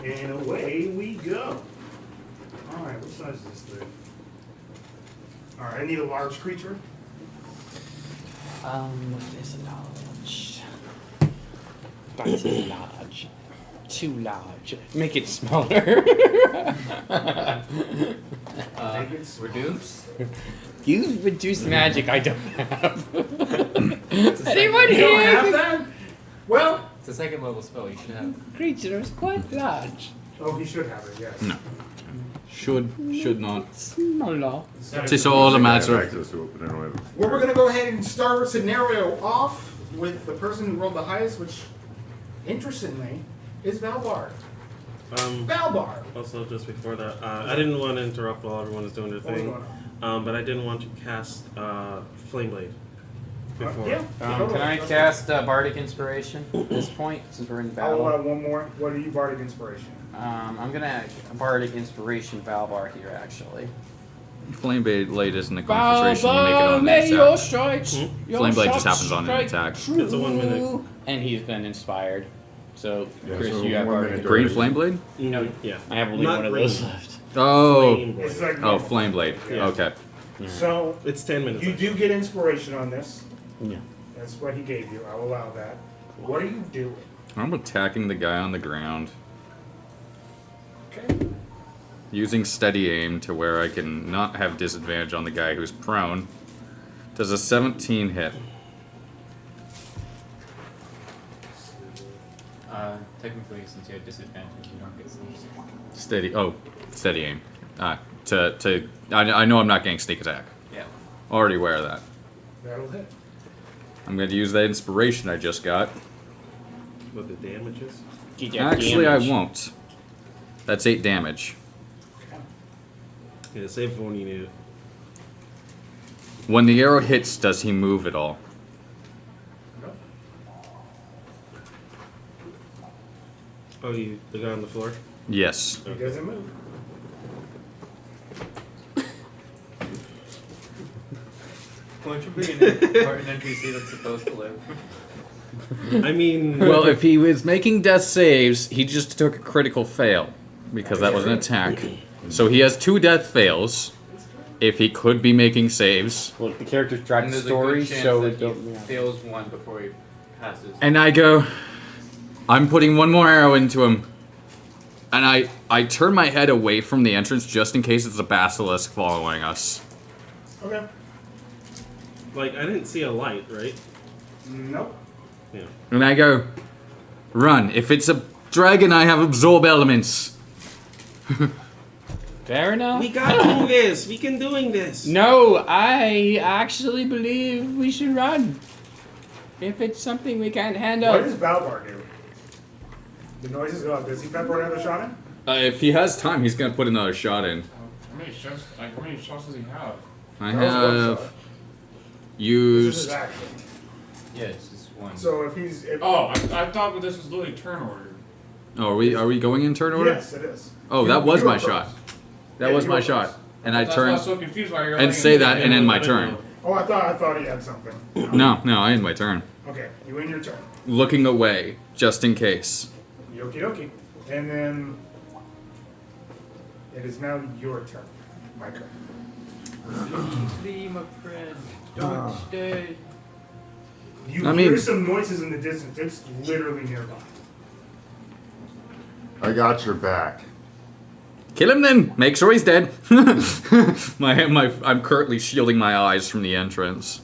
And away we go. Alright, what size is this thing? Alright, I need a large creature. What is large? That is large. Too large. Make it smaller. Reduce? Use reduced magic I don't have. Anyone You don't have that? Well, It's a second level spell. You should have. Creature is quite large. oh, he should have it, yes. No. Should not. Smaller. It's all a matter of. access to it, but anyway. Well, we're going to go ahead and start our scenario off with the person who rolled the highest, which, interestingly, is Valbar. Valbar! Also, just before that, I didn't want to interrupt while everyone is doing their What was thing, going but I didn't want to cast Flame Blade before. Yeah. Can I cast Bardic Inspiration at this point, since we're in I'll battle? one more. What are you, Bardic Inspiration? I'm gonna Bardic Inspiration Valbar here, actually. Flame Blade isn't a concentration. You make it on may an your attack. strikes. Your Flame Blade just shots happens on an strike attack. true. It's a 1 minute. And he's been inspired. So, Yeah, Chris, so you have 1 Bardic. minute Green Flame Blade? No, yeah. I have only Not one of green. those left. Oh. Flame Blade. It's like Oh, Flame Blade. Yeah. Okay. So, It's 10 minutes. you do get inspiration on this. Yeah. That's what he gave you. I'll allow that. What are you doing? I'm attacking the guy on the ground. Okay. Using steady aim to where I can not have disadvantage on the guy who's prone. Does a 17 hit? Technically, since you had disadvantage, you don't get sneak. Steady aim. I know I'm not getting sneak attack. Yeah. Already aware of that. That'll hit. I'm going to use that inspiration I just got. What the damage is? Actually, I won't. That's 8 damage. Yeah, save when you need it. When the arrow hits, does he move at all? Oh, the guy on the floor? Yes. He doesn't move. Why don't you be an NPC that's supposed to live? I mean... Well, if he was making death saves, he just took a critical fail. Because that was an attack. So he has 2 death fails. If he could be making saves. Well, the character's driving And the there's story, a good chance so that it don't. he fails one before he passes. And I go, I'm putting one more arrow into him. And I turn my head away from the entrance just in case it's a basilisk following us. Okay. Like, I didn't see a light, right? Nope. Yeah. And I go, run. If it's a dragon, I have absorb elements. Fair enough. We gotta do this! We can doing this! No, I actually believe we should run. If it's something we can't handle. What does Valbar do? The noises go up. Does he pepper another shot in? If he has time, he's going to put another shot in. How many shots does he have? I That was one have shot. This is used... his action. Yeah, it's just one. So if he's... Oh, I thought this was literally turn order. Oh, are we going in turn order? Yes, it is. Oh, You- that was you my were shot. first. That Yeah, was you my were shot. first. And I That's why I turn was so confused why you're and letting say him that do and it. end my turn. Oh, I thought he had something. No, I end my turn. Okay, you end your turn. Looking away, just in case. Yoki dokie. And then... It is now your turn. My turn. Flee, my friend. Don't stay. You I hear mean- some noises in the distance. It's literally nearby. I got your back. Kill him then. Make sure he's dead. I'm currently shielding my eyes from the entrance.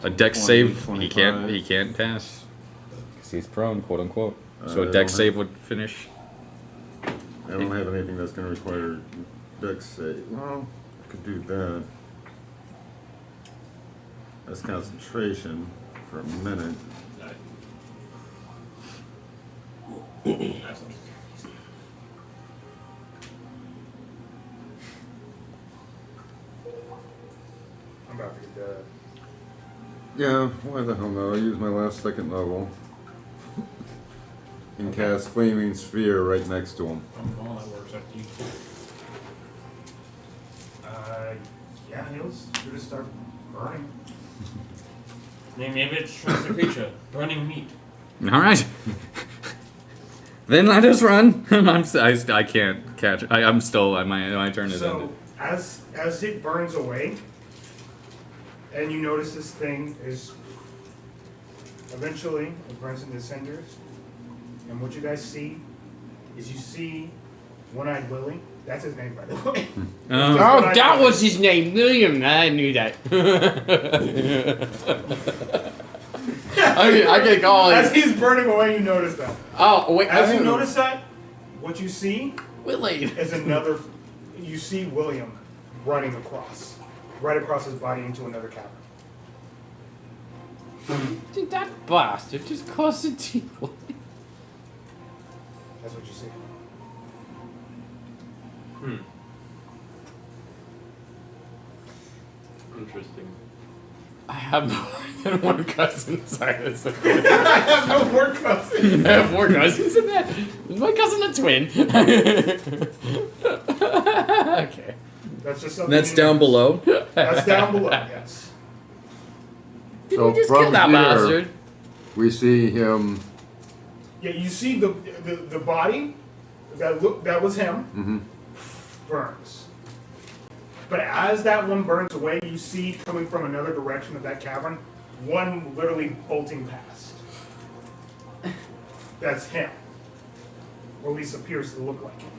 A dex save. He can't pass. 'Cause he's prone, quote unquote. So a dex save would finish. I don't have anything that's going to require dex save. Well, I could do that. That's concentration for a minute. I'm about to get dead. Yeah, why the hell not? I use my last second level. And cast Flaming Sphere right next to him. I'm the one that works after you. Yeah, he'll just start burning. Maybe it's just a creature. Burning meat. All right. Then let us run. I can't catch. I'm still. My turn is ended. So as it burns away, and you notice this thing is eventually it burns into cinders, and what you guys see is you see One-Eyed Willie. That's his name, by the way. Oh, that was his name, William. I knew that. I can call As it. he's burning away, you notice that. Oh, wait. As you notice that, what you see Willie. is another. You see William running across, right across his body into another cavern. Dude, that bastard just caused a deal. That's what you see. Interesting. I have more than one cousin. Sorry, that's okay. I have no more cousins. I have more cousins than that. Is my cousin a twin? Okay. That's just something. That's you down notice. below. That's down below. Yes. Did So we just from kill that here- bastard? We see him. Yeah, you see the body that was him burns. But as that one burns away, you see coming from another direction of that cavern, one literally bolting past. That's him. Or at least appears to look like him.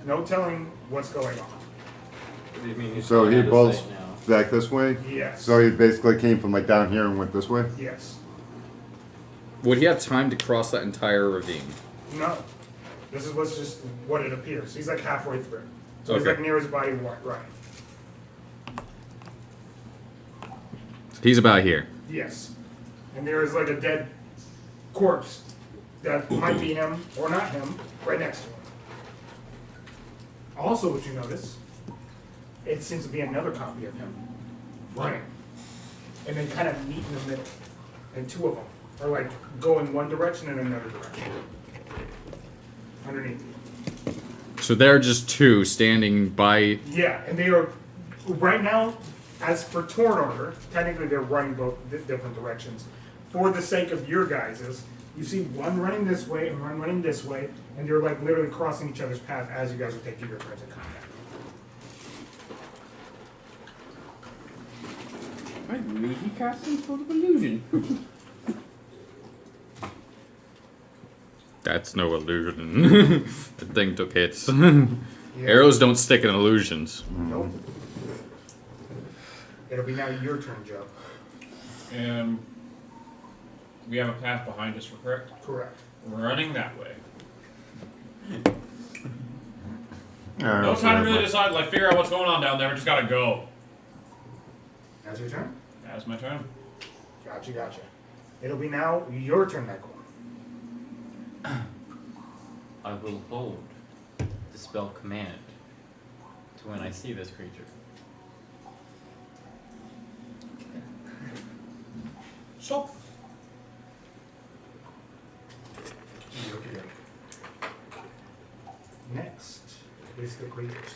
No telling what's going on. What do you mean? So he out of bolts sight now? back this way. Yes. So he basically came from like down here and went this way. Yes. Would he have time to cross that entire ravine? No. This is what's just what it appears. He's like halfway through. So he's Okay. like near his body right. He's about here. Yes. And there is like a dead corpse that might be him or not him right next to him. Also, what you notice, it seems to be another copy of him running. And they kind of meet in the middle. And two of them are like going one direction and another direction. Underneath you. So they're just two standing by. Yeah, and they are, right now, as for turn order, technically they're running both different directions. For the sake of your guys's, you see one running this way and one running this way, and they're like literally crossing each other's path as you guys are taking your turns in combat. Right, maybe cast some sort of illusion. That's no illusion. The thing took hits. Arrows don't stick in illusions. Nope. It'll be now your turn, Joe. And we have a path behind us, we're correct? Correct. We're running that way. I No don't time to see really that decide, like, figure out what's going on down there. We just gotta go. That's your turn? That's my turn. Gotcha. It'll be now your turn, Nycowin. I will hold the spell command to when I see this creature. So, Next is the creatures.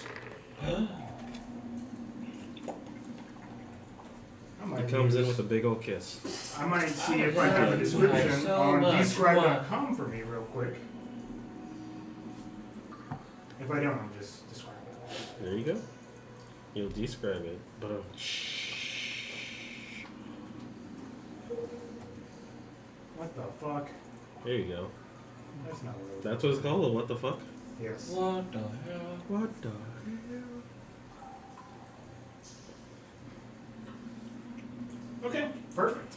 He comes in with a big old kiss. I might see if I have a description on describe.com for me real quick. If I don't, I'll just describe it. There you go. You'll describe it, but What the fuck? there you go. That's not what it was. That's what it's called. What the fuck? Yes. what the hell? What the? Okay, perfect.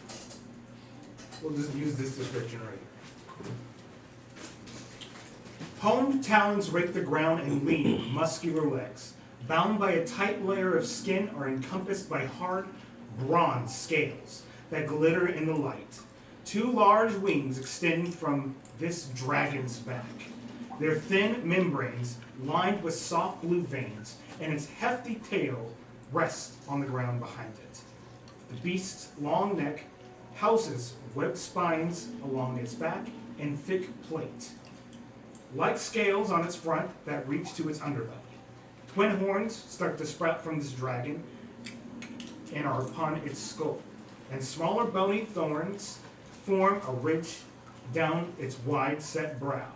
We'll just use this description right here. Honed talons rake the ground and lean, muscular legs, bound by a tight layer of skin, are encompassed by hard bronze scales that glitter in the light. Two large wings extend from this dragon's back. Their thin membranes, lined with soft blue veins, and its hefty tail rest on the ground behind it. The beast's long neck houses webbed spines along its back and thick plate, like scales on its front that reach to its underbelly. Twin horns start to sprout from this dragon and are upon its skull. and smaller bony thorns form a ridge down its wide-set brow,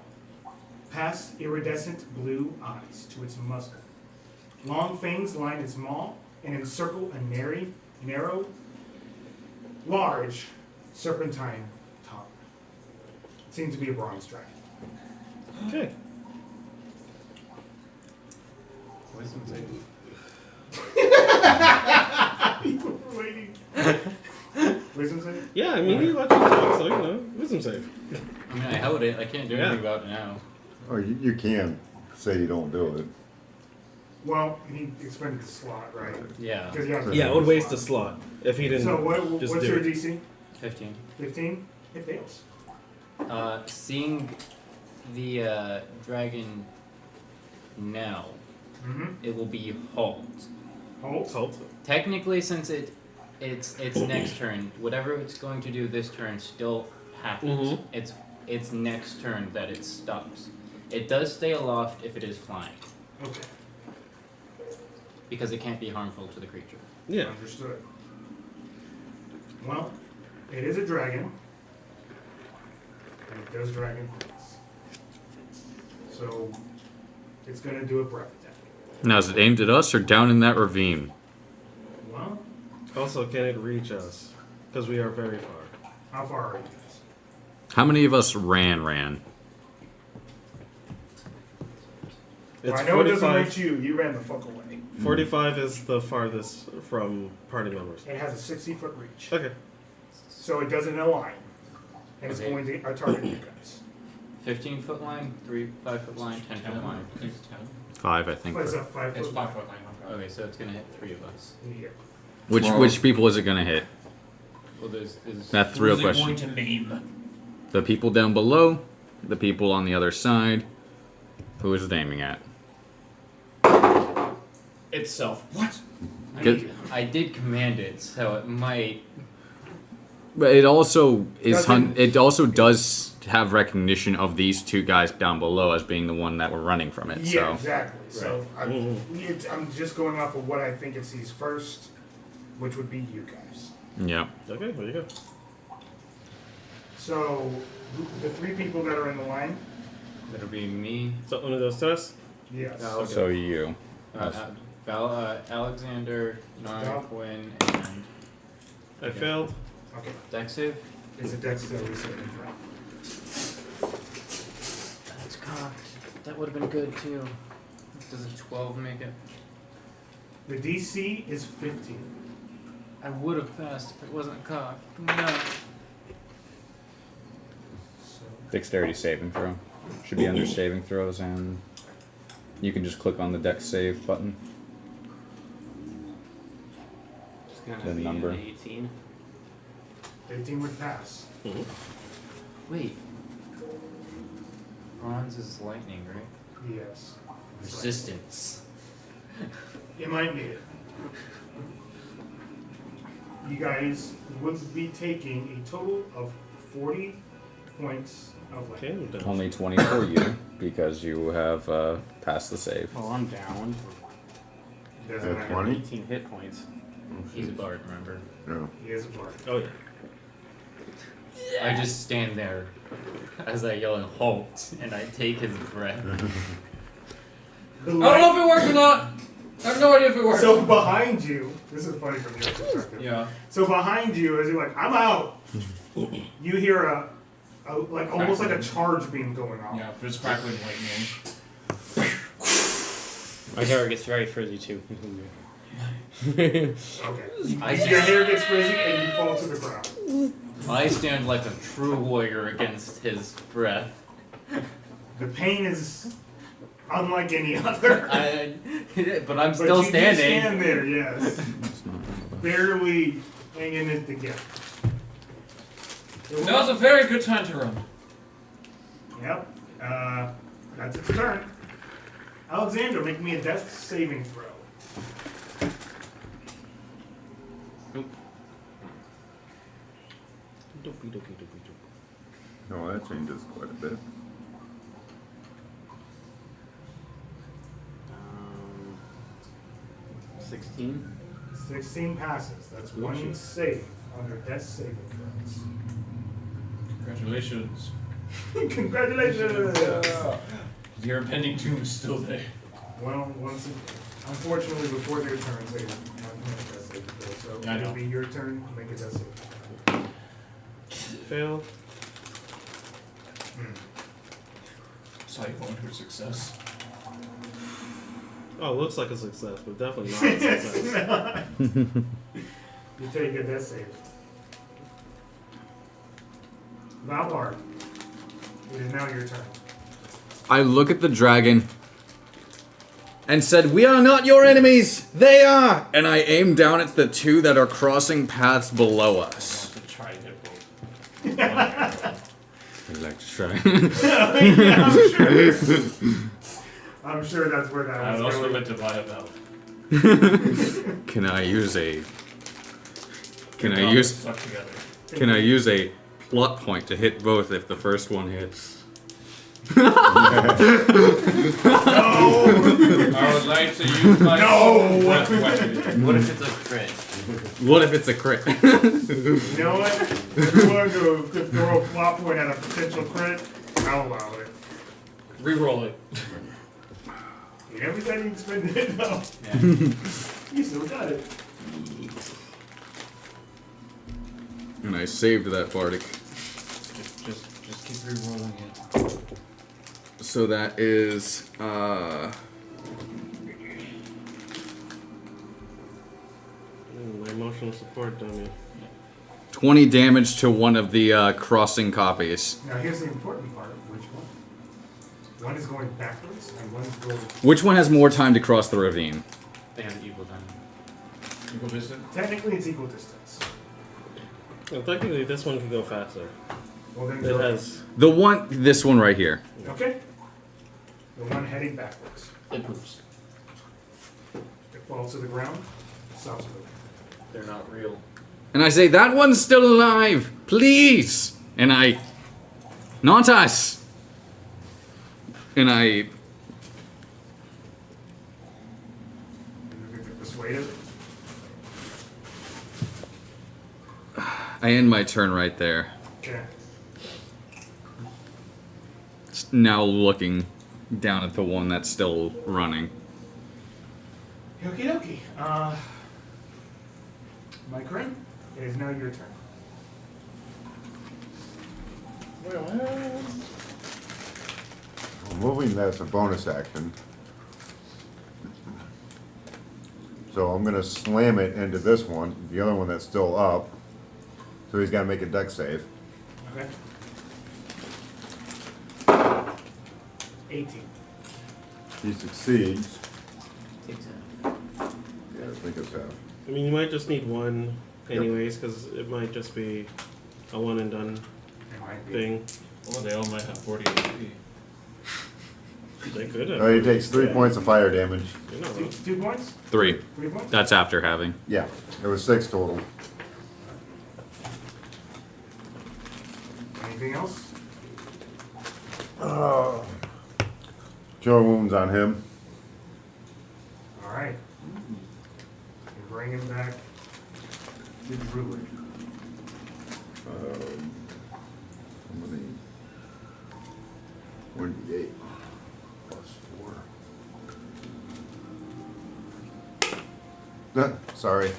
past iridescent blue eyes to its muzzle. Long fangs line its maw and encircle a narrow, large serpentine tongue. It seems to be a bronze dragon. Okay. Wisdom save. You were waiting. Wisdom save? Yeah, I mean, he let you talk, so, wisdom save. I mean, I held it. I can't do anything about it now. Oh, you can say you don't do it. Well, he expended the slot, right? Yeah. 'Cause he has a Yeah, it would waste a slot if he didn't So just what's do your it. DC? 15. 15? It fails. Seeing the dragon now, Mm-hmm. it will be halt. Hold. Halt. Technically, since it's next turn, whatever it's going to do this turn still happens. Mhm. It's next turn that it stops. It does stay aloft if it is flying, Okay. because it can't be harmful to the creature. Yeah. Understood. Well, it is a dragon. And it does dragon things. So, it's going to do a breath attack. Now, is it aimed at us or down in that ravine? Well, Also, can it reach us? Because we are very far. how far are you guys? How many of us ran? It's Well, I know it doesn't 45. reach you. You ran the fuck away. 45 is the farthest from party members. It has a 60-foot reach. Okay. So it doesn't align. And it's Okay. going to target you guys. 15-foot line, 5-foot line, 10-foot line. 5, I think. But it's a 5 It's foot. 5 foot line. Okay. Okay, so it's gonna hit 3 of us. Yeah. Which people is it gonna hit? Well, there's That's the real Who's it question. going to maim? The people down below, the people on the other side. Who is it aiming at? Itself. What? Good. I did command it, so it might. But it also is Doesn't- it also does have recognition of these two guys down below as being the one that were running from it. Yeah, So exactly. So Mhm. I'm just going off of what I think it sees first, which would be you guys. yeah. Okay, there you go. So the 3 people that are in the line, That'll be me, So, one of those to us? yes. Val- So you. Alexander, Nycowin, and I Yeah. failed. Okay. Dexiv. It's a dexterity saving throw. That's cocked. That would have been good too. Does a 12 make it? The DC is 15. I would have passed if it wasn't cocked. No. So Dexterity saving throw. Should be under saving throws, and you can just click on the dex save button. It's gonna The be number. an 18. 18 would pass. Wait. Bronze is lightning, right? Yes. Resistance. You might need it. You guys would be taking a total of 40 points of Okay, lightning. we're done. Only 20 for you because you have passed the save. Well, I'm down. Doesn't At matter. 20? 18 hit points. He's a bard, remember? No. He is a bard. Oh, yeah. I just stand there as I yell and halt, and I take his breath. The I don't know if it works or not! I have no idea if it works. So behind you, this is funny from your perspective. Yeah. So behind you, as you're like, I'm out, you hear a like almost like a charge beam going off. Yeah, there's crackling lightning. My hair gets very frizzy too. Okay. Your hair gets frizzy and you fall to the ground. I stand like a true warrior against his breath. The pain is unlike any other. But I'm But still you do standing. stand there, yes. Barely hanging it together. Now's a very good time to run. Yep. That's its turn. Alexander, make me a death saving throw. No, that changes quite a bit. 16. 16 passes. That's one save under death saving throws. Congratulations. Congratulations! Your impending doom is still there. Well, unfortunately, before their turns, they have to make a death saving throw. So I know. it'll be your turn to make a death saving throw. Fail. Saw you going for success. Oh, looks like a success, but definitely not a success. You take a death save. Valbar, it is now your turn. I look at the dragon and said, "We are not your enemies. They are." And I aim down at the two that are crossing paths below us. To try and hit both. I'd like to try. Yeah, I'm sure that's where that I was also going. meant to buy a belt. Can I use a? Can I All use? stuck together. Can I use a plot point to hit both if the first one hits? I would like to use my breath weapon. What if it's a crit? What if it's a crit? You know what? If you want to throw a plot point at a potential crit, I'll allow it. Reroll it. You never said you'd spend it, though. Yeah. You still got it. And I saved that bardic. Just keep rerolling it. So that is My emotional support dummy. 20 damage to one of the crossing copies. Now here's the important part. Which one? One is going backwards, and one is going... Which one has more time to cross the ravine? They have equal time. You go visit. Technically, it's equal distance. Well, technically, this one can go faster. Well, then It go... has. This one right here. Okay. The one heading backwards. It moves. It falls to the ground, stops moving. They're not real. And I say, that one's still alive, please. And I, not us. And I, You get persuaded. I end my turn right there. Okay. Now looking down at the one that's still running. Okie dokie. Nycowin, it is now your turn. Moving, that's a bonus action. So I'm gonna slam it into this one, the other one that's still up. So he's gotta make a dex save. Okay. 18. He succeeds. Takes it. Yeah, I think it's half. I mean, you might just need one, anyways, because it might just be a one and done It might be. thing. Well, they all might have 40 HP. They could have. Oh, he takes 3 points of fire damage. You know, 2 points? 3. 3 points? That's after having. Yeah, it was 6 total. Anything else? Cure wounds on him. Alright. You bring him back to Druid. How many? 1d8 plus 4. Sorry.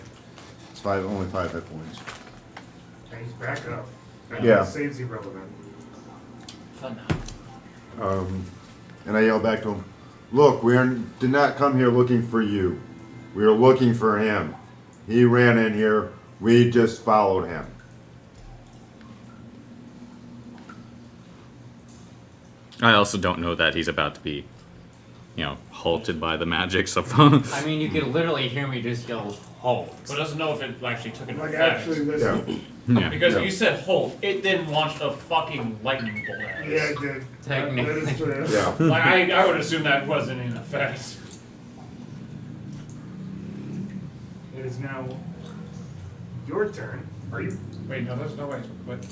It's 5, only 5 hit points. And he's back up. That Yeah. saves irrelevant. Fun. And I yell back to him, "Look, did not come here looking for you. We are looking for him. He ran in here. We just followed him." I also don't know that he's about to be, halted by the magic, so... I mean, you could literally hear me just yell, halt. But doesn't know if it actually took an Like, effect. actually, Yeah. listen. yeah. Because Yeah. you said hold, it then launched a fucking lightning bolt at us. Yeah, it did. That is true. Yeah. Like, I would assume that wasn't in effect. It is now your turn. Are you? Wait, no, there's no way. What?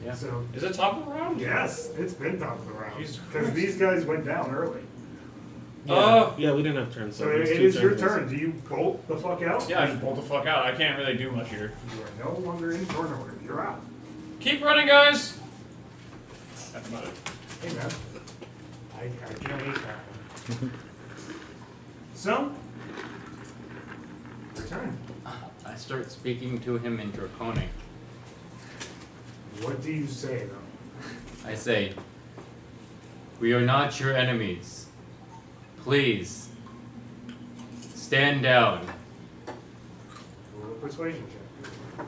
Yeah. So, Is it top of the round? yes, it's been top of the round. Jesus Because Christ. these guys went down early. Yeah, we didn't have turns. So it's it two is your turns. turn. Do you bolt the fuck out? Yeah, I just bolt the fuck out. I can't really do much here. You are no longer in turn order. You're out. Keep running, guys! That's about it. Hey man, I can't hate that one. So, your turn. I start speaking to him in Draconic. What do you say though? I say, we are not your enemies. Please, stand down. Roll a persuasion check.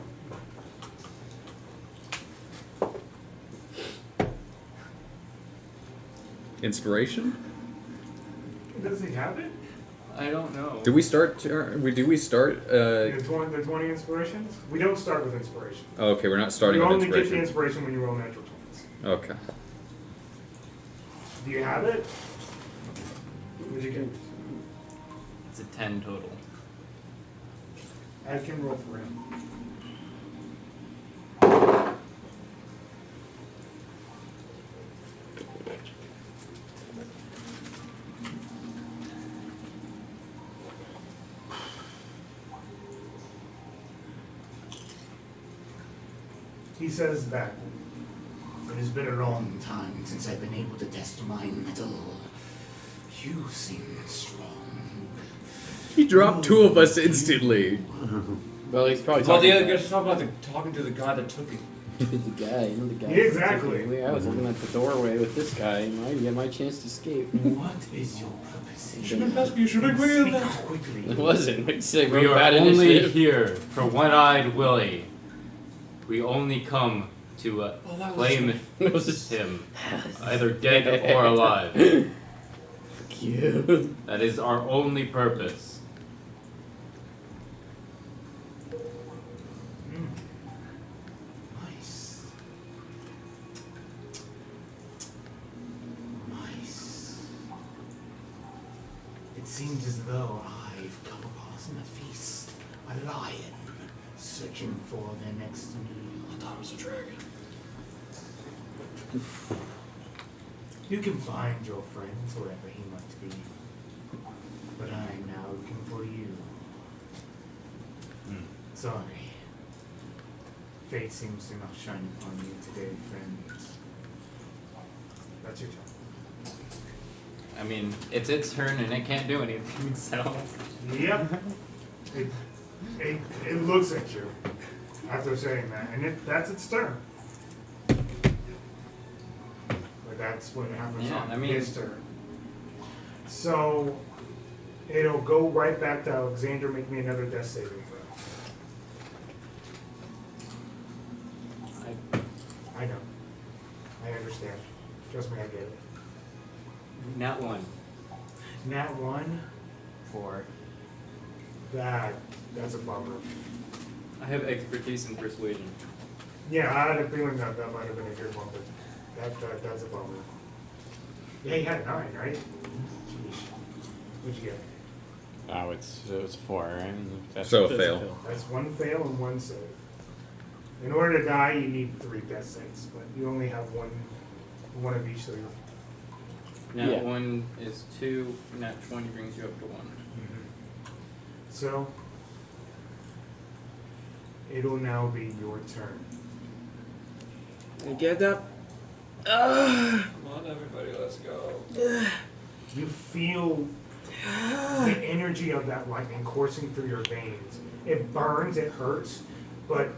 Inspiration? Does he have it? I don't know. Do we start? Do we start? The 20 inspirations? We don't start with inspiration. Okay, we're not starting You with only get the inspiration. inspiration when you roll natural 20s. Okay. Do you have it? What'd you get? It's a 10 total. I can roll for him. He says that It has been a long time since I've been able to test my metal. You seem strong. He dropped two of us instantly. Well, he's probably Well, talking the other guy's talking about talking to the guy that took it. the guy. You know the guy. Yeah, exactly. I was looking at the doorway with this guy, and I get my chance to escape. What is your purpose? You should have quit Speak that. quickly. It wasn't. Like, say, We are bad only initiative. here for One-Eyed Willie. We only come to claim It was just him, either dead or alive. cute. That is our only purpose. Nice. Nice. It seems as though I've come upon a feast. A lion searching for their next meal. I thought it was a dragon. You can find your friends wherever he might be. But I am now looking for you. Sorry. Fate seems to not shine upon you today, friends. that's your turn. I mean, it's its turn and it can't do anything, so... Yep. It looks at you after saying that, and that's its turn. But that's what happens Yeah, on I mean- his turn. So it'll go right back to Alexander. Make me another death saving throw. I know. I understand. Trust me, I get it. Not one. Nat 1. 4. That's a bummer. I have expertise in persuasion. Yeah, I had a feeling that might have been a good one, but that's a bummer. Yeah, you had 9, right? Jeez. What'd you get? Oh, it was 4, right? That's So a That's fail. That's 1 fail and 1 save. In order to die, you need 3 death saves, but you only have one of each, so you're... Nat Yeah. 1 is 2, Nat 20 brings you up to 1. So, it'll now be your turn. Get up. Come on, everybody, let's go. You feel the energy of that lightning coursing through your veins. It burns, it hurts, but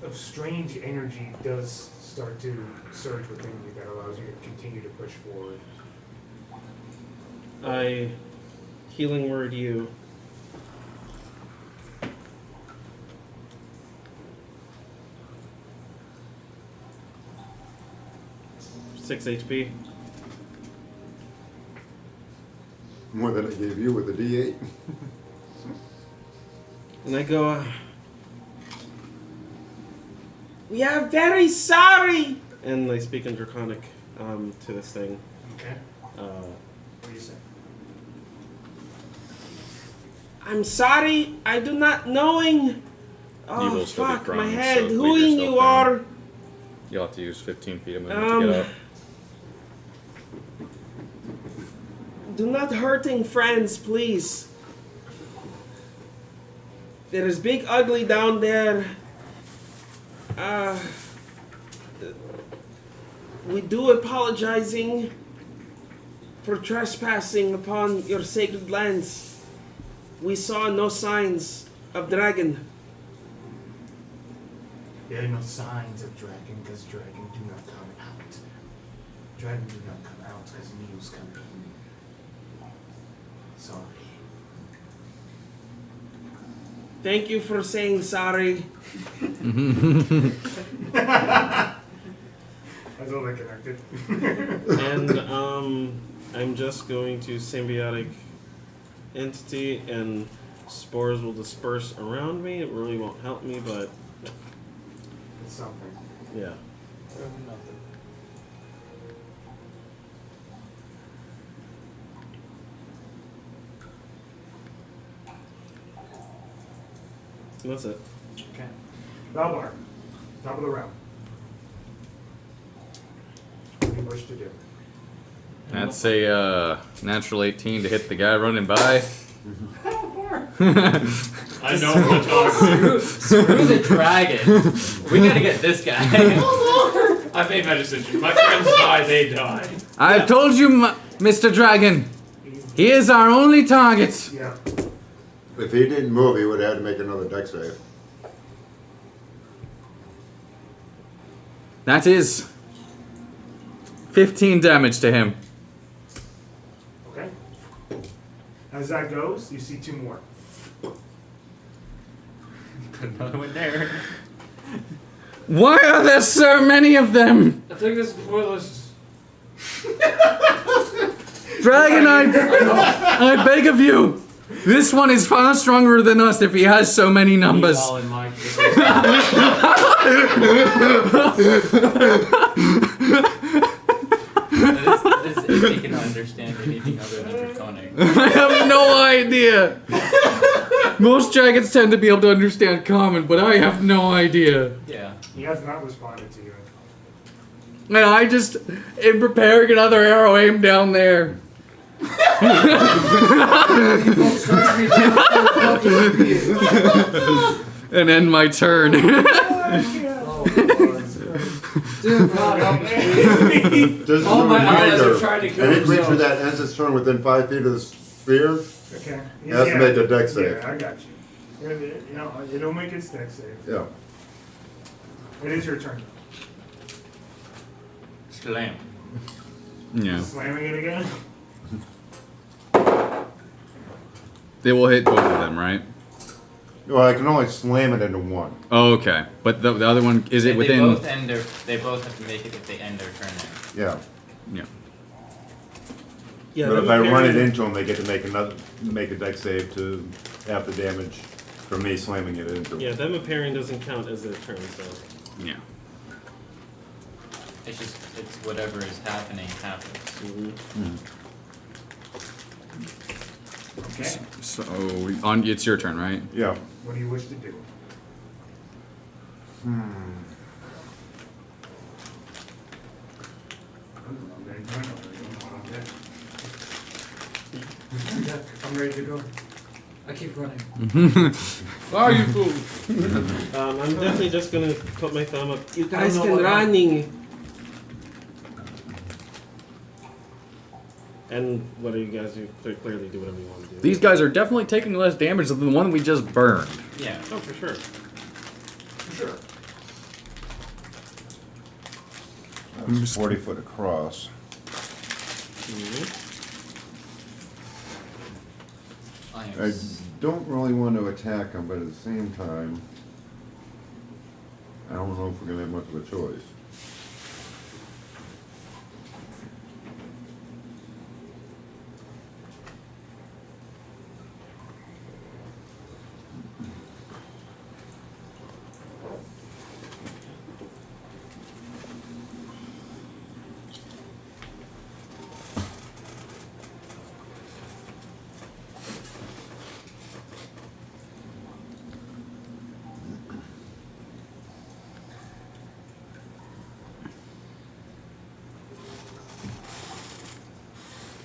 a strange energy does start to surge within you that allows you to continue to push forward. I healing word you. Six HP. More than I gave you with a D8. And I go, we are very sorry! And I speak in Draconic to this thing. Okay? Uh, What do you say? I'm sorry, I do not knowing. You Oh, will still be fuck, my prone, head. so leave Who in yourself you down. are? You'll have to use 15 feet of movement to get up. Do not hurting friends, please. There is big ugly down there. We do apologizing for trespassing upon your sacred lands. We saw no signs of dragon. There are no signs of dragon because dragon do not come out. Dragon do not come out because news come in. Sorry. Thank you for saying sorry. That's all that connected. And I'm just going to symbiotic entity, and spores will disperse around me. It really won't help me, but It's something. yeah. And that's it. Okay. Valbar, top of the round. What do you wish to do? That's a natural 18 to hit the guy running by. I know what to Screw the dragon. We gotta get this guy. I made my decision. My friends die, they die. I've told you, Mr. Dragon. He is our only target. Yeah. If he didn't move, he would have had to make another dex save. That is 15 damage to him. Okay. As that goes, you see two more. Put another one there. Why are there so many of them? I think this is pointless. Dragon, I beg of you. This one is far stronger than us if he has so many numbers. All in my this he can understand anything other than Draconic. I have no idea. Most dragons tend to be able to understand common, but I have no idea. Yeah. He has not responded to you. And I just am preparing another arrow aimed down there. And end my turn. Dear God, help me. Just All as a my allies reminder, are trying to kill any creature themselves. that ends its turn within 5 feet of the sphere Okay. has to make a dex save. Yeah, I got you. You know, it'll make its dex save. Yeah. It is your turn. Slam. Yeah. Slamming it again? They will hit both of them, right? Well, I can only slam it into one. Oh, okay. But the other one, is it They within... both end their. They both have to make it if they end their turn there. Yeah. Yeah. Yeah. But them if I run it appearing- into them, they get to make a dex save to half the damage from me slamming it into them. Yeah, them appearing doesn't count as their turn, so. Yeah. It's just it's whatever is happening happens. Okay. So, it's your turn, right? Yeah. What do you wish to do? I'm ready to go. I keep running. Are you fool? I'm definitely just gonna put my thumb up. You guys know can what I'm- running. And what do you guys do? Clearly do whatever you want to do. These guys are definitely taking less damage than the one we just burned. Yeah. Oh, for sure. Sure. That's 40 foot across. I am. I don't really want to attack them, but at the same time, I don't know if we're going to have much of a choice.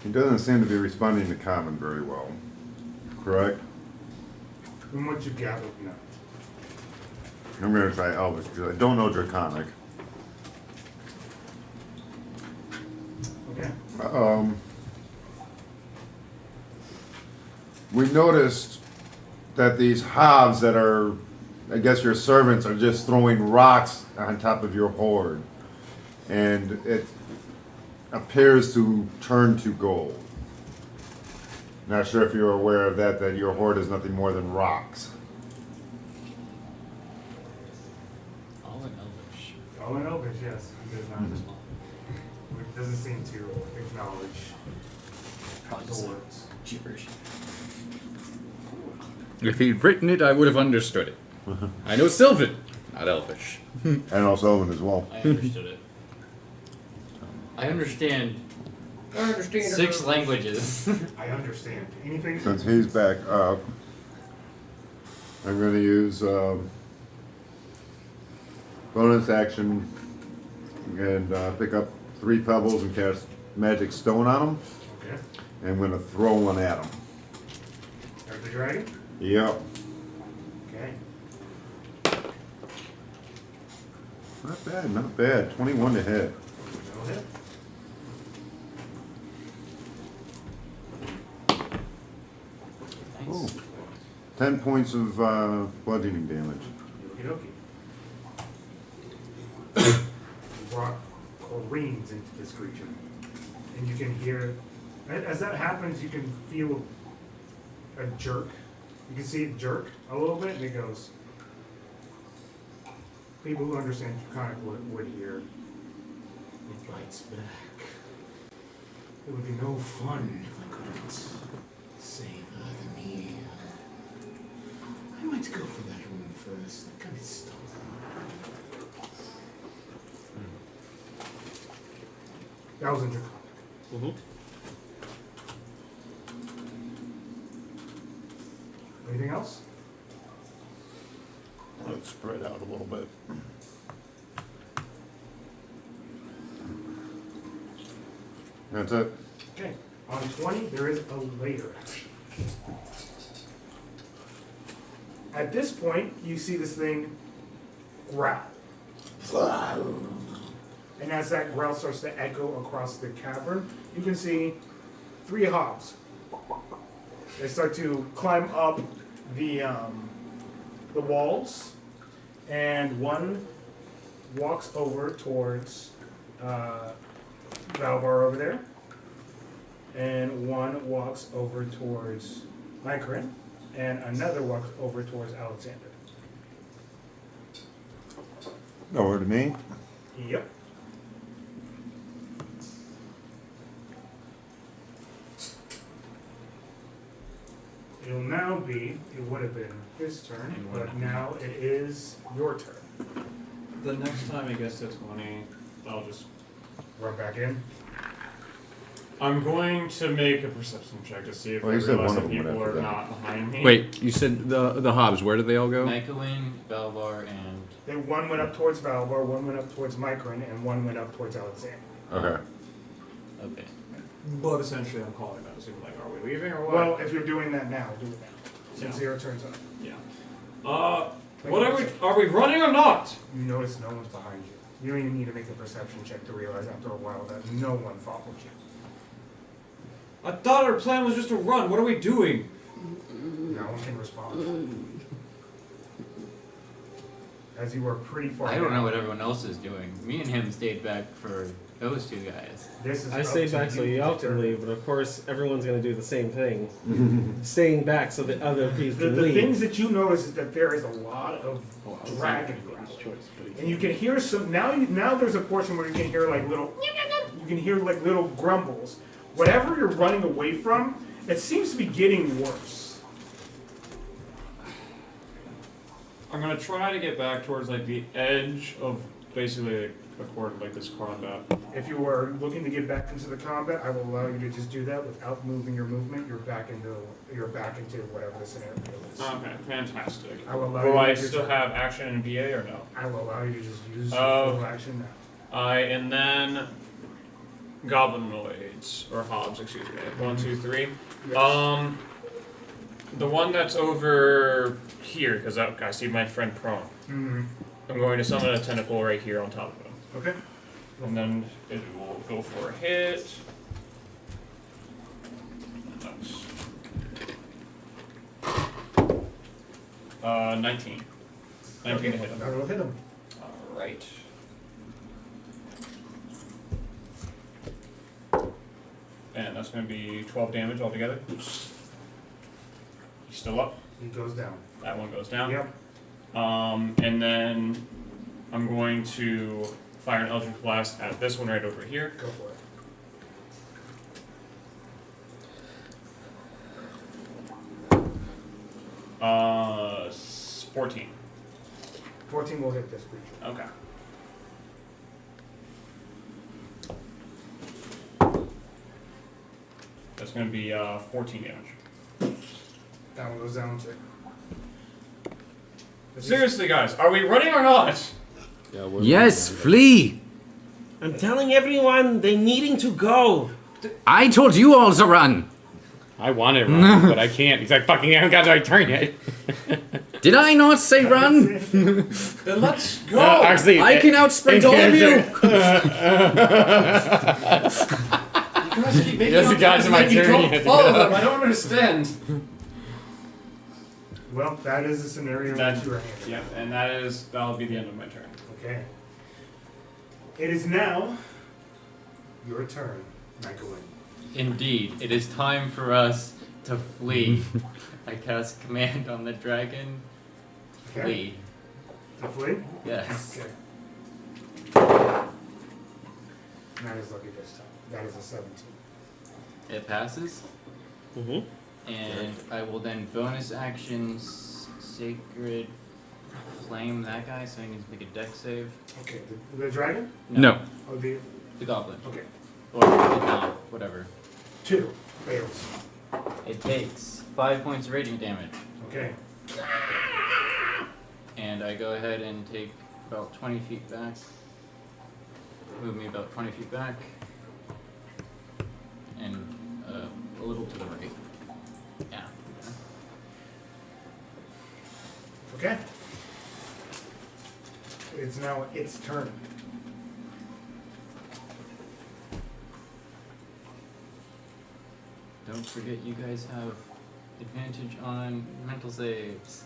He doesn't seem to be responding to common very well. Correct? From what you gathered, no. I'm going to try Elvish because I don't know Draconic. Okay. We noticed that these hobs that are, I guess your servants, are just throwing rocks on top of your horde. And it appears to turn to gold. Not sure if you're aware of that your horde is nothing more than rocks. All in Elvish. All in Elvish, yes. He does not respond. It doesn't seem to acknowledge the words. Gibberish. If he'd written it, I would have understood it. I know Sylvan, not Elvish. And also Elven as well. I understood it. I understand 6 languages. I understand. Anything? Since he's back up, I'm going to use bonus action and pick up 3 pebbles and cast magic stone on them. Okay. And I'm going to throw one at them. At the dragon? Yep. Okay. Not bad, not bad. 21 to hit. Go ahead. Oh. 10 points of bludgeoning damage. Okie dokie. Rock careens into this creature. And you can hear, as that happens, you can feel a jerk. You can see it jerk a little bit, and it goes. People who understand Draconic would hear. It bites back. It would be no fun if I couldn't savor the meal. I might go for that one first. That kind of stuff. That was in Draconic. Mm-hmm. Anything else? Let's spread out a little bit. That's it. Okay. On 20, there is a layer action. At this point, you see this thing growl. And as that growl starts to echo across the cavern, you can see 3 hobs. They start to climb up the walls, and one walks over towards Valbar over there, and one walks over towards Nycowin, and another walks over towards Alexander. Over to me. Yep. It'll now be, it would have been his turn, but now it is your turn. The next time he gets to 20, I'll just. Run back in. I'm going to make a perception check to see if Well, I you said realize one of that them people went are after not behind me. Wait, you said the hobs, where did they all go? Nycowin, Valvar, and Then one went up towards Valbar, one went up towards Myrddin, and one went up towards Alexander. Okay. okay. But essentially, I'm calling that. So like, are we leaving or what? Well, if you're doing that now, do it now. Since Yeah. your turn's up. Yeah. What are we running or not? You notice no one's behind you. You don't even need to make a perception check to realize after a while that no one followed you. I thought our plan was just to run. What are we doing? No one can respond. As you were pretty far I don't down. know what everyone else is doing. Me and him stayed back for those 2 guys. This is I up stayed to back so y'all can Victor. leave, but of course everyone's gonna do the same thing. Staying back so that other people The, can the leave. things that you notice is that there is a lot of dragon growling. And you can hear some, now there's a portion where you can hear like little, you can hear like little grumbles. Whatever you're running away from, it seems to be getting worse. I'm gonna try to get back towards like the edge of basically a court like this combat. If you are looking to get back into the combat, I will allow you to just do that without moving your movement. You're back into whatever the scenario is. Okay, fantastic. I will allow Will you I to just- still have action in VA or no? I will allow you to just use your Oh. full action now. And then goblinoids or hobs, excuse me. 1, 2, 3. Yes. The one that's over here, because I see my friend prone. Mm-hmm. I'm going to summon a tentacle right here on top of him, Okay. and then it will go for a hit. Nice. 19. 19 to hit him. That'll hit him. Alright. And that's going to be 12 damage altogether. He's still up. He goes down. That one goes down. Yep. And then I'm going to fire an Eldritch Blast at this one right over here. Go for it. Uh, 14. 14 will hit this creature. Okay. That's going to be 14 damage. That one goes down too. Seriously, guys, are we running or not? Yeah, we're Yes, flee! I'm telling everyone they needing to go. I told you all to run! I want to run, but I can't because I fucking haven't got to my turn yet. Did I not say run? Then let's go! Actually, I can outsprint all of you! You guys keep making Yes, up you guys, plans my and you turn, you don't have to follow get up. them. I don't understand. Well, that is the scenario That- that you are handling. Yeah, and that'll be the end of my turn. Okay. It is now your turn, Nycowin. Indeed, it is time for us to flee. I cast command on the dragon. Okay. Flee. To flee? Yes. Okay. That is lucky this time. That is a 17. It passes, Mm-hmm. and I will then bonus actions Sacred Flame that guy, so I can make a dex save. Okay. The dragon? No. Oh, the. The goblin. Okay. Or the gnome, whatever. 2. Fails. It takes 5 points of radiant damage. Okay. And I go ahead and take about 20 feet back. Move me about 20 feet back. And a little to the right. Yeah. Okay. It's now its turn. Don't forget you guys have advantage on mental saves.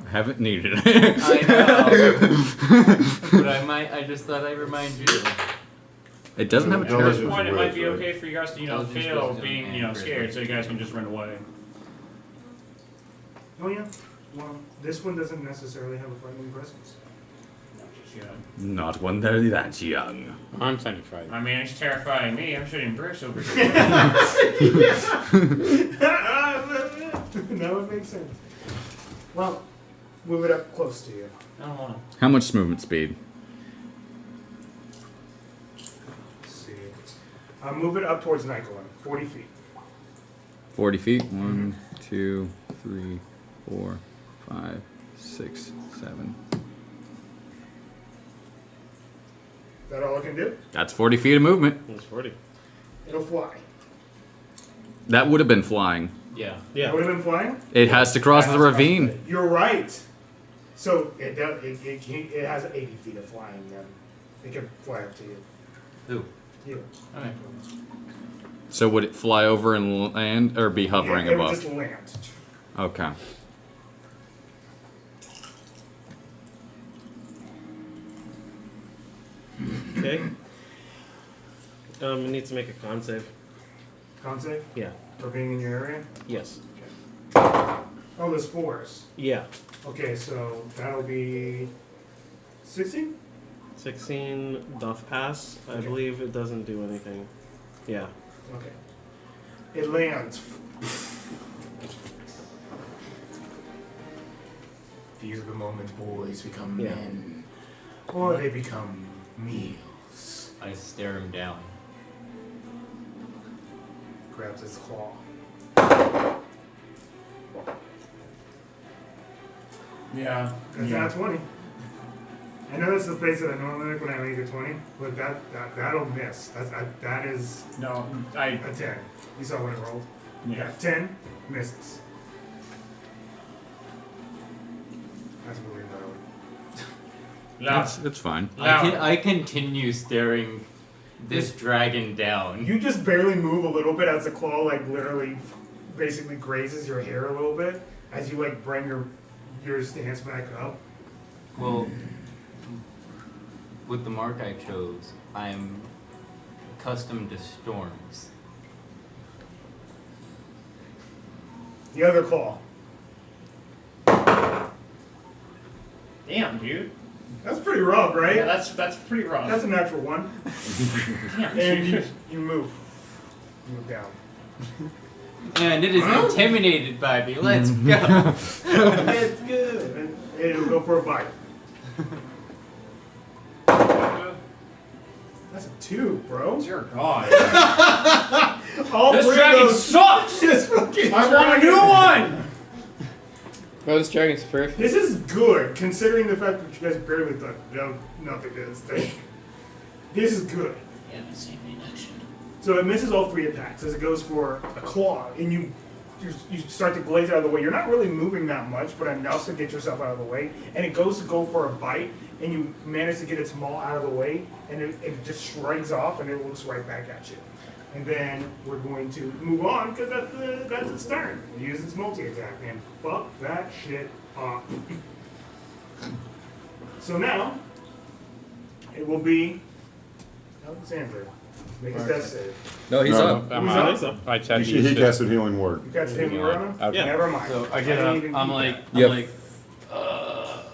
I haven't needed it. I know. But I just thought I'd remind you. It doesn't have a At Intelligence this territory. point, it is might be right. okay for you guys to, Intelligence fail wisdom being, and scared, charisma. so you guys can just run away. Oh, yeah. Well, this one doesn't necessarily have a frightening presence. Yeah. Not one that young. I'm 75. I mean, it's terrifying me. I'm shooting bricks over here. That would make sense. Well, move it up close to you. I don't want How much movement speed? Let's see. Move it up towards Nycowin. 40 feet. 40 feet. 1, 2, 3, 4, 5, 6, 7. Is that all it can do? That's 40 feet of movement. It's 40. It'll fly. That would have been flying. Yeah. It would have been flying? It has to cross the ravine. You're right. So it does. It has 80 feet of flying. Then it can fly up to you. Who? You. Okay. So would it fly over and land, or be hovering it above? would just land. Okay. Okay. I need to make a con save. Con save Yeah. for being in your area. Yes. Oh, the spores. Yeah. Okay, so that'll be 16. 16 doth pass. I Okay. believe it doesn't do anything. Yeah. Okay. It lands. These are the moments boys become Yeah. men. Or they become meals. I stare him down. Grabs its claw. Yeah. That's not 20. I know that's the face that I normally make when I make a 20, but that'll miss. That is No, I. a 10. You saw when it rolled? Yeah. 10 misses. That's really low. Loud. It's fine. I continue staring this dragon down. You just barely move a little bit as the claw like literally basically grazes your hair a little bit as you like bring your stance back up. Well, with the mark I chose, I'm accustomed to storms. The other claw. Damn, dude. That's pretty rough, right? Yeah, that's pretty rough. That's a natural one. Damn, And dude. you move. You move down. And it is intimidated by me. Let's go. It's good. And it'll go for a bite. That's a 2, bro. Dear God. All This three of dragon those- sucks! This fucking I want a dragon- new one! Bro, this dragon's perfect. This is good, considering the fact that you guys barely thought nothing to this thing. This is good. Yeah, the same reaction. So it misses all 3 attacks as it goes for a claw, and you start to glaze out of the way. You're not really moving that much, but enough to get yourself out of the way. And it goes to go for a bite, and you manage to get its maw out of the way, and it just shrugs off, and it looks right back at you. And then we're going to move on, because that's its turn. It uses its multi-attack, and fuck that shit up. So now, it will be Alexander. Make a death save. No, he's No. up. I'm Who's out. up? So. I tried to He use it. casted healing word. You got to hit word on him? Okay. Never mind. So I get didn't up. even I'm keep like, that. Yep. I'm like,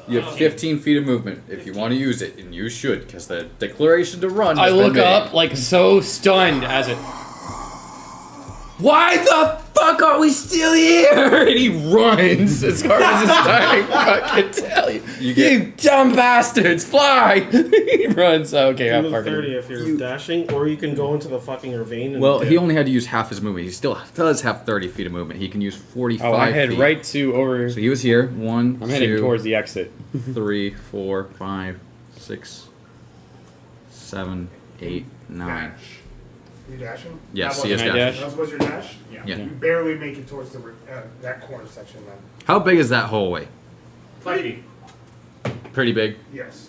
You have 15 feet of movement if you want to use it, and you should, because the declaration to run. I has been look made. up like so stunned as it. Why the fuck are we still here? And he runs as hard as his dying fucking tell you. You dumb bastards, fly! He runs. Okay, I'm Move fucking. 30 if you're dashing, or you can go into the fucking ravine and Well, dip. he only had to use half his movement. He still does have 30 feet of movement. He can use 45 Oh, I head feet. right to over. So he was here. 1, I'm heading 2, towards the exit. 3, 4, 5, 6, 7, 8, 9. Dash. You dashing? Yes, That he is Can I dashing. dash? That was your dash? Yeah. You barely make it towards the that corner section then. How big is that hallway? 5 feet. Pretty big. Yes.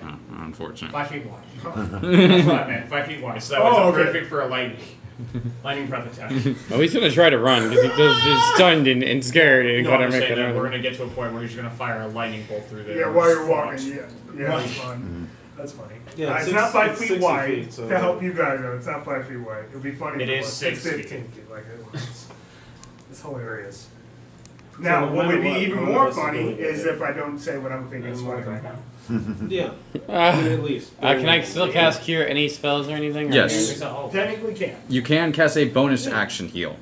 Oh, unfortunate. 5 feet wide. That's what I meant. 5 feet wide. So that was Oh, okay. perfect for a lightning breath attack. Well, he's gonna try to run because he's stunned and scared and No, gotta I'm make saying that another. we're gonna get to a point where he's gonna fire a lightning bolt through there. Yeah, while you're walking, yeah. Yeah, Right. that's fun. That's funny. Yeah, It's six- not 5 it's feet 60 wide. feet, so- To help you guys though, it's not 5 feet wide. It'll be funny. It if is was. 6 It's feet. 15 feet. Like it's hilarious. Now, no what would matter be what, even one of more us is funny gonna get is hit. if I don't say what I'm thinking is funny right now. Yeah, Uh, at least. can I still cast cure any spells or anything? or- Yes. Technically can. You can cast a bonus action heal.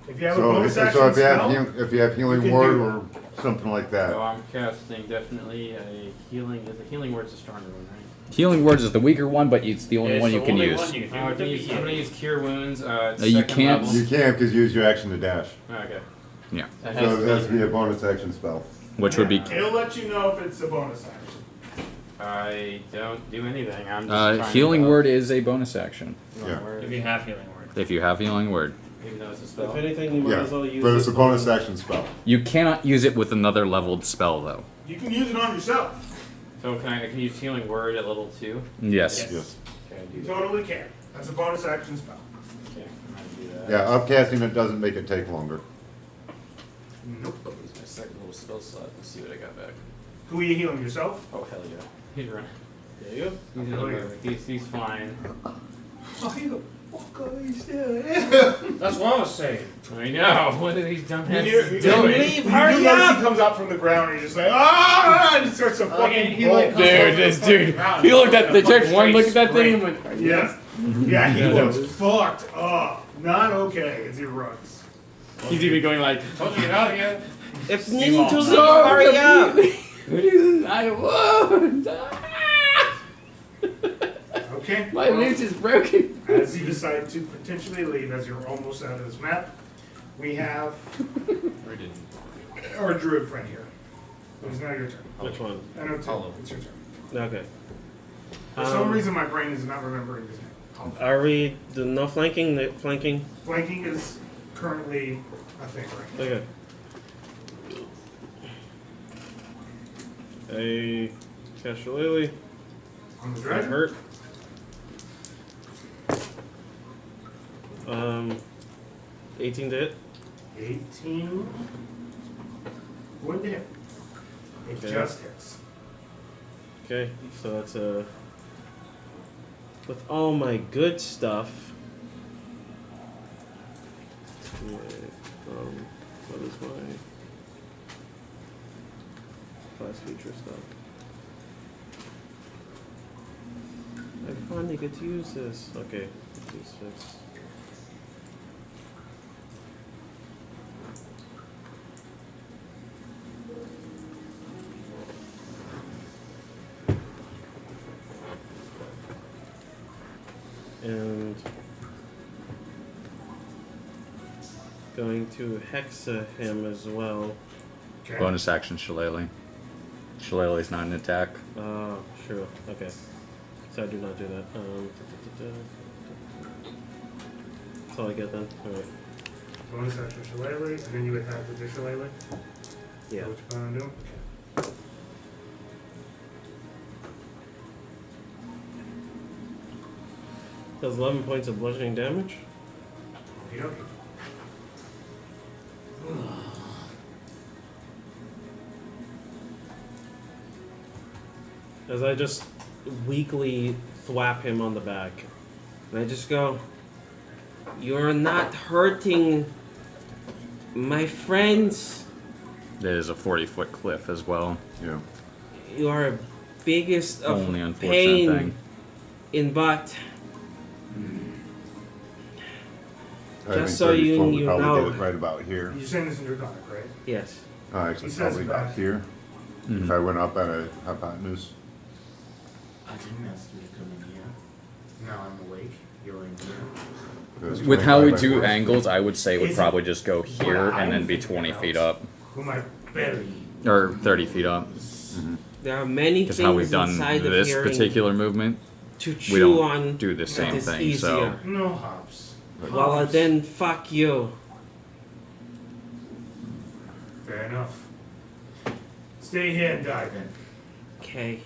If you have a So, bonus action so if you have spell, if you have you healing can word do or something like that. So I'm casting definitely a healing. The healing word's a stronger one, right? Healing words is the weaker one, but it's the only It's one the you can only use. one you can I'm do. gonna use cure wounds. It's You second can't- level. You can because you use your action to dash. Okay. Yeah. That So has it has to be a bonus action spell. Which would be it'll let you know if it's a bonus action. I don't do anything. I'm just trying to healing buff. word is a bonus action. Healing Yeah. word, If you have healing word. If you have healing word. even though it's a If spell. anything, you might Yeah, as well use but it's this a bonus on- action spell. You cannot use it with another leveled spell though. You can use it on yourself. So can I can use healing word at level 2? Yes. Yes. Can I You do that? totally can. That's a bonus action spell. Okay, I'm gonna do that. Yeah, upcasting it doesn't make it take longer. Nope. Use my second little spell slot. Let's see what I got back. Who are you healing? Yourself? Oh hell yeah. He's running. There you go. He's, Oh, yeah. he's fine. Why the fuck are you still That's what I was saying. I know. What are these dumbasses You doing? leave, hurry up! He comes out from the ground and he's just like, ah! And he starts to fucking he like bolt. comes over Dude, this the fucking dude. ground. He looked at the Fucking check one look at that straight thing and went, Yes. Yeah, he Yeah. was fucked up. Not okay as he runs. he's even going like, Told you to get out of here. If Steam need off. to leave, So hurry up! I won't. Okay? My well, loot is broken. as you decide to potentially leave, as you're almost out of this map, we have our druid friend here. It is now your turn. Which one? I know, Tim. Kaleb. It's your turn. Okay. For some reason, my brain is not remembering his name. Are we no flanking? Flanking? Flanking is currently a thing right now. Okay. A cast Shillelagh. On the That dragon? hurt. 18 to hit. 18 would hit. It Okay. just hits. Okay, so that's a. With all my good stuff. What is my class feature stuff? I finally get to use this. Okay, let's use 6. And going to hexa him as well. Okay. Bonus action Shillelagh. Shillelagh's not an attack. Sure. Okay. So I do not do that. That's all I get then. Alright. Bonus action Shillelagh, and then you attack with the Shillelagh? Yeah. What you plan on doing? Does 11 points of bludgeoning damage. Okay. Okay. As I just weakly thwap him on the back. And I just go, "You're not hurting my friends. There's a 40-foot cliff as well. Yeah. You are biggest of Only unfortunate pain thing. in butt." I think so 30 you- foot would you probably know. get it right about here. You're saying this in Draconic, right? Yes. Actually, He says probably back. back here. Mhm. If I went up at a hypotenuse. I didn't ask you to come in here. Now I'm awake. You're in here. It's With how we 25 by do 40. angles, I would say it would Is it probably just go here what and then I'm be thinking 20 about? feet up. Who might bury? Or 30 feet up. There are many Because things how we've done inside of this hearing particular movement, to we chew don't on do the that same is thing. So easier. No hops. Well, Hops. then fuck you. Fair enough. Stay here and dive in. Okay.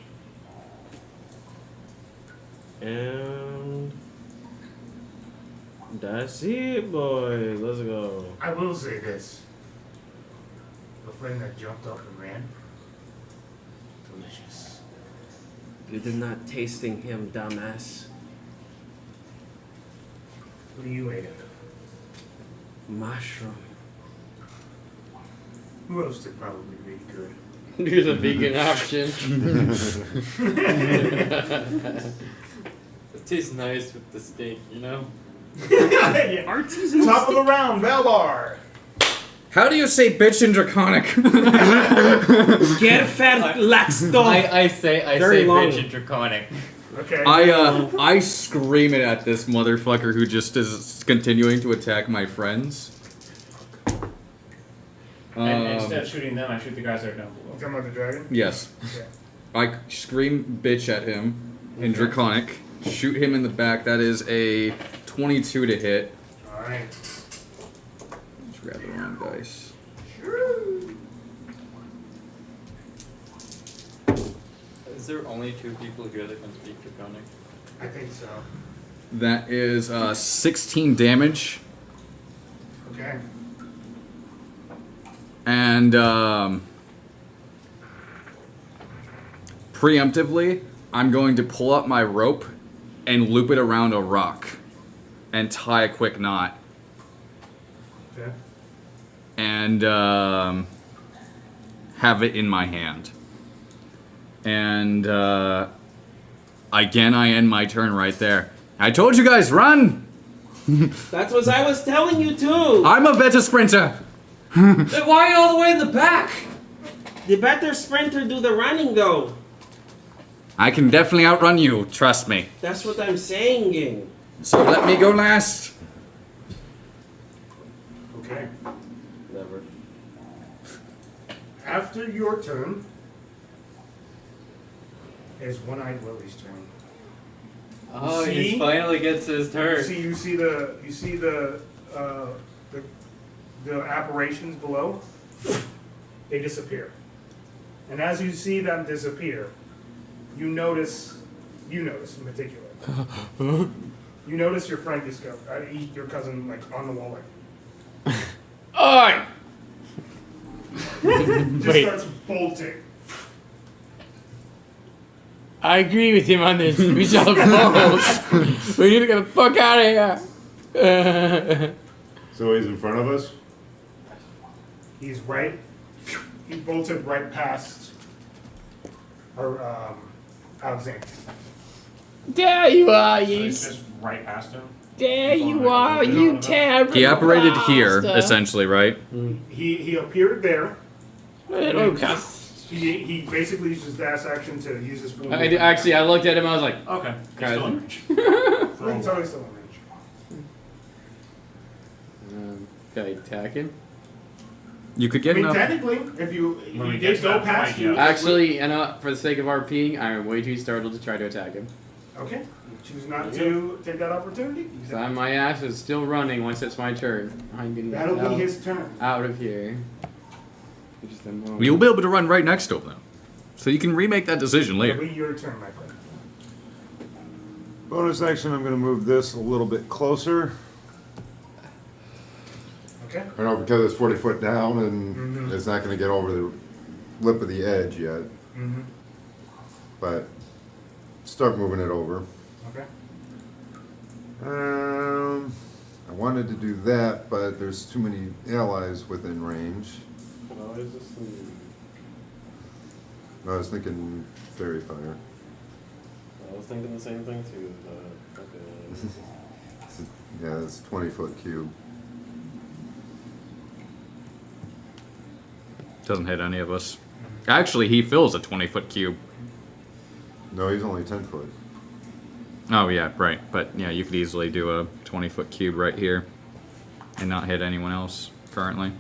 And that's it, boy. Let's go. I will say this. The friend that jumped up and ran, delicious. You did not tasting him, dumbass. What are you ate? Mushroom. Roasted probably be good. You're the vegan option. It tastes nice with the steak, you know? Yeah. Artisan Top of the round, Valbar. how do you say bitch in Draconic? Get fat, lax dog. I say Very long. bitch in Draconic. Okay. I scream it at this motherfucker who just is continuing to attack my friends. And instead of shooting them, I shoot the guys that are down You below. talking about the dragon? Yes. Okay. I scream bitch at him in Draconic. Shoot him in the back. That is a 22 to hit. Alright. Just grab the wrong dice. Is there only 2 people here that can speak Draconic? I think so. That is 16 damage. Okay. And preemptively, I'm going to pull up my rope and loop it around a rock and tie a quick knot. Okay. And have it in my hand. And again, I end my turn right there. I told you guys, run! That's what I was telling you too. I'm a better sprinter. Then why are you all the way in the back? The better sprinter do the running though. I can definitely outrun you, trust me. That's what I'm saying. So let me go last. Okay. Never. After your turn, is One-Eyed Willie's turn. Oh, See? he finally gets his turn. You see the apparitions below. They disappear, and as you see them disappear, you notice in particular. You notice your friend just go, your cousin, like on the wall, like. Oi! Just Wait. starts bolting. I agree with him on this. We shall both. We need to get the fuck out of here. So he's in front of us? He bolted right past our Alexander. There you are, So you. it's just right past him. There you are, you terrible. He apparated here, bastard. essentially, right? He appeared there. Little cuss. He basically used his dash action to use his full. Actually, I looked at him. I was like, Okay. He's still in range. He's always still in range. okay, attacking. You could I get mean, enough. technically, if you When we did get to go that past point, you. yeah. Actually, you know, for the sake of RPing, I am way too startled to try to attack him. Okay. You choose not to take that opportunity. So my ass is still running once it's my turn. I'm getting That'll out, be his turn. out of here. Just a moment. You'll be able to run right next to him, though. So you can remake that decision It'll later. be your turn, my friend. Bonus action, I'm going to move this a little bit closer. Okay. I know because it's 40 foot down and Mhm. it's not going to get over the lip of the edge yet. Mm-hmm. But start moving it over. Okay. I wanted to do that, but there's too many allies within range. I was thinking fairy fire. I was thinking the same thing too. But okay. Yeah, it's 20-foot cube. Doesn't hit any of us. Actually, he fills a 20-foot cube. No, he's only 10 foot. Oh, yeah, right. But, yeah, you could easily do a 20-foot cube right here and not hit anyone else currently.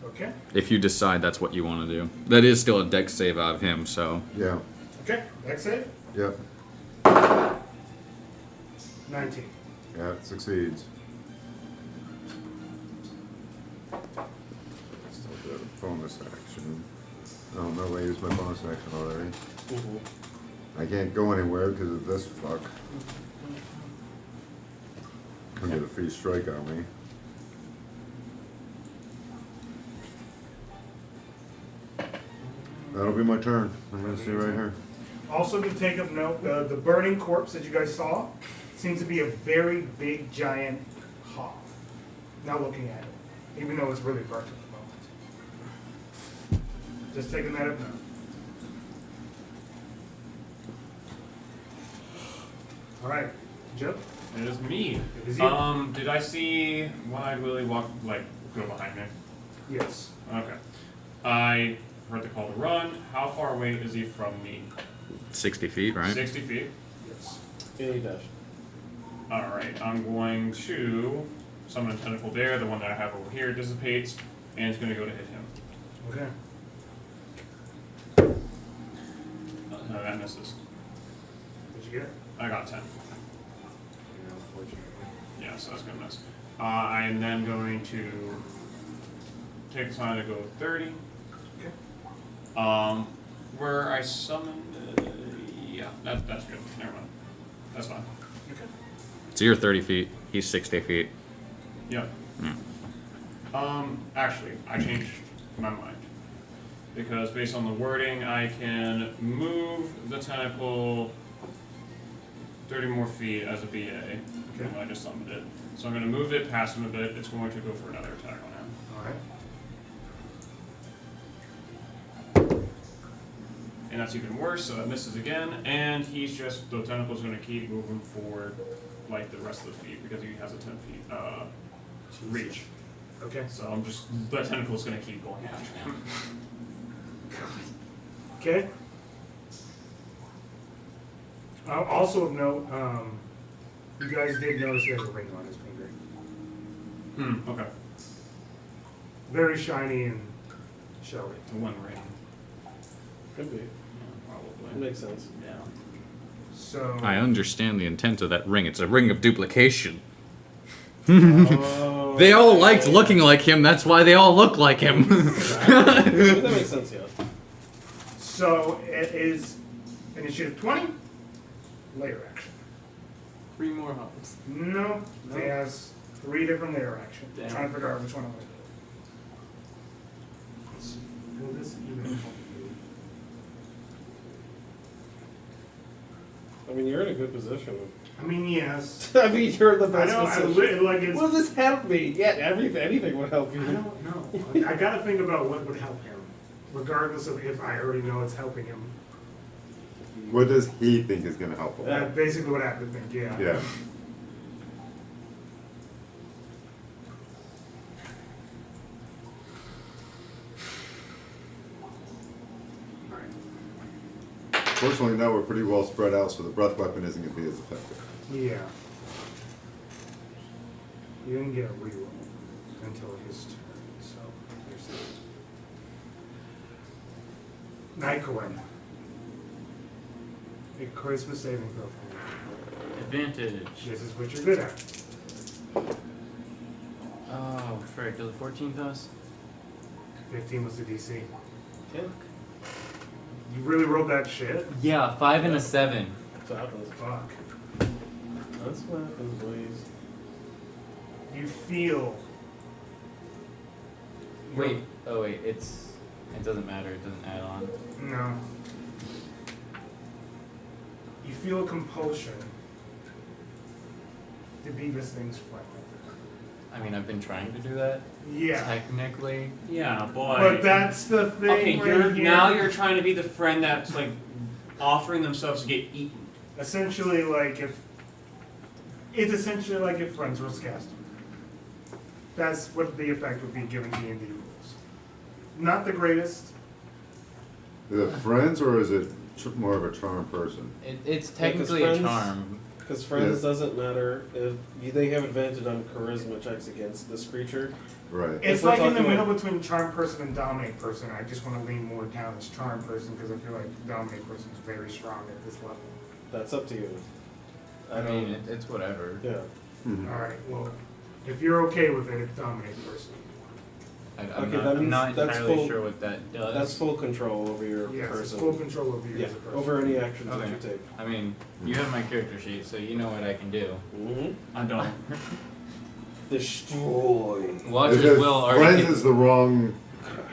Okay. If you decide that's what you want to do. That is still a dex save out of him, so... Yeah. Okay. Next save. Yep. 19. Yeah, it succeeds. Still got a bonus action. Oh no, I used my bonus action already. I can't go anywhere because of this fuck. I'm gonna get a free strike on me. That'll be my turn. I'm gonna see right here. Also, to take of note, the burning corpse that you guys saw seems to be a very big, giant hog. Now looking at it, even though it's really burnt at the moment. Just taking that of note. All right, Joe. It is me. It is you. Did I see One-Eyed Willie walk, go behind me? Yes. Okay. I heard the call to run. How far away is he from me? 60 feet, right? 60 feet. Yes. A dash. Alright, I'm going to summon a tentacle there. The one that I have over here dissipates, and it's going to go to hit him. Okay. That misses. What'd you get? I got 10. Yeah, so that's going to miss. I am then going to take the time to go 30. Okay. Where I summoned. Yeah, that's good. Never mind. That's fine. Okay. So you're 30 feet. He's 60 feet. Yep. Actually, I changed my mind. Because based on the wording, I can move the tentacle 30 more feet as a BA. Okay. I just summoned it. So I'm going to move it past him a bit. It's going to go for another attack on him. All right. And that's even worse, so that misses again. And he's just, the tentacle's going to keep moving forward like the rest of the feet because he has a 10 feet reach. Okay. So I'm just, the tentacle's going to keep going after him. Okay. Also of note, you guys did notice he has a ring on his finger. Okay. Very shiny and showy. The one ring. Could be. Yeah, probably. Makes sense. Yeah. So I understand the intent of that ring. It's a ring of duplication. Oh, They all liked looking like him, that's why they all look like him. That makes sense, yeah. So it is initiative 20, layer action. 3 more hops. No, No. it has 3 different layer action. Damn. Trying to figure out which one I want to do. Will this even help you? I mean, you're in a good position. I mean, yes. I mean, you're in the I best know. position. Like it's. Will this help me? Yeah, anything would help I you. don't know. I gotta think about what would help him, regardless of if I already know it's helping him. What does he think is going to help him? Yeah. That's basically what I have to think. Yeah. Yeah. Fortunately, now we're pretty well spread out, so the breath weapon isn't going to be as effective. Yeah. You didn't get a reroll until his turn, so there's that. Nycowin. A charisma saving throw. Advantage. This is what you're good at. Oh, frick. Does a 14 pass? 15 was the DC. Fuck. You really rolled that shit? Yeah, 5 and a 7. That's what happens. Fuck. That's what happens, boys. You feel. Wait. Oh, wait. It doesn't matter. It doesn't add on. No. You feel a compulsion to be this thing's friend. I mean, I've been trying to do that. Yeah. Technically. Yeah, boy. But that's the thing. Okay, right here. now you're trying to be the friend that's like offering themselves to get eaten. Essentially, like if. It's essentially like if friends were cast. That's what the effect would be given D&D rules. Not the greatest. Is it friends or is it more of a charm person? It's technically a friends- charm. Because friends Yeah. doesn't matter. If they have advantage on charisma checks against this creature. Right. It's we're like in the talking middle about- between charm person and dominate person. I just want to lean more down as charm person because I feel like dominate person is very strong at this level. That's up to you. I mean, it's whatever. Yeah. Mhm. All right. Well, if you're okay with it, it's dominate person. I'm Okay, that not, I'm means not that's entirely full- sure what that does. That's full control over your Yes, it's person. full control over you Yeah, as a person. over any actions Okay. that you take. I mean, you have my character sheet, so you know what I can do. Mm-hmm. I don't. Destroy. Watchers Is it- will friends already. is the wrong.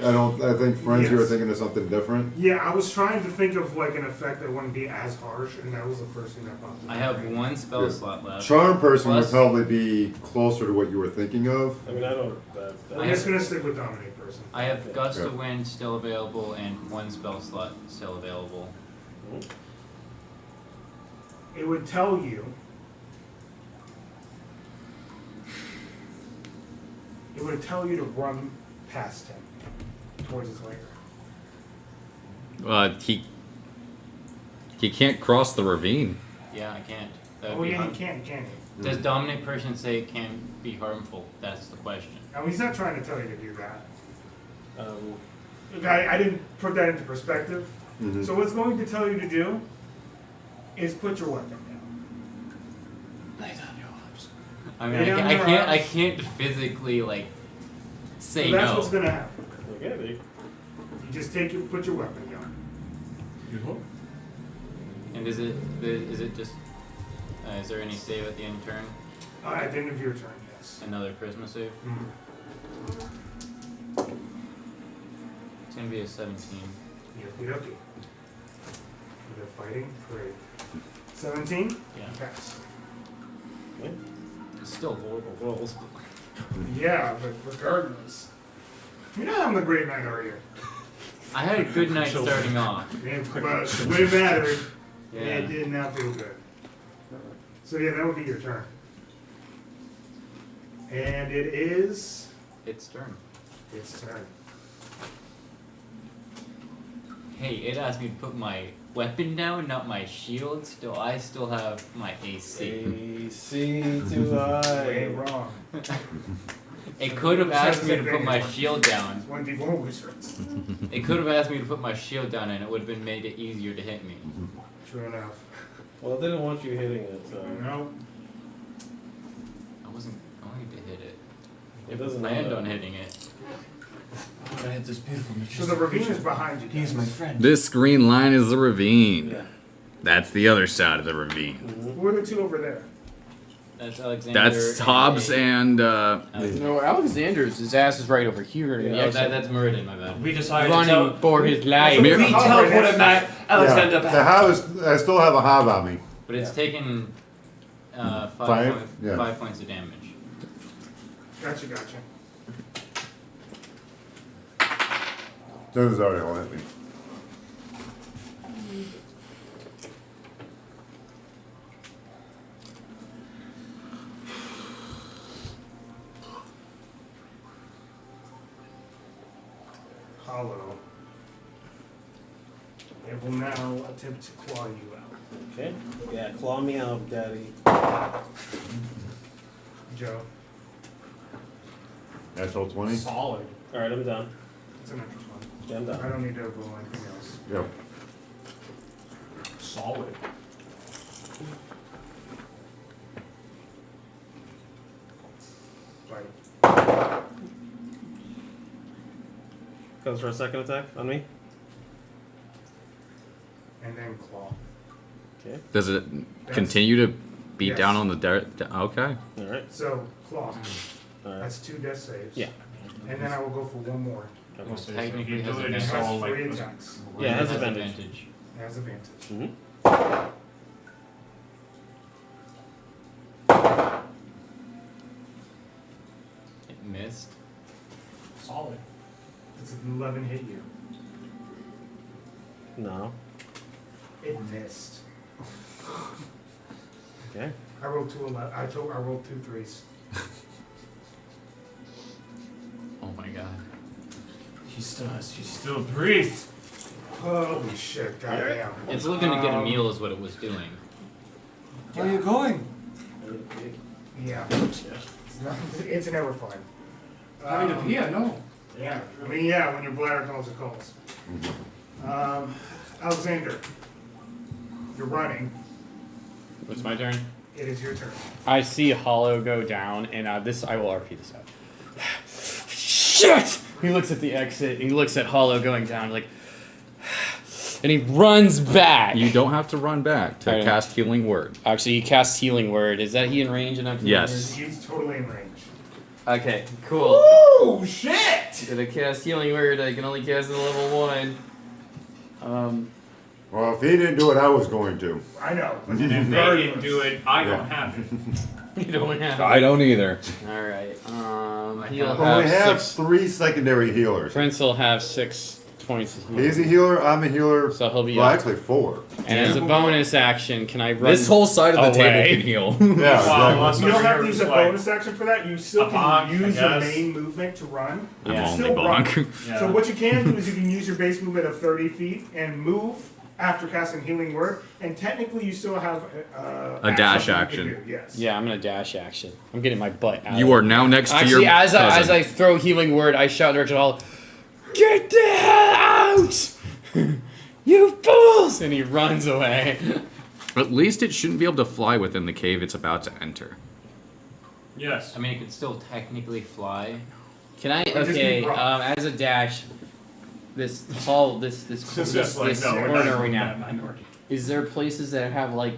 I think friends. You were Yes. thinking of something different. Yeah, I was trying to think of like an effect that wouldn't be as harsh, and that was the first thing that popped in I my have brain. 1 spell Yeah. slot left. Charm person Plus- would probably be closer to what you were thinking of. I mean, I don't. I'm just gonna stick with dominate person. I have Gust Yeah. of Wind still available and 1 spell slot still available. It would tell you. It would tell you to run past him towards his lair. He can't cross the ravine. Yeah, I can't. That would Oh be yeah, he harm- can, can't he? Does dominate person say it can be harmful? That's the question. Now he's not trying to tell you to do that. Um, Look, I didn't put that into perspective. Mhm. So what's going to tell you to do is put your weapon down. I mean, Lay down I your arms. can't physically like say So that's no. what's gonna happen. okay, You just put your weapon down. And is it just? Is there any save at the end of turn? At the end of your turn, yes. Another charisma save. It's gonna be a 17. Yoki dokie. They're fighting? Great. 17? Yeah. Pass. It's still horrible rolls. Yeah, but regardless. You're not having a great night, are you? I had a good night starting off. Yeah, but when it mattered, Yeah. it did not feel good. So yeah, that would be your turn. And it is It's turn. its turn. Hey, it asked me to put my weapon down, not my shield. I still have my AC. AC to I. Way wrong. It could have asked me to put my shield down. 1d4 wizards. It could have asked me to put my shield down, and it would have been made it easier to hit me. True enough. Well, it didn't want you hitting it, so. No. I wasn't going to hit it. It It doesn't planned matter. on hitting it. I hit this beautiful So the ravine is behind you. He's my guys. friend. This green line is the ravine. Yeah. That's the other side of the ravine. Who are the two over there? That's Alexander. That's Hobbs and No, Alexander's, his ass is right over here. in the Oh, exit. that's Myrddin, my bad. We decided to Running tell. for his life. We We teleported Matt Alexander Yeah, the back. hob is, I still have a hob on me. But it's taken 5 Five? Yeah. 5 points of damage. Gotcha. Jones already will hit me. Hollow. It will now attempt to claw you out. Okay. Yeah, claw me out, daddy. Joe. Natural 20? Solid. Alright, I'm done. It's an extra one. Yeah, I'm I done. don't need to roll anything else. Yep. Solid. Right. Goes for a second attack on me. And then claw. Okay. does it continue to beat Yes. down on the dirt? Okay. Alright. So, claw. Alright. That's 2 death saves. Yeah. And then I will go for one more. Okay. So Technically you has do it, advantage. it's That's all 3 like. attacks. Yeah, it has It advantage. It has advantage. Mm-hmm. It missed. Solid. Does an 11 hit you? No. It missed. Okay. I rolled 2 11. I rolled 2 3s. Oh my god. She Still breathe. Holy shit, goddamn. It's looking to get a meal is what it was doing. Where are you going? Yeah. It's, not, it's never fun. Having to pee, I know. Yeah. I mean, yeah, when your bladder calls, it calls. Alexander, you're running. It's my turn. It is your turn. I see Hollow go down, and I will RP this out. Shit! He looks at the exit. He looks at Hollow going down, like, and he runs back. You don't have to run back to Alright. cast Healing Word. Actually, he casts Healing Word. Is that he in range? And I'm Yes. He's totally in range. Okay, cool. Oh shit! Gonna cast Healing Word. I can only cast it at level 1. Well, if he didn't do it, I was going to. I know. And if they didn't do it, I don't have it. You don't have. I don't either. All right. He'll Well, we have have 6. 3 secondary healers. Prince will have 6 points of healing. He's a healer, I'm a healer. So he'll be Well, up. actually 4. And as a bonus action, can I run? This whole side of the away? table can heal. Yeah, Wow, exactly. You don't have to Here use was a like bonus action for that. You still a bonk, can use I your guess. main movement to run. Yeah. You I'm still only run. bonk. Yeah. So what you can do is you can use your base movement of 30 feet and move after casting Healing Word, and technically you still have A dash something you action. can do, yes. Yeah, I'm gonna dash action. I'm getting my butt out. You are now next to Actually, your as cousin. I throw Healing Word, I shout in direction all, "Get the hell out! You fools!" And he runs away. At least it shouldn't be able to fly within the cave it's about to enter. Yes. I mean, it could still technically fly. Can I? just Okay. be rough. As a dash, this corner right now. minority. Is there places that have like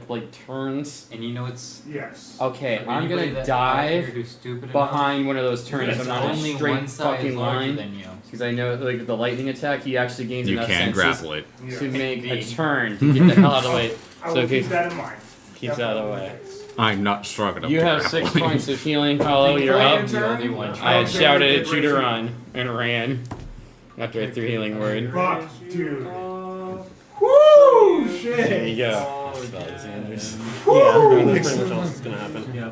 turns? And you know it's Yes. Okay, I'm anybody gonna that out here dive who's stupid enough, behind one of those turns. Yes, I'm it's not in a only straight one size fucking larger line. than you. Because I know, like, the lightning attack, he actually gains You enough can senses grapple it. Yeah. to make a Indeed. turn to get the hell out of the way. I will So keep keep that in mind. keeps out of the way. I'm not strong enough You to have grapple 6 it. points of healing. Hollow, you're Before up. your The turn, only one. I had shouted at you to Raise- run and ran after I threw healing word. Fuck, dude. Woo! Shit. There you go. Alexander's. Yeah, that's pretty much all that's gonna happen. Yeah.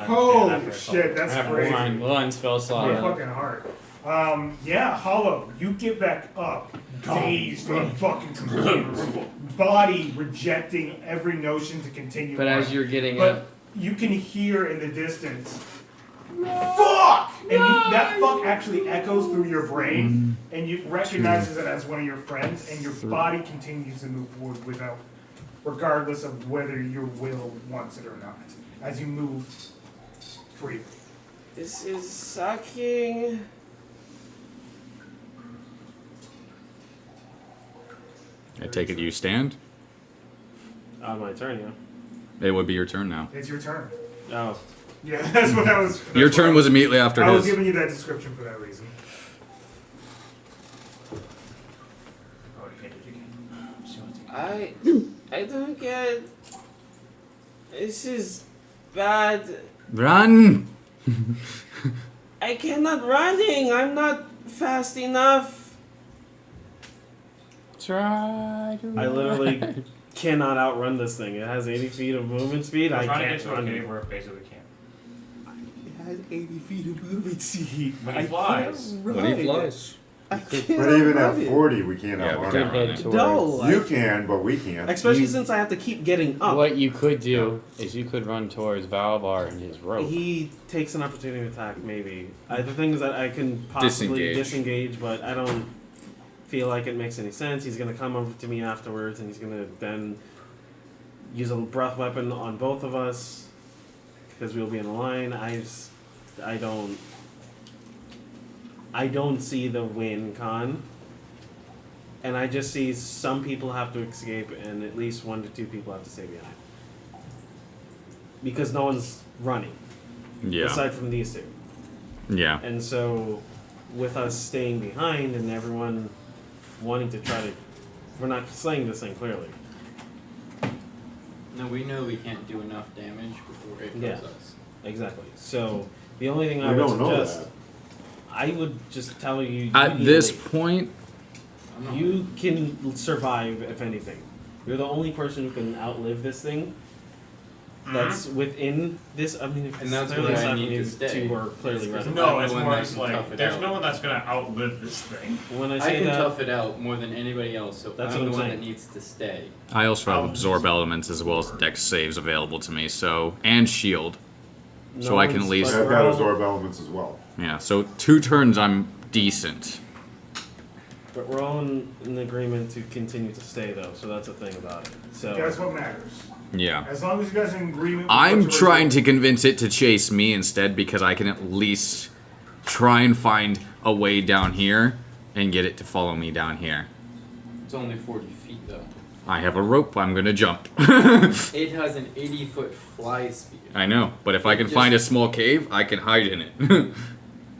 Holy shit, that's crazy. One spell My slot. fucking heart. Yeah, Hollow, you get back up, dazed and fucking confused, body rejecting every notion to continue. But on. as you're getting But up, you can hear in the distance Fuck! And that fuck actually echoes through your brain, and you recognizes it as one of your friends, and your body continues to move forward without, regardless of whether your will wants it or not, as you move freely. This is sucking. I take it you stand? My turn, yeah. It would be your turn now. It's your turn. Oh. Yeah, that's what that was. Your turn was immediately after I was his. giving you that description for that reason. Oh, you can't. I don't get. This is bad. Run! I cannot running. I'm not fast enough. Try to I literally cannot outrun this thing. It has 80 feet of movement speed. I Trying to can't get to a run cave it. where it basically can't. It has 80 feet of movement speed. When he flies. When he flies. I can't But even run at it. 40, we can't Yeah, we outrun can't it. run Head it. towards. No, You can, but we can't. especially since I have to keep getting up. What you could do is you could run towards Valbar and his rope. He takes an opportunity attack, maybe. The thing is that I can possibly disengage, but I don't feel like it makes any sense. He's going to come over to me afterwards, and he's going to then use a breath weapon on both of us, because we'll be in a line. I don't see the win, Con. And I just see some people have to escape, and at least 1 to 2 people have to stay behind. Because no one's running. Yeah. Aside from these two. Yeah. And so, with us staying behind and everyone wanting to try to... We're not slaying this thing, clearly. No, we know we can't do enough damage before it kills Yeah. us. Exactly. So, the only thing We I would don't know suggest... that. I would just tell you... At need this to leave. point, I'm not You can survive, if anything. You're the only person who can outlive this thing. That's within this. I mean, And that's clearly where I it's not need to you stay. two are clearly It's 'cause resident. No, I'm it's the one more that it's can like tough it there's out. no one that's gonna outlive this thing. When I I say can that, tough it out more than anybody else, so That's I'm what the I'm one saying. that needs to stay. I also have absorb elements as well as dex saves available to me, so and shield. no so I can one's- at least- but I've we're got all- absorb elements as well. Yeah, so 2 turns I'm decent. But we're all in agreement to continue to stay, though. So that's the thing about it. So That's what matters. Yeah. As long as you guys are in agreement with I'm what you're trying to doing. convince it to chase me instead because I can at least try and find a way down here and get it to follow me down here. It's only 40 feet though. I have a rope, I'm gonna jump. It has an 80-foot fly speed. I know, but if I can Just- find a small cave, I can hide in it.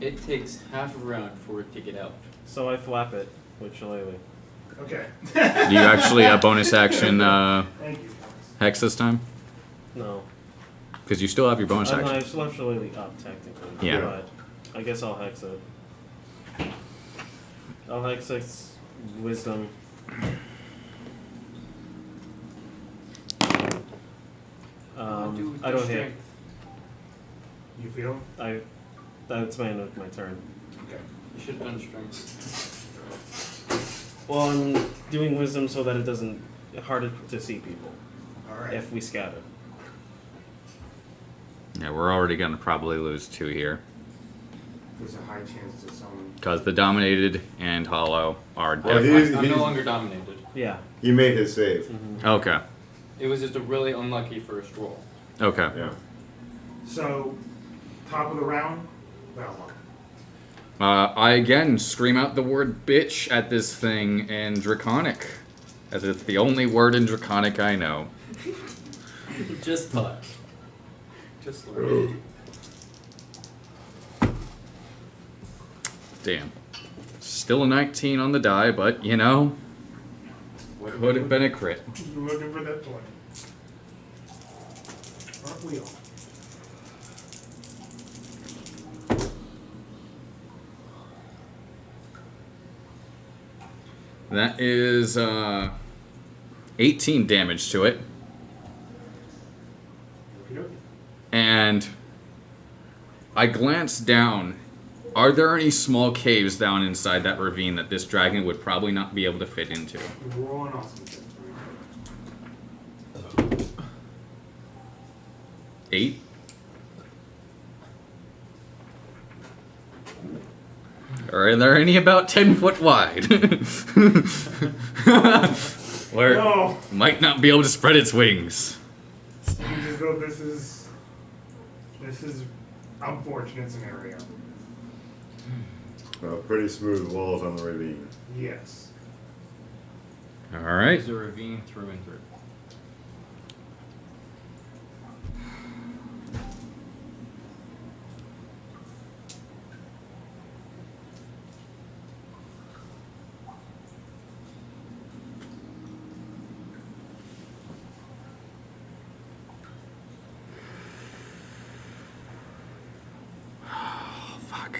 It takes half a round for it to get out. So I flap it with Shillelagh. Okay. Do you actually bonus action Thank you. Hex this time? No. Because you still have your bonus No, I action. still have Shillelagh up technically. Yeah. But I guess I'll hex it. I'll hex its wisdom. I don't hit. You feel? That's my end of my turn. Okay. You should have done strength. Well, I'm doing wisdom so that it doesn't harder to see people All right. if we scatter. Yeah, we're already gonna probably lose 2 here. There's a high chance that someone. Because the Dominated and Hollow are Well, definitely... I'm no longer dominated. Yeah. He made his save. Okay. It was just a really unlucky first roll. Okay. Yeah. So, top of the round, Valbar. I again scream out the word bitch at this thing in Draconic. As it's the only word in Draconic I know. Just touch. Just learn. Damn. Still a 19 on the die, but you know, could have been a crit. You're looking for that 20. Aren't we all? That is 18 damage to it. Okey-dokey. And I glance down. Are there any small caves down inside that ravine that this dragon would probably not be able to fit into? You're rolling awesome. 8? Are there any about 10 foot wide? Where No. might not be able to spread its wings. Seems as though this is unfortunate scenario. Pretty smooth walls on the ravine. Yes. Alright. There's a ravine through and through. Oh, fuck.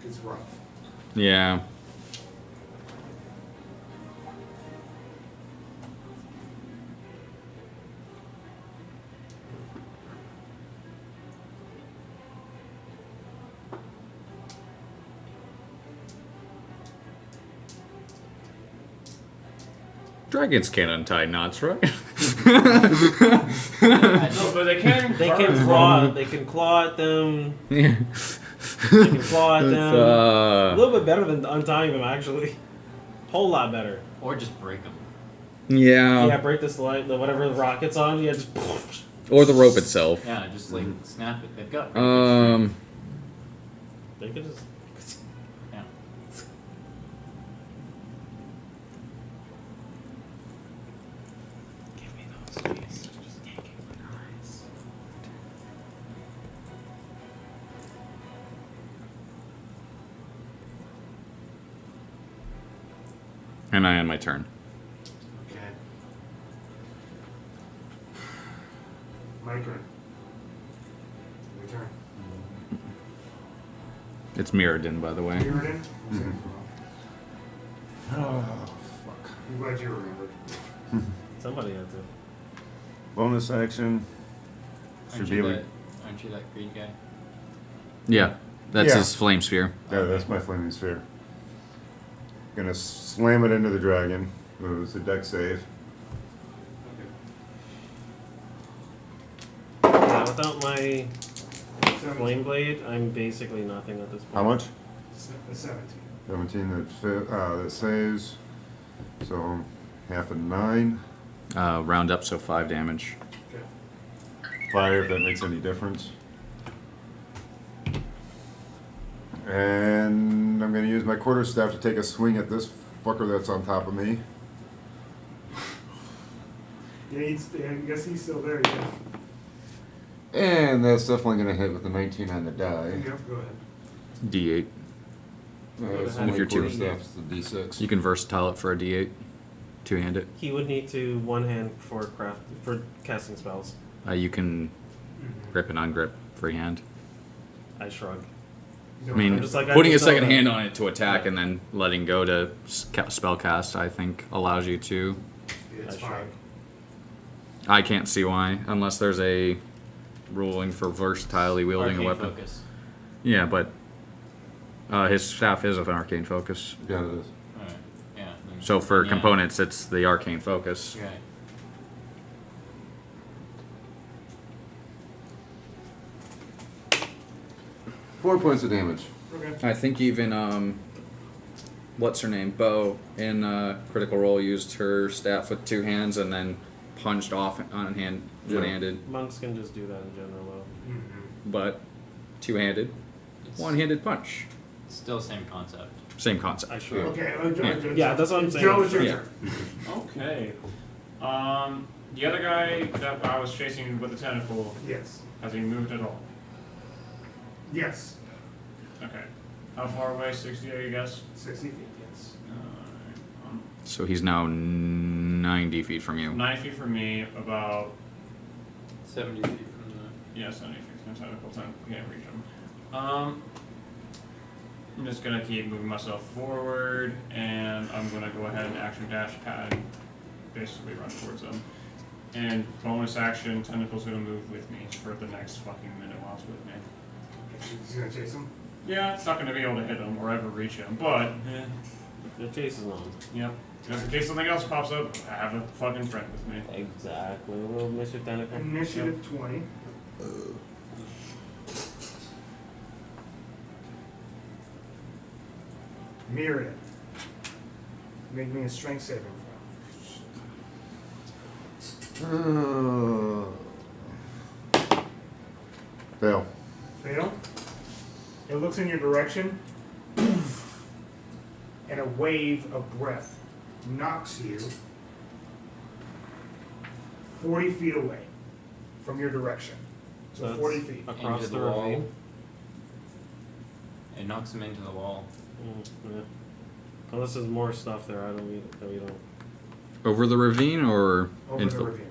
It's rough. Yeah. Dragons can't untie knots, right? No, but they can. They can claw. They can claw at them. Yeah. They can claw at them. A Uh, little bit better than untying them, actually. Whole lot better. Or just break them. yeah. Yeah, break this light, the whatever the rocket's on. Yeah, just. Or the rope itself. Yeah, just like snap it. They've got. They could just. Yeah. Give me those keys. Just yanking the knives. And I end my turn. Okay. My turn. Your turn. It's Myrddin, by the way. Myrddin? Oh, fuck. I'm glad you remembered. Somebody had to. Bonus action. Should Aren't be you, able that, aren't you that green guy? Yeah. That's Yeah. his flame sphere. Yeah, that's my flaming sphere. Gonna slam it into the dragon. It's a deck save. Yeah, without my 17. flame blade, I'm basically nothing at this point. How much? 17. 17 that saves. So half a 9. Round up, so 5 damage. Okay. Fire, if that makes any difference. And I'm going to use my quarterstaff to take a swing at this fucker that's on top of me. Yeah, I guess he's still there, yeah. And that's definitely going to hit with a 19 on the die. Yep, go ahead. D8. So If my you're two. quarterstaff's the D6. You can versatile it for a D8. Two-handed. He would need to one hand for casting spells. You can grip and ungrip freehand. I shrug. No, I mean, I'm just like, I putting a just know second that- hand on it to attack and then letting go to spell cast, I think, allows you to. it's I fine. shrug. I can't see why, unless there's a ruling for versatilely wielding Arcane a weapon. focus. Yeah, but his staff is of an arcane focus. Yeah, it is. Alright. Yeah. then- So for yeah. components, it's the arcane focus. Right. 4 points of damage. Okay. I think even what's her name, Bo, in Critical Role used her staff with 2 hands and then punched off on hand, one-handed, Monks can just do that in general, though. Mm-hmm. but two-handed, It's one-handed punch. still same concept. Same concept. I shrug. Okay, Yeah, that's what I'm saying. Joe, it's your Yeah. turn. Okay. The other guy that I was chasing with the tentacle, Yes. has he moved at all? Yes. Okay. How far away? 60, I guess? 60 feet, yes. Alright. So he's now 90 feet from you. 9 feet from me, about 70 feet from the. yeah, 70 feet from the tentacle. Can't reach him. I'm just gonna keep moving myself forward, and I'm gonna go ahead and action dash pad, basically run towards him. And bonus action, tentacle's gonna move with me for the next fucking minute while it's with me. He's gonna chase him. Yeah, it's not gonna be able to hit him or ever reach him, but The chase is on. yep. Just in case something else pops up, I have a fucking friend with me. Exactly. Little Mr. Tentacle. Initiative 20. Myrddin. Make me a strength saving throw. Fail. Fail. It looks in your direction, and a wave of breath knocks you 40 feet away from your direction. So That's 40 feet. across Into the the wall. ravine. It knocks him into the wall. Yeah. Unless there's more stuff there, I don't need that we don't. Over the ravine or Over into the ravine.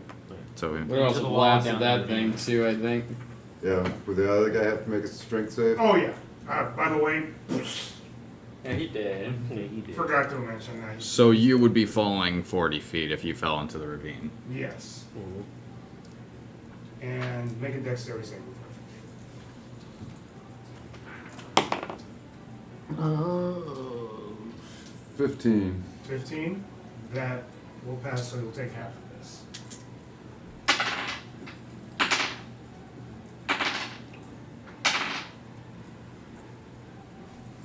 So We Into also the wall, blasted down that the thing ravine. too, I think. Yeah. Would the other guy have to make a strength save? Oh yeah. By the way, Yeah, he did. Yeah, he did. forgot to mention that. So you would be falling 40 feet if you fell into the ravine. Yes. Mhm. And make a dexterity saving throw. 15. 15. That will pass, so you'll take half of this.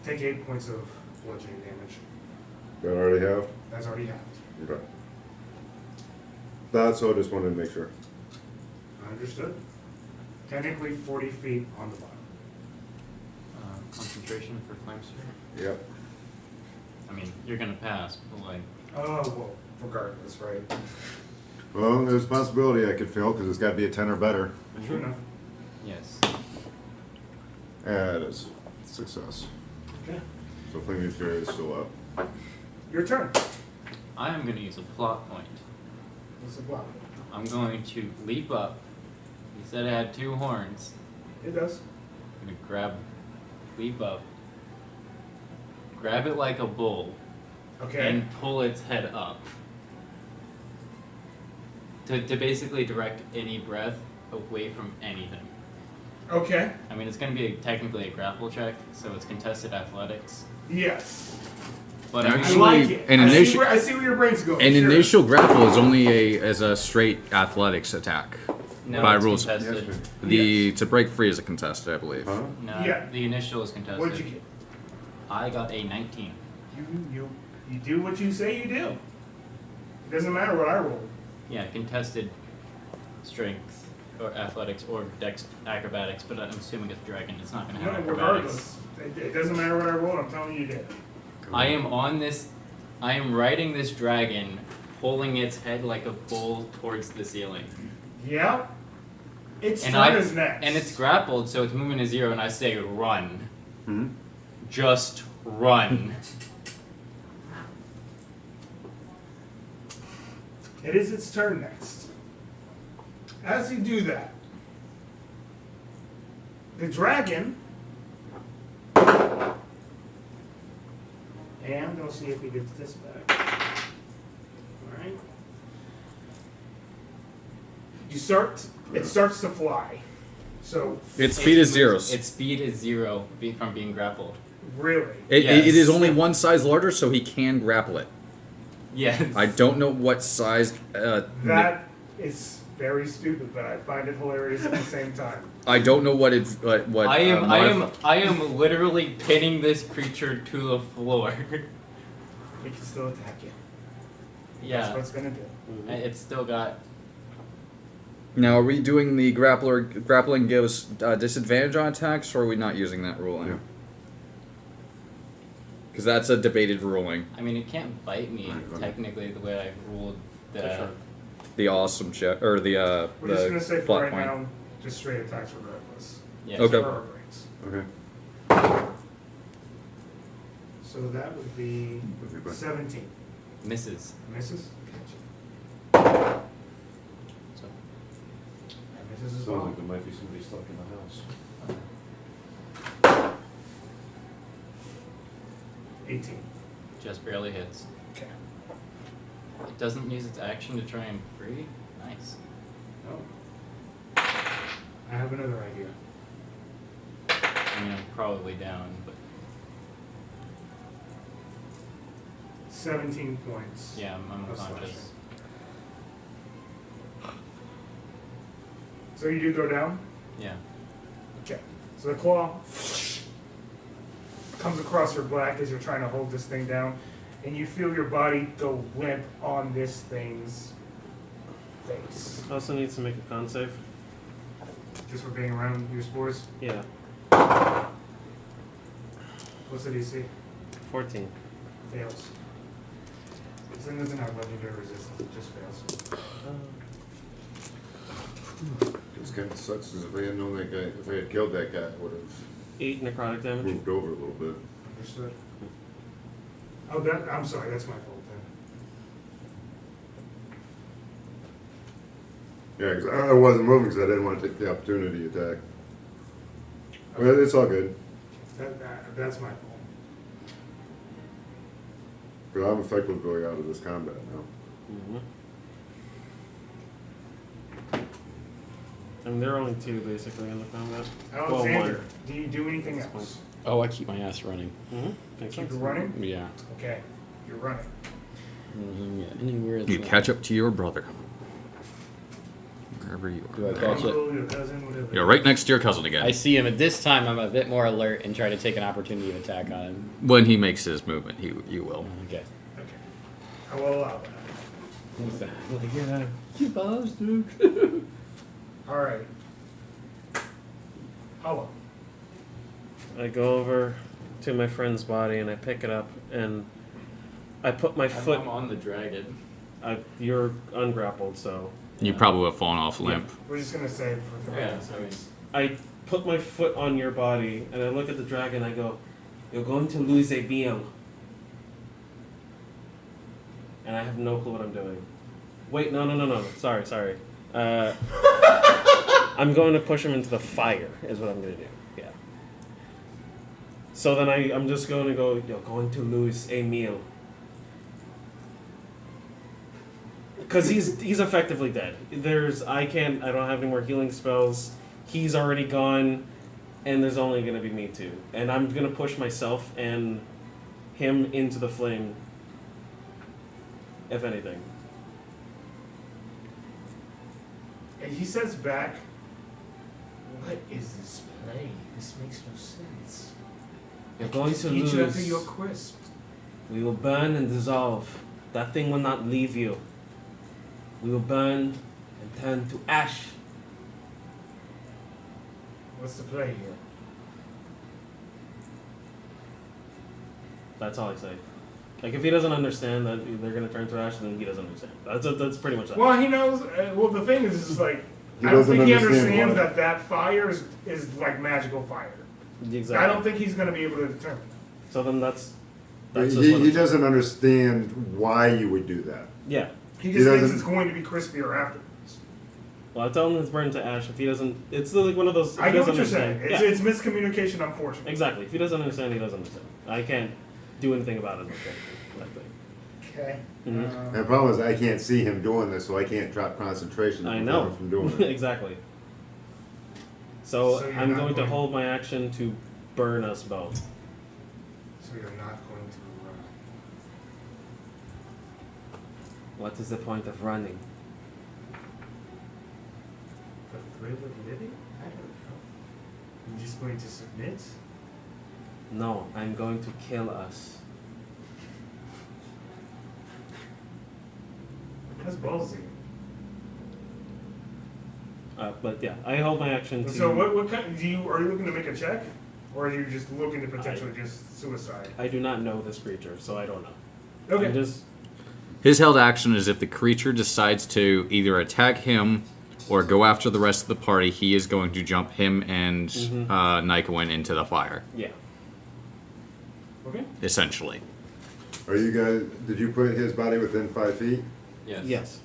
Take 8 points of bludgeoning damage. That I already have? That's already halved. Okay. That's all, I just wanted to make sure. Understood. Technically 40 feet on the bottom. Concentration for Flamester. Yep. I mean, you're gonna pass, but like, Oh, well, regardless, right? Well, there's a possibility I could fail because it's got to be a 10 or better. True enough. yes. Yeah, it is. Success. Okay. So Flaming Fury is still up. Your turn. I am gonna use a plot point. What's the block? I'm going to leap up. You said it had 2 horns. It does. I'm gonna leap up, grab it like a bull, Okay. and pull its head up. To basically direct any breath away from anything. Okay. I mean, it's going to be technically a grapple check, so it's contested athletics. Yes. But I Actually, like it. an I see where your brain's going. An sure. initial grapple is only as a straight athletics attack. no, by it's rules. contested. To break free is a contested, I believe. Huh? No, Yeah. the initial is contested. What did you get? I got a 19. You do what you say you do. It doesn't matter what I roll. Yeah, contested strength or athletics or dex acrobatics, but I'm assuming it's dragon. It's not going to No, have acrobatics. regardless. It doesn't matter what I roll. I'm telling you, you did. I am riding this dragon, pulling its head like a bull towards the ceiling. Yeah. Its And turn is next. And it's grappled, so it's moving to 0, and I say run. Hmm? Just run. It is its turn next. As you do that, the dragon, and I'll see if he gets this back. Alright. It starts to fly. So, Its speed is 0. Its speed is 0 from being grappled. really. It Yes. is only one size larger, so he can grapple it. Yes. I don't know what size. That is very stupid, but I find it hilarious at the same time. I don't know what it's what. I am literally pinning this creature to the floor. It can still attack you. That's Yeah. what it's gonna do. It's still got. Now, are we doing the grappling gives disadvantage on attacks, or are we not using that ruling? Yeah. Because that's a debated ruling. I mean, it can't bite me technically the way I ruled the. Sure. The awesome check or the We're just gonna say for plot right point. now, just straight attacks regardless. Yeah. Okay. For our brains. Okay. So that would be 17. Misses. Misses? Gotcha. So That misses as Sounds well. like there might be somebody stuck in the house. 18. just barely hits. Okay. It doesn't use its action to try and free. Nice. Oh. I have another idea. I mean, I'm probably down, but 17 points. yeah, I'm Of unconscious. slashing. So you do go down? Yeah. Okay. So the claw comes across your back as you're trying to hold this thing down, and you feel your body go limp on this thing's face. Also needs to make a con save. Just for being around your spores. Yeah. What's the DC? 14. Fails. This thing doesn't have legendary resistance, it just fails. This kind of sucks, as if I had known that guy, if I had killed that guy, I would have 8 necrotic damage. moved over a little bit. Understood. Oh, I'm sorry, that's my fault then. Yeah, 'cause I wasn't moving because I didn't want to take the opportunity attack. Well, it's all good. That's my fault. Because I'm effectively out of this combat now. Mm-hmm. I mean, there are only 2 basically in the combat. Alexander, do you do anything else? Oh, I keep my ass running. Mm-hmm. Keep it running? Yeah. Okay, you're running. Anywhere. You catch up to your brother. Wherever you Do I are. catch it? Uncle, your cousin, whatever. You're right next to your cousin again. I see him, and this time I'm a bit more alert and try to take an opportunity of attack on him. When he makes his movement, you will. Okay. Okay. I will allow that. What's that? Like, yeah, you bastard. Alright. Hello. I go over to my friend's body and I pick it up and I put my foot. I'm on the dragon. You're ungrappled, so. You probably have fallen off limp. We're just gonna say for Yeah, I mean, I put my foot on your body and I look at the dragon and I go, "You're going to lose a meal." And I have no clue what I'm doing. Wait, no. Sorry. I'm going to push him into the fire, is what I'm going to do. Yeah. So then I'm just going to go, "You're going to lose a meal." Because he's effectively dead. I don't have any more healing spells. He's already gone, and there's only going to be me 2. And I'm going to push myself and him into the flame, if anything. And he says back, what is this play? This makes no sense. You're going to Eat you after lose. you're crisp. We will burn and dissolve. That thing will not leave you. We will burn and turn to ash. What's the play here? That's all I say. Like, if he doesn't understand that they're going to turn to ash, then he doesn't understand. That's pretty much that. Well, he knows. Well, the thing is like, He I don't doesn't think he understand understands why. that fire is like magical fire. Exactly. I don't think he's going to be able to determine that. So then that's He, just what he I'm- doesn't understand why you would do that. Yeah. He He just thinks doesn't- it's going to be crispier afterwards. Well, I tell him it's burned to ash. If he doesn't, it's like one of those. I get what you're saying. Yeah. It's miscommunication, unfortunately. Exactly. If he doesn't understand, he doesn't understand. I can't do anything about it. That thing. Okay. Mhm. And the problem is I can't see him doing this, so I can't drop concentration to I prevent know. him from doing it. Exactly. So So you're I'm not going to going- hold my action to burn us both. So you're not going to. What is the point of running? The thrill of living? I don't know. You're just going to submit? No, I'm going to kill us. That's ballsy. But yeah, I hold my action to. So what kind? Are you looking to make a check, or are you just looking to potentially just suicide? I do not know this creature, so I don't know. Okay. I'm just. His held action is if the creature decides to either attack him or go after the rest of the party, he is going to jump him and Nycowin into the fire, Yeah. Okay. essentially. Are you guys? Did you put his body within 5 feet? yes. Yes.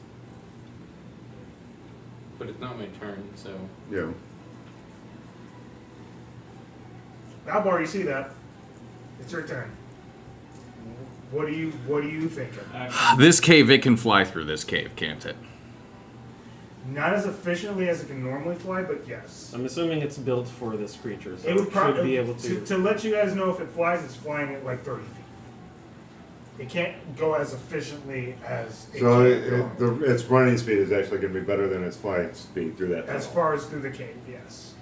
But it's not my turn, so. Yeah. Valbar, you see that? It's your turn. What do you think? This cave, it can fly through this cave, can't it? Not as efficiently as it can normally fly, but yes. I'm assuming it's built for this creature, so It would should be able to. to let you guys know if it flies, it's flying at like 30 feet. It can't go as efficiently as it So can go. its running speed is actually going to be better than its flight speed through that. As tunnel. far as through the cave, yes.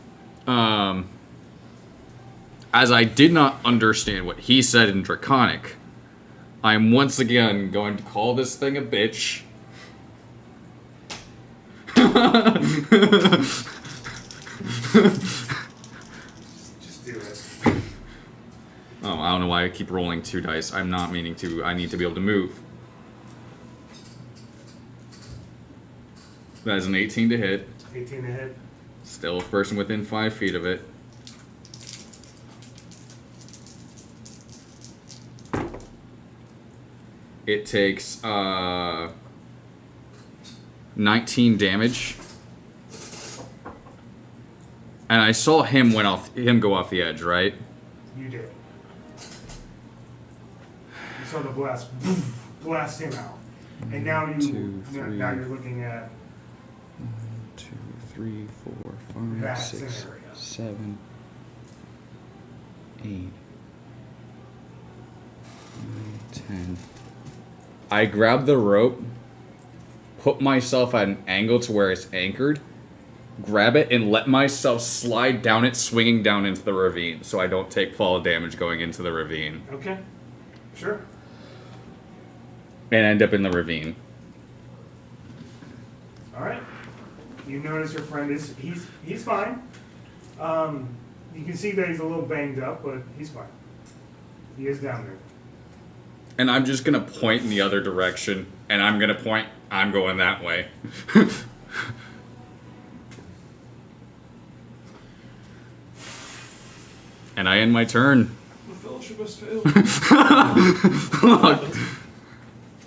as I did not understand what he said in Draconic, I'm once again going to call this thing a bitch. Just do it. Oh, I don't know why I keep rolling 2 dice. I'm not meaning to. I need to be able to move. That is an 18 to hit. 18 to hit. Still a person within 5 feet of it. It takes 19 damage. And I saw him go off the edge, right? You did. You saw the blast blast him out. And now now you're looking at 2, 3, 4, 5, that 6, scenario. 7, 8, 9, 10. I grab the rope, put myself at an angle to where it's anchored, grab it, and let myself slide down it, swinging down into the ravine, so I don't take fall damage going into the ravine. Okay. Sure. And end up in the ravine. Alright. You notice your friend he's fine. You can see that he's a little banged up, but he's fine. He is down there. And I'm just gonna point in the other direction, and I'm gonna point, I'm going that way. And I end my turn. The fellowship has failed. Look,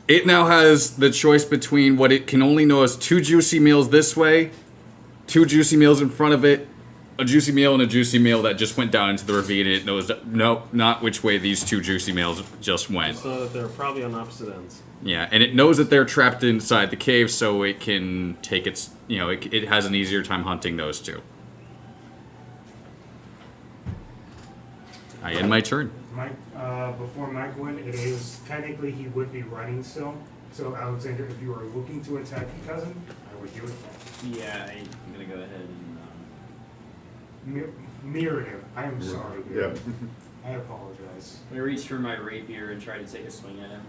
it now has the choice between what it can only know as 2 juicy meals this way, 2 juicy meals in front of it, a juicy meal and a juicy meal that just went down into the ravine, and it knows that, no, not which way these 2 juicy meals just went. So that they're probably on opposite ends. Yeah, and it knows that they're trapped inside the cave, so it can take its, it has an easier time hunting those 2. I end my turn. Before Nycowin, it is technically he would be running still. So Alexander, if you were looking to attack your cousin, I would do it. Yeah, I'm gonna go ahead and. Myrddin, I am sorry. Dude. Yeah. I apologize. I'm gonna reach for my rapier and try to take a swing at him.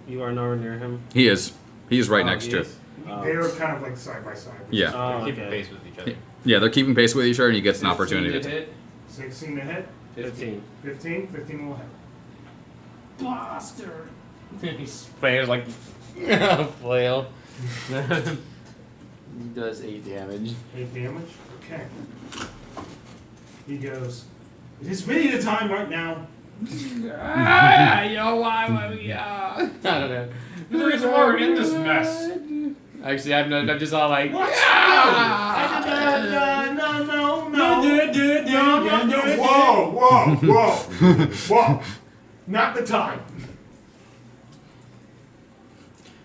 You are nowhere near him. He is. He is right Oh, next he to is? it. Oh. They are kind of like side by side. Yeah. Oh, Keep okay. pace with each other. Yeah, they're keeping pace with each other, and he gets an 16 opportunity to to. hit. 16 to hit. 15. 15. 15 will hit. Blaster. He sprays like flail. Does 8 damage. 8 damage. Okay. He goes. It is really the time right now. Yo, why? I don't know. The reason why we're in this mess. Actually, I'm just all like. What? No. Whoa. Not the time.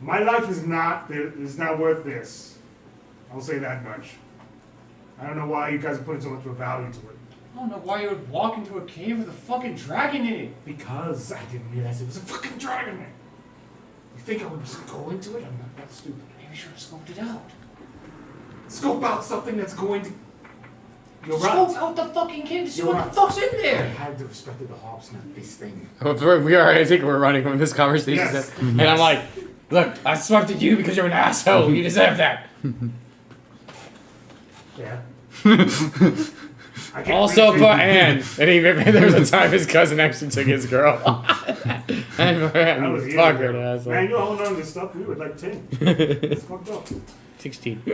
My life is not worth this. I'll say that much. I don't know why you guys are putting so much of a value to it. I don't know why you would walk into a cave with a fucking dragon in it. Because I didn't realize it was a fucking dragon there. You think I would just go into it? I'm not that stupid. Maybe you should have scoped it out. Scope out something that's going to... You're Scope right. out the fucking cave to see You're what right. the fuck's in I there. had the respect of the hops, not this thing. We are. I think we're running from this conversation, Yes. and I'm like, look, I swept at you because you're an asshole. You deserve that. Yeah. I can't Also make for it- Anne, and there was a time his cousin actually took his girl. And for That Anne, was fuck years her, ago. asshole. Man, you're holding on to stuff. We would like 10. It's fucked up. 16. I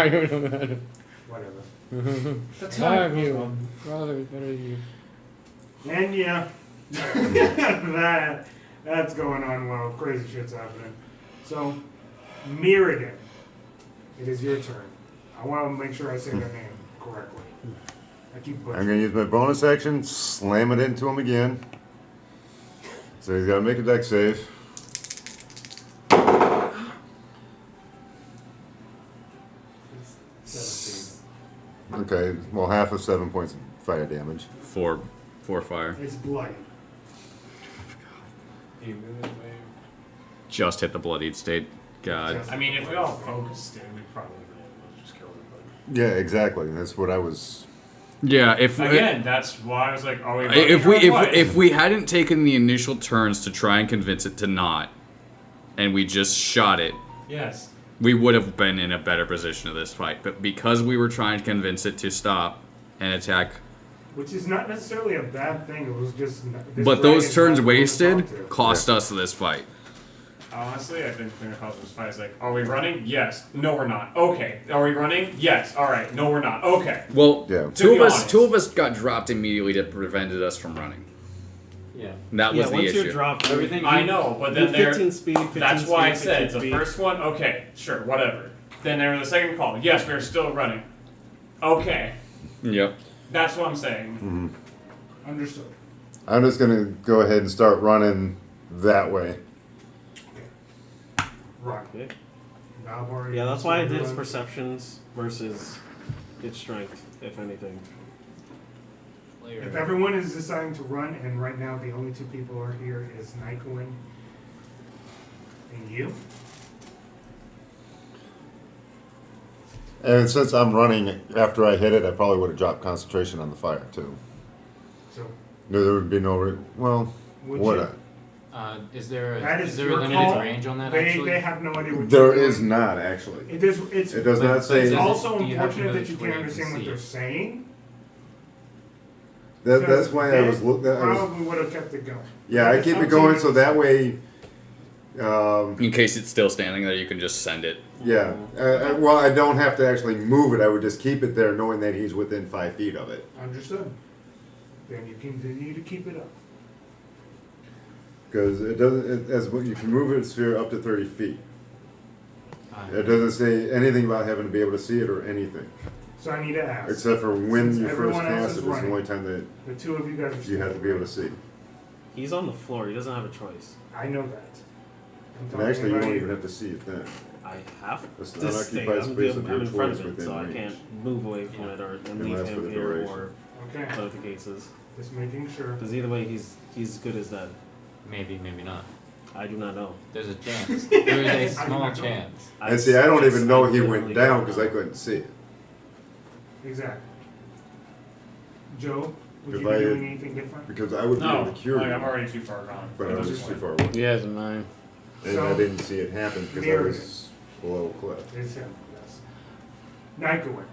don't know. Whatever. The Fuck time. you. Brother is better than you. And yeah, that's going on well. Crazy shit's happening. So, Myrddin, it is your turn. I want to make sure I say that name correctly. I keep I'm butchering. gonna use my bonus action, slam it into him again. So he's gotta make a dex save. Okay, well, half of 7 points of fire damage. 4 fire. It's bloody. Just hit the bloodied state. God. I mean, if we all focused in, we probably would have just killed it. Yeah, exactly. That's what I was Yeah, if Again, that's why I was like, are we running if we hadn't taken the initial turns to try and convince it to not, and we just shot it, Yes. we would have been in a better position of this fight. But because we were trying to convince it to stop and attack, Which is not necessarily a bad thing. It was just. but those turns wasted cost us this fight. Honestly, I think the thing that caused this fight is like, are we running? Yes. No, we're not. Okay. Are we running? Yes. All right. No, we're not. Okay. Well, Yeah. two be of us honest. two of us got dropped immediately that prevented us from running. Yeah. That was the once issue. you're dropped, Everything. I know, but then 15 speed, 15 that's speed, why I 15 said the speed. first one. Okay, sure, whatever. Then there was the second call. Yes, we're still running. Okay, Yep. that's what I'm saying. Mm-hmm. Understood. I'm just gonna go ahead and start running that way. Right. Okay. Valbar, Yeah, that's why I did its run. perceptions versus its strength, if anything. If everyone is deciding to run, and right now the only two people are here is Nycowin and you. And since I'm running after I hit it, I probably would have dropped concentration on the fire too. So No, there would be no. Well, would what? you? Is there That a, is is there a your limited call. range on that? They actually? they have no idea what There you're is doing. not actually. It is. It's. It does not But say. It's does- also do you have to unfortunate know that you where can't you can understand what see they're it? saying. That's why I was. I was Probably would have kept it going. yeah, I keep it going so that way. In case it's still standing there, you can just send it. Yeah. Well, I don't have to actually move it. I would just keep it there, knowing that he's within 5 feet of it. Understood. Then you continue to keep it up. Because it doesn't. You can move a sphere up to 30 feet. It doesn't say anything about having to be able to see it or anything, So I need to ask. except for when Since you first everyone else cast is it. It's the running, only time that the two of you guys are you have to be able to see. He's on the floor. He doesn't have a choice. I know that. I'm And talking actually, you about don't even have to see it then. I have It's to not stay. occupied space of I'm your in front choice of it, within so I range. can't move away from it or and leave Unless for him the here duration. or Okay. both the cases. Just making sure. Because either way, he's good as dead. Maybe, maybe not. I do not know. There's a chance. There is a I do small not know. chance. And see, I don't even know he literally went down don't because know. I couldn't see it. Exactly. Joe, would If you be I- doing anything different? Because I would be No, able to cure like, you, I'm already too far gone. but I at was this too point. far away. Yes, mine. And So- I didn't see it happen because I was below a cliff. It's him, yes. Nycowin.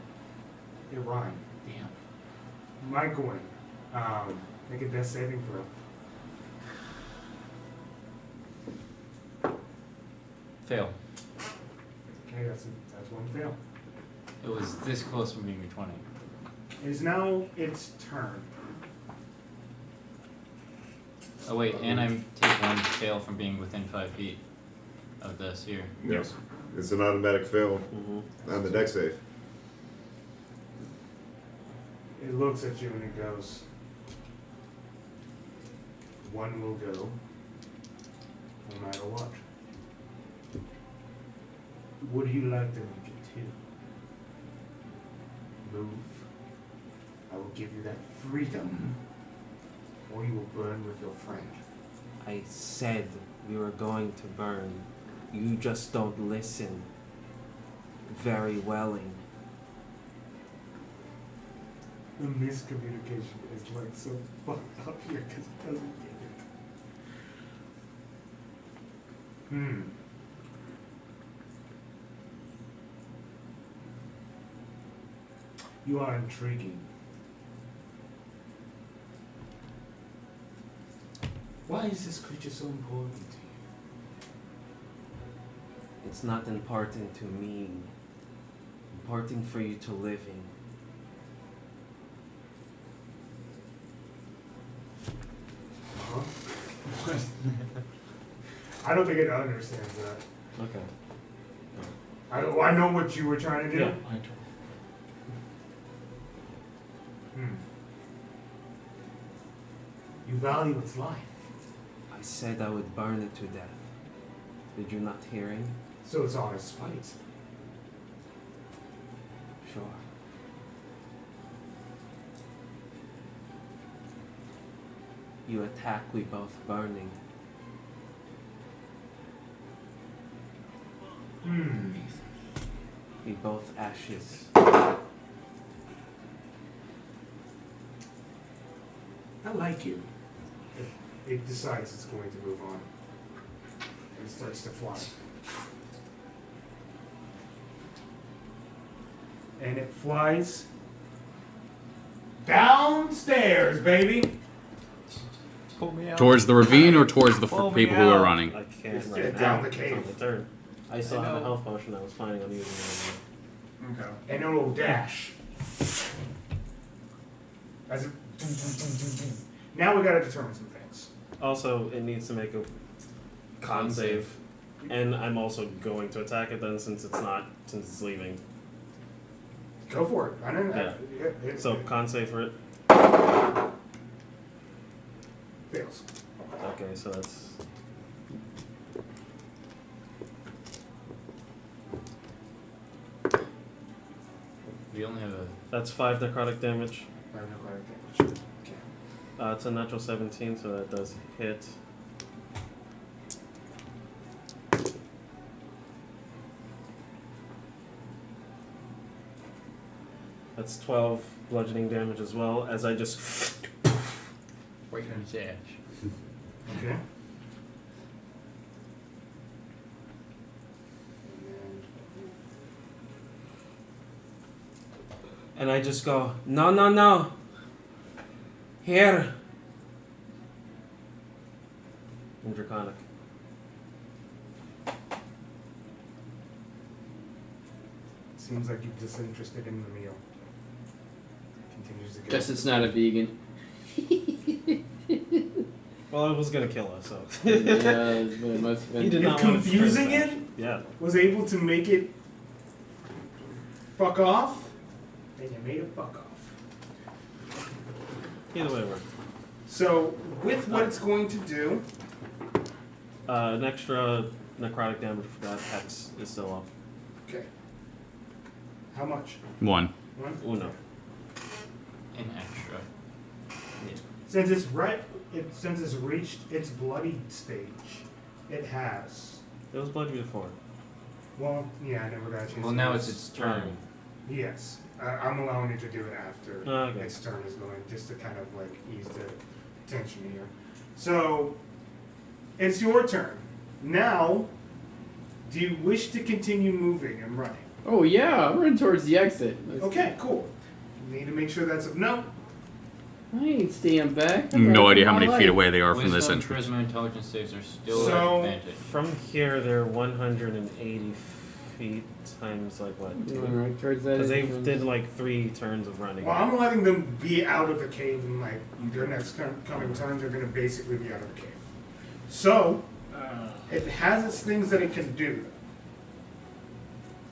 It rhymed. Damn. Nycowin. Make a death saving throw. Fail. Okay, that's one fail. It was this close from being a 20. It is now its turn. Oh wait, and I take one fail from being within 5 feet of the sphere. Yes. It's an automatic fail Mm-hmm. on the deck save. It looks at you and it goes, one will go, no matter what. Would you like to make it two? Move. I will give you that freedom, or you will burn with your friend. I said we were going to burn. You just don't listen very welling. The miscommunication is like so fucked up here because it doesn't get it. You are intriguing. Why is this creature so important to you? It's not important to me. Important for you to live in. Huh? I don't think it understands that. Okay. I know what you were trying to do. You value its life. I said I would burn it to death. Did you not hear him? So it's on its spite. Sure. You attack, we both burning. We both ashes. I like you. It decides it's going to move on. And it starts to fly. And it flies downstairs, baby. Pull me out. Towards the ravine or towards the Pull me people who are out. running? I can't It's right down now. the It's cave. on the turn. I still I have a know. health potion I was planning on using. Okay. And it will dash. As it, now we gotta determine some things. Also, it needs to make a con save. And I'm also going to attack it then since it's leaving. Go for it. I don't know. Yeah. So con save for it. Fails. Okay, so that's We only have a. that's 5 necrotic damage. I have no clarity. Okay. It's a natural 17, so that does hit. That's 12 bludgeoning damage as well, as I just Right on his ash. Okay. and I just go, no, no, no. Here. In Draconic. Seems like you're disinterested in the meal. Continues to go. Guess it's not a vegan. Well, I was gonna kill us, so. Yeah, but it must have been. He did You're not want to confusing press it? Yeah. Was able to make it fuck off, and you made it fuck off. Either way, it worked. So, with what it's going to do, An extra necrotic damage for that hex is still up. okay. How much? 1. One? Uno. An extra. Since it's reached its bloody stage, it has. It was blood before. Well, yeah, I never got a chance. Well, to now use- it's its turn. Yes, I'm allowing you to do it after Okay. its turn is going, just to kind of like ease the tension here. So, it's your turn. Now, do you wish to continue moving and running? Oh yeah, I'm running towards the exit. Okay, cool. Need to make sure that's no. I ain't staying back. I'm No running idea how for my many feet life. away they are from this Wisdom, entrance. charisma, intelligence saves are still So- at advantage. From here, they're 180 feet times like what? I'm running right towards that Because they entrance. did like 3 turns of running. Well, I'm letting them be out of the cave, and like their next coming turns are going to basically be out of the cave. So, it has its things that it can do.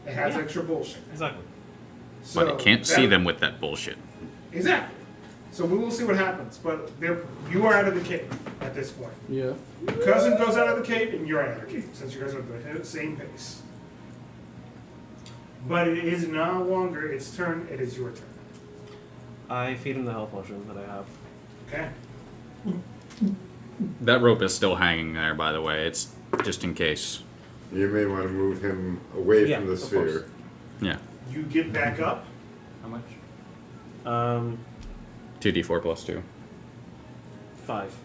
It has Yeah. extra bullshit. Exactly. But So I can't see that- them with that bullshit. Exactly. So we will see what happens. But you are out of the cave at this point. Yeah. Your cousin goes out of the cave, and you're out of the cave, since you guys are at the same pace. But it is no longer its turn, it is your turn. I feed him the health potion that I have. Okay? That rope is still hanging there, by the way. It's just in case. You may want to move him away Yeah, from the of sphere. course. Yeah. You get back up. How much? 2d4 plus 2. 5.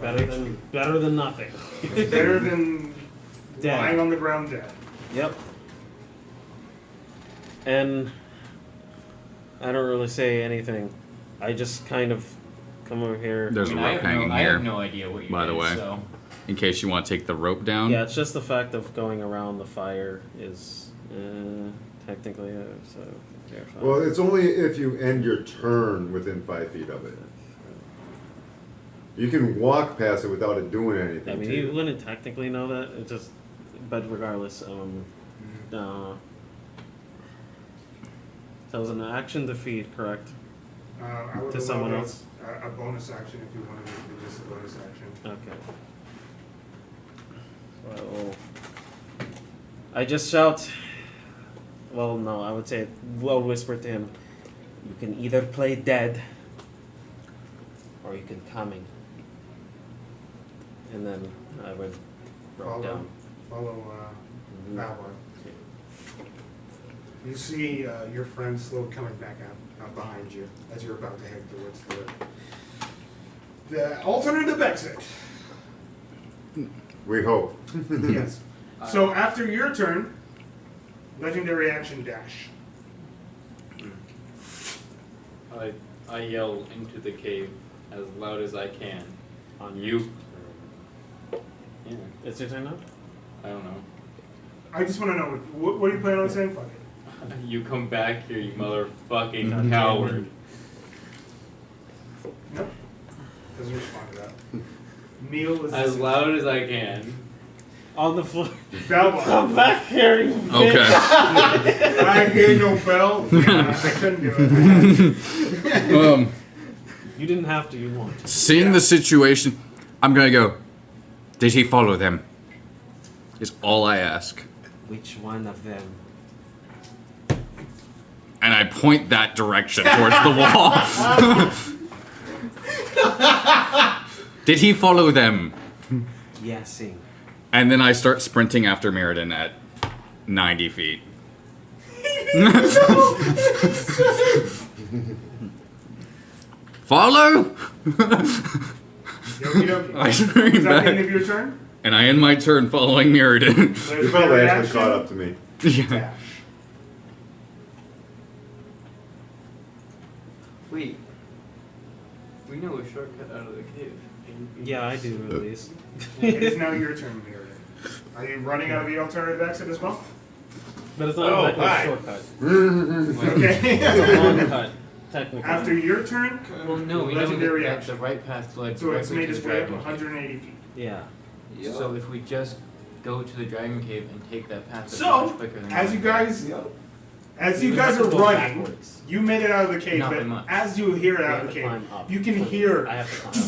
Better than nothing. Better than Dead. lying on the ground dead. Yep. And I don't really say anything. I just kind of come over here. There's I mean, a rope hanging I here, have no idea what you by did, the way. So. in case you want to take the rope down. Yeah, it's just the fact of going around the fire is technically so. Yeah, fine. Well, it's only if you end your turn within 5 feet of it. You can walk past it without it doing anything. I mean, to you you. wouldn't technically know that. It just, but regardless, so it was an action defeat, correct? I would To allow someone a- else? A bonus action if you wanted it to be just a bonus action. Okay. Well, I just shout. Well, no, I would say, well, whisper to him. You can either play dead, or you can coming. And then I would roll down. Follow Mhm. Valbar. You see your friend slowly coming back out behind you as you're about to head towards the the alternative exit. We hope. Yes. So after your turn, legendary action dash. I yell into the cave as loud as I can. On you. Yeah. It's your turn now? I don't know. I just want to know, what are you planning on saying? Fuck it. You come back here, you motherfucking coward. Nope. Doesn't respond to that. Neil is As loud as I can. On the floor. Valbar. Come back here, you bitch. Okay. I hear no bell. Yeah, I couldn't do it. You didn't have to, you want. Seeing the situation, I'm gonna go. Did he follow them? Is all I ask. Which one of them? And I point that direction towards the wall. Did he follow them? Yesing. And then I start sprinting after Myrddin at 90 feet. Follow? Yoki dokie. I Is scream that the end back. of your turn? And I end my turn following Myrddin. You probably Legendary actually action, caught up to me. Yeah. dash. Wait. We know a shortcut out of the cave. Yeah, I do at least. It's now your turn, Myrddin. Are you running out of the alternative exit as well? But it's not Oh, exactly hi. a shortcut. Okay. It's a long cut, technically. After your turn, Well, no, we know legendary that action. the right path led So it's directly made to its the way up dragon cave. 180 feet. Yeah. So if we just go to the dragon cave and take that path, that's So, much quicker than as you going guys, You are have to go running, backwards. you made it out of the cave, Not by but much. as you hear it You out have of the to cave, climb up. you can hear I have to climb up.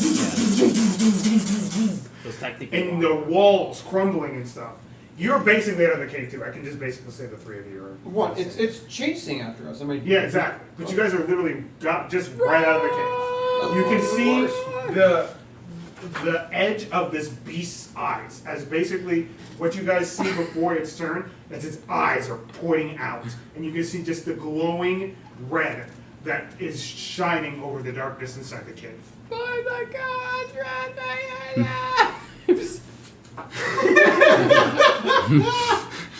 Yeah. So technically and the walls crumbling and stuff. You're basically out of the cave too. I can just basically say the three of you are. What? It's chasing after us. I mean. Yeah, exactly. But you guys are literally just right out of the cave. You can see the edge of this beast's eyes as basically what you guys see before its turn, as its eyes are pointing out. And you can see just the glowing red that is shining over the darkness inside the cave. Oh my god,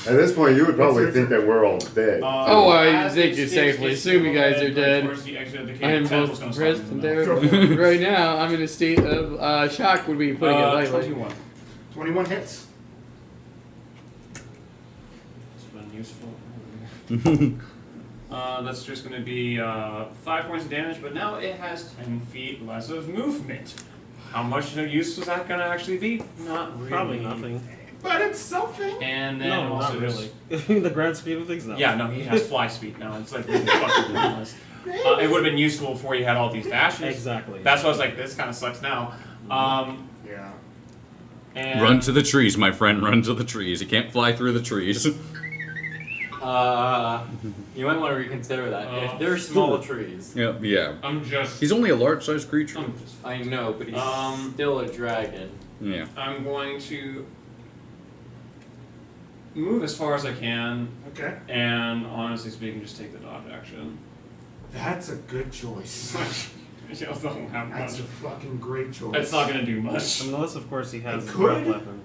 At this point, you would probably What's your think that we're all dead. Oh, I as think it you sticks safely its assume you little guys head, are dead. towards the exit of the cave, I am Temple's both gonna impressed stop and him. terrible. Right now, I'm in a state of shock, would be putting it lightly. 21. 21 hits. It's been useful. That's just going to be 5 points of damage, but now it has 10 feet less of movement. How much use was that going to actually be? Not really. Probably nothing. But it's something. And then No, also not just- really. In the grand scheme of things, no. Yeah, no, he has fly speed now. It's like really fucking ridiculous. It would have been useful before you had all these dashes. Exactly. That's why I was like, this kind of sucks now. Yeah. And Run to the trees, my friend. Run to the trees. You can't fly through the trees. You might want to reconsider that. If they're small trees. Yeah. I'm just. He's only a large-sized creature. I'm just. I know, but he's still a dragon. Yeah. I'm going to move as far as I can, Okay. and honestly speaking, just take the dodge action. That's a good choice. It don't have That's much. a fucking great choice. It's not going to do much. Unless, of course, he has It a breath could. weapon.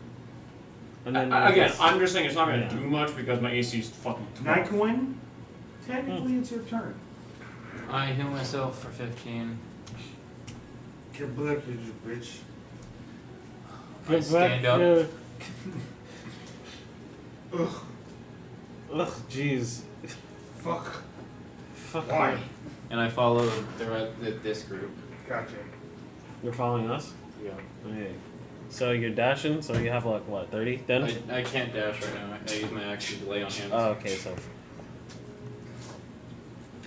And then Again, it's- I'm just saying it's not going to Yeah. do much because my AC is fucking 12. Nycowin, technically it's your turn. I heal myself for 15. Get back here, you bitch. I stand up. Ugh. Ugh, jeez. Fuck. Fuck. Why? her. And I follow this group. Gotcha. You're following us? Yeah. Okay. So you're dashing, so you have like, what, 30 then? I can't dash right now. I use my action to lay on hands. Oh, okay, so.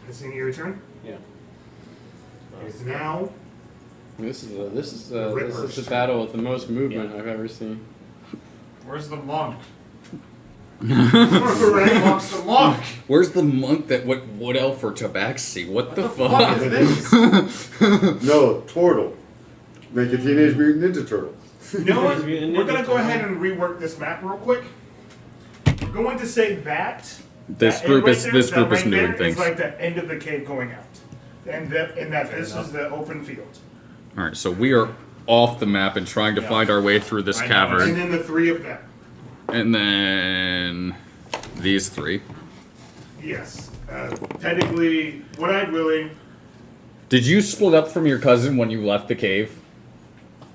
Is it your turn? Yeah. It's now. This is the battle with the most movement I've ever seen. Where's the monk? Right. What's the monk? Where's the monk that went wood elf for tabaxi? What the Fuck fuck? is this? No, Turtle. Like a Teenage Mutant Ninja Turtle. You know what? Teenage Mutant We're Ninja gonna go Turtle. ahead and rework this map real quick. We're going to say that. This that group right is there, this that group is right doing there things. Is like the end of the cave going out, and that this is the open field. All right, so we are off the map and trying to find our way through this I know. cavern. And then the three of them. And then these three. Yes. Technically, what I'd really... Did you split up from your cousin when you left the cave?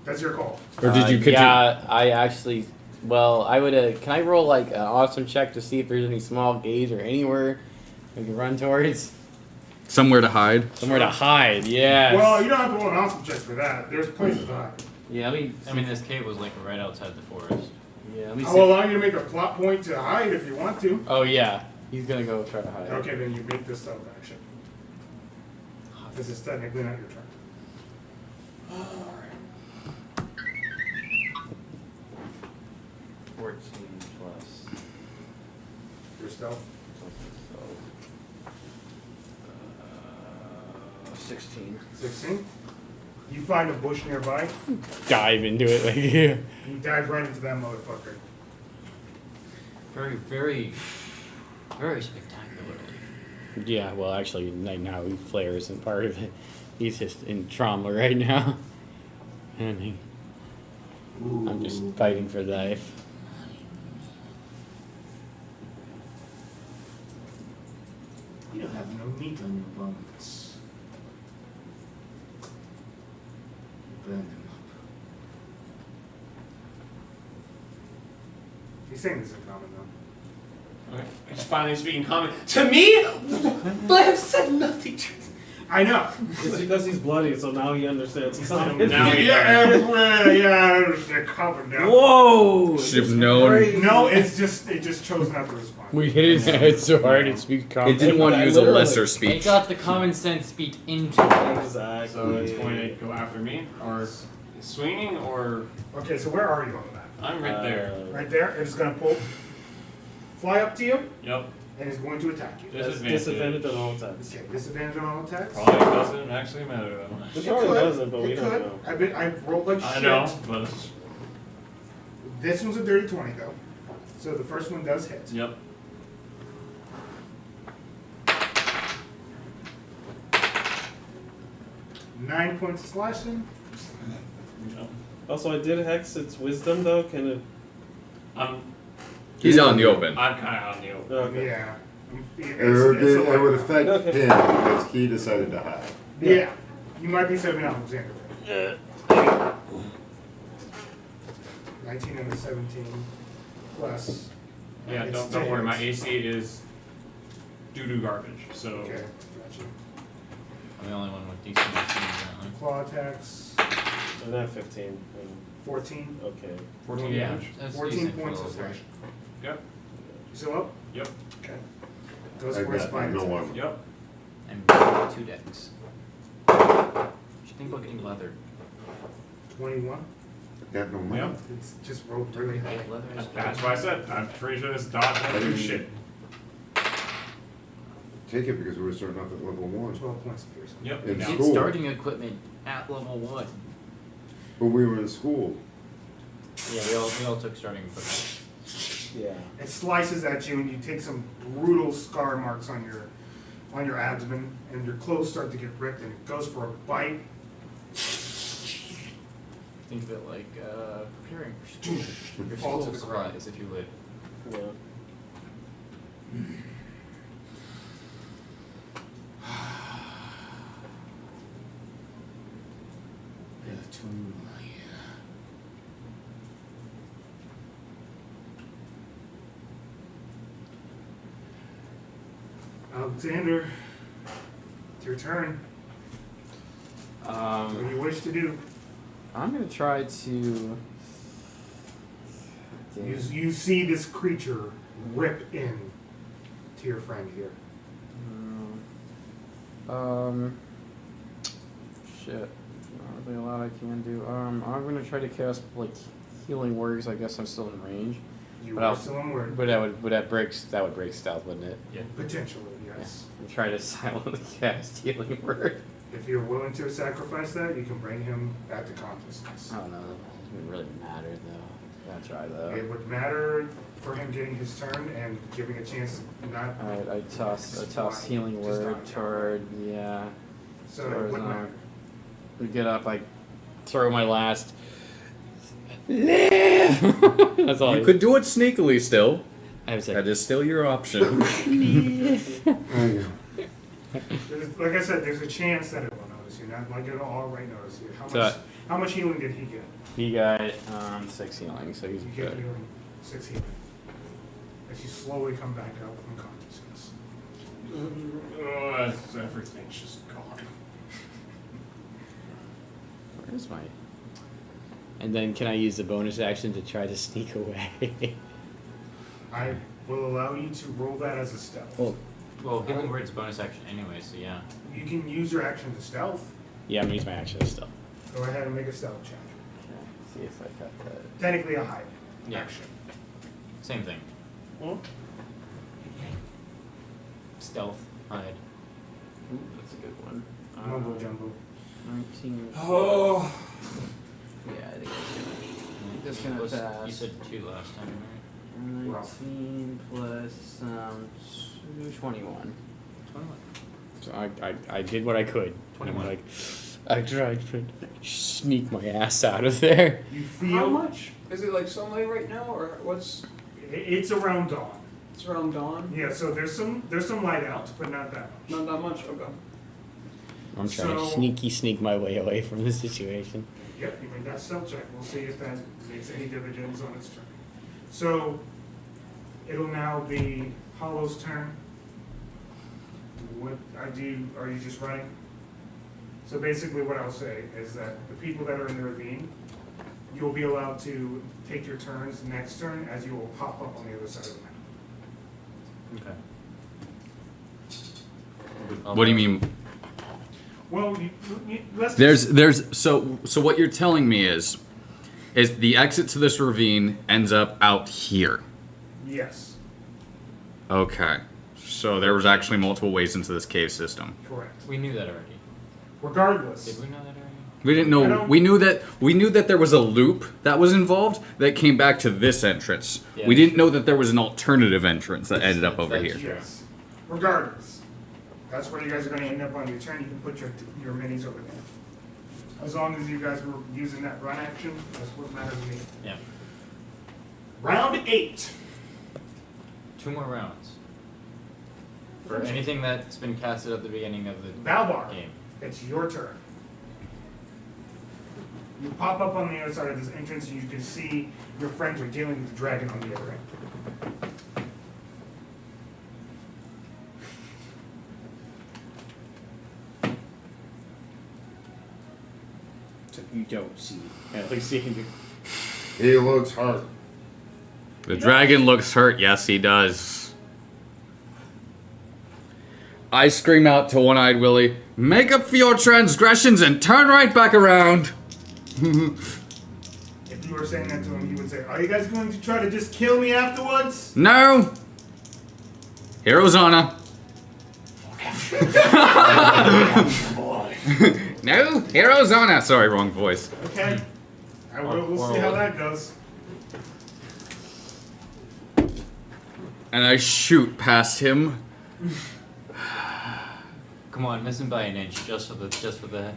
That's your call. Or did you continue? Yeah, I actually. Well, I would. Can I roll like an awesome check to see if there's any small gates or anywhere we can run towards? Somewhere to hide? Somewhere to hide, yeah. Well, you don't have to roll an awesome check for that. There's places to hide. Yeah, I mean, this cave was like right outside the forest. Yeah, let me I see. will allow you to make a plot point to hide if you want to. Oh yeah, he's gonna go try to hide. Okay, then you make this stealth action. This is technically not your turn. 14 plus. Your stealth. 16. 16. You find a bush nearby. Dive into it like yeah. You dive right into that motherfucker. Very, very, very spectacularly. Yeah, well, actually, right now, Flair isn't part of it. He's just in trauma right now. And I'm just fighting for life. You don't have no meat on your bones. Burn them up. He's saying this in common though. Okay. He's finally speaking common to me. But I have said nothing to. I know. It's because he's bloody, so now he understands common. Now he yeah, I understand common now. Whoa! Should have known. No, it just chose not to respond. We hit his head so hard it speaks common. It didn't want to use a lesser It speech. got the common sense speak into it. Exactly. So it's going to go after me, or swinging, or Okay, so where are you on the map? I'm right there. Right there. It's gonna fly up to you, Yep. and it's going to attack you. Disadvantage on all attacks. Okay, disadvantage on all attacks. Probably doesn't actually matter though. It probably doesn't, but we It don't could. know. I've rolled like I shit. know, but This one's a dirty 20 though, so the first one does hit. yep. Nine points of slashing. Yep. Also, I did hex its wisdom, though. Can it... He's out in the open. I'm kind of out in the open. Okay. Yeah. It would affect Okay. him because he decided to hide. Yeah. You might be saving Alexander. 19 and a 17 plus. Yeah, it's don't worry. My 10. AC is doo-doo garbage. So Okay, gotcha. I'm the only one with decent AC apparently. Claw attacks. And that 15. 14. Okay. 14 Yeah, damage. that's 14 decent for points of level three. slashing. Yep. You still up? Yep. Okay. Goes I for a got spine no attack. armor. Yep. And 2 decks. You should think about getting leather. I21. got no money. Yep. It's just rolled really high. Leather is That's why I said I'm pretty sure this dot doesn't do shit. Take it because we were starting off at level 1. 12 points of piercing. Yep. In Now, Get school. starting equipment at level 1. But we were in school. Yeah, we all took starting equipment. Yeah. It slices at you, and you take some brutal scar marks on your abdomen, and your clothes start to get ripped, and it goes for a bite. Think of it like preparing for school. Your Fall to school the ground. supplies, if you would. Yeah. Alexander, it's your turn. What do you wish to do? I'm gonna try to. You see this creature rip in to your friend here. Shit. Not really a lot I can do. I'm gonna try to cast like healing words. I guess I'm still in range. You But are I'll- still on word. But that would break stealth, wouldn't it? Potentially, yes. I'm trying to silently cast healing word. If you're willing to sacrifice that, you can bring him back to consciousness. I don't know. It doesn't really matter though. Gotta try though. It would matter for him getting his turn and giving a chance to not. Alright, I toss Fine. healing Just word not toward, yeah. So it towards, wouldn't matter. we get up like throw my last. Live! That's all. You could do it sneakily still. I was That like, is still your option. Like I said, there's a chance that it will notice you. Not like it'll already notice you. How much healing did he get? he got 6 healing, so he's You get good. healing, 6 healing. As you slowly come back up from consciousness. Everything's just gone. Where's my? And then can I use the bonus action to try to sneak away? I will allow you to roll that as a stealth. Well, given where it's bonus action anyway, so yeah. You can use your action to stealth. Yeah, I'm gonna use my action still. Go ahead and make a stealth check. See if I got that. Technically a hide Yeah. action. Same thing. Well, Stealth, hide. Ooh, that's a good one. Mumbo jumbo. 19. Oh. Yeah, I think that's gonna Plus, pass. You said 2 last time, right? 19 plus 21. 21. So I did what I could. 21. Like, I tried to sneak my ass out of there. You feel How much? Is it like sunlight right now, or what's? It's around dawn. It's around dawn. Yeah, so there's some light out, but not that much. Not that much. Okay. I'm trying to So- sneak my way away from the situation. Yep, you make that stealth check. We'll see if that makes any dividends on its turn. So it'll now be Hollow's turn. What are you just running? So basically what I'll say is that the people that are in the ravine, you'll be allowed to take your turns next turn as you will pop up on the other side of the map. Okay. What do you mean? Well, let's There's so what you're telling me is the exit to this ravine ends up out here. Yes, Okay. So there was actually multiple ways into this cave system. correct. We knew that already. Regardless, Did we know that already? We didn't I know. don't- We knew that there was a loop that was involved that came back to this entrance. Yeah, we that's didn't know that there was an alternative entrance that ended up over That's here. true. yes. Regardless, that's where you guys are going to end up on your turn. You can put your minis over there. As long as you guys were using that run action, that's what matters to me. Yeah. Round 8. 2 more rounds. For anything that's been casted at the beginning of the Valbar, game. it's your turn. You pop up on the other side of this entrance and you can see your friends are dealing with the dragon on the other end. So you don't see. At least seeing. He looks hurt. The dragon looks hurt. Yes, he does. I scream out to One-Eyed Willie, "Make up for your transgressions and turn right back around." If you were saying that to him, he would say, "Are you guys going to try to just kill me afterwards?" No. Hero's honor. No, hero's honor. Sorry, wrong voice. Okay. We'll see how that goes. And I shoot past him. Come on, miss him by an inch, just for the.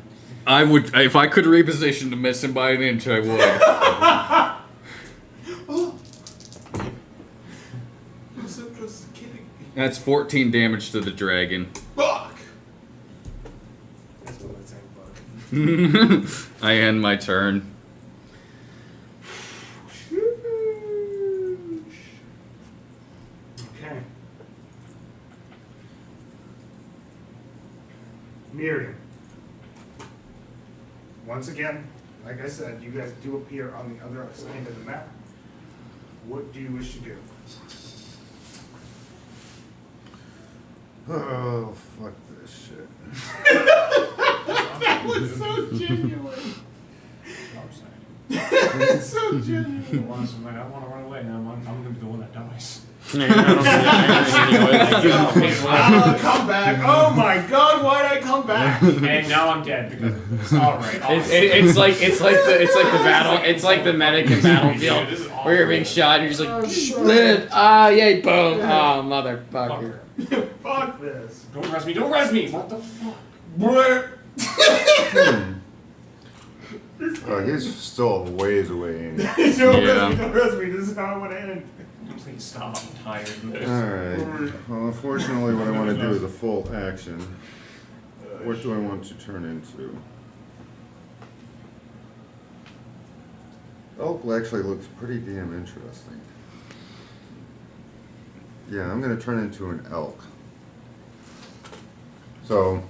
I would, if I could reposition to miss him by an inch, I would. I'm so close to kidding. That's 14 damage to the dragon. Fuck! That's what I'm saying, fuck. I end my turn. Okay. Myrddin. Once again, like I said, you guys do appear on the other side of the map. What do you wish to do? Oh, fuck this shit. That was so genuine. I'm saying. So genuine. Honestly, man, I want to run away now. I'm gonna be the one that dies. Come back. Oh my god, why'd I come back? And now I'm dead because of this. All right. It's like the battle. It's like the medic in Battlefield This is awful. where you're being shot. And you're just like, live. Ah, yay, boom. Oh, motherfucker. Fuck this. Don't res me. Don't res me. What the fuck? What? This He's still ways away. Anyway. Don't rest me. This is how I want to end. Please stop. I'm tired of this. Alright. Well, unfortunately, what I want to do is a full action. What do I want to turn into? Elk actually looks pretty damn interesting. Yeah, I'm going to turn into an elk. So,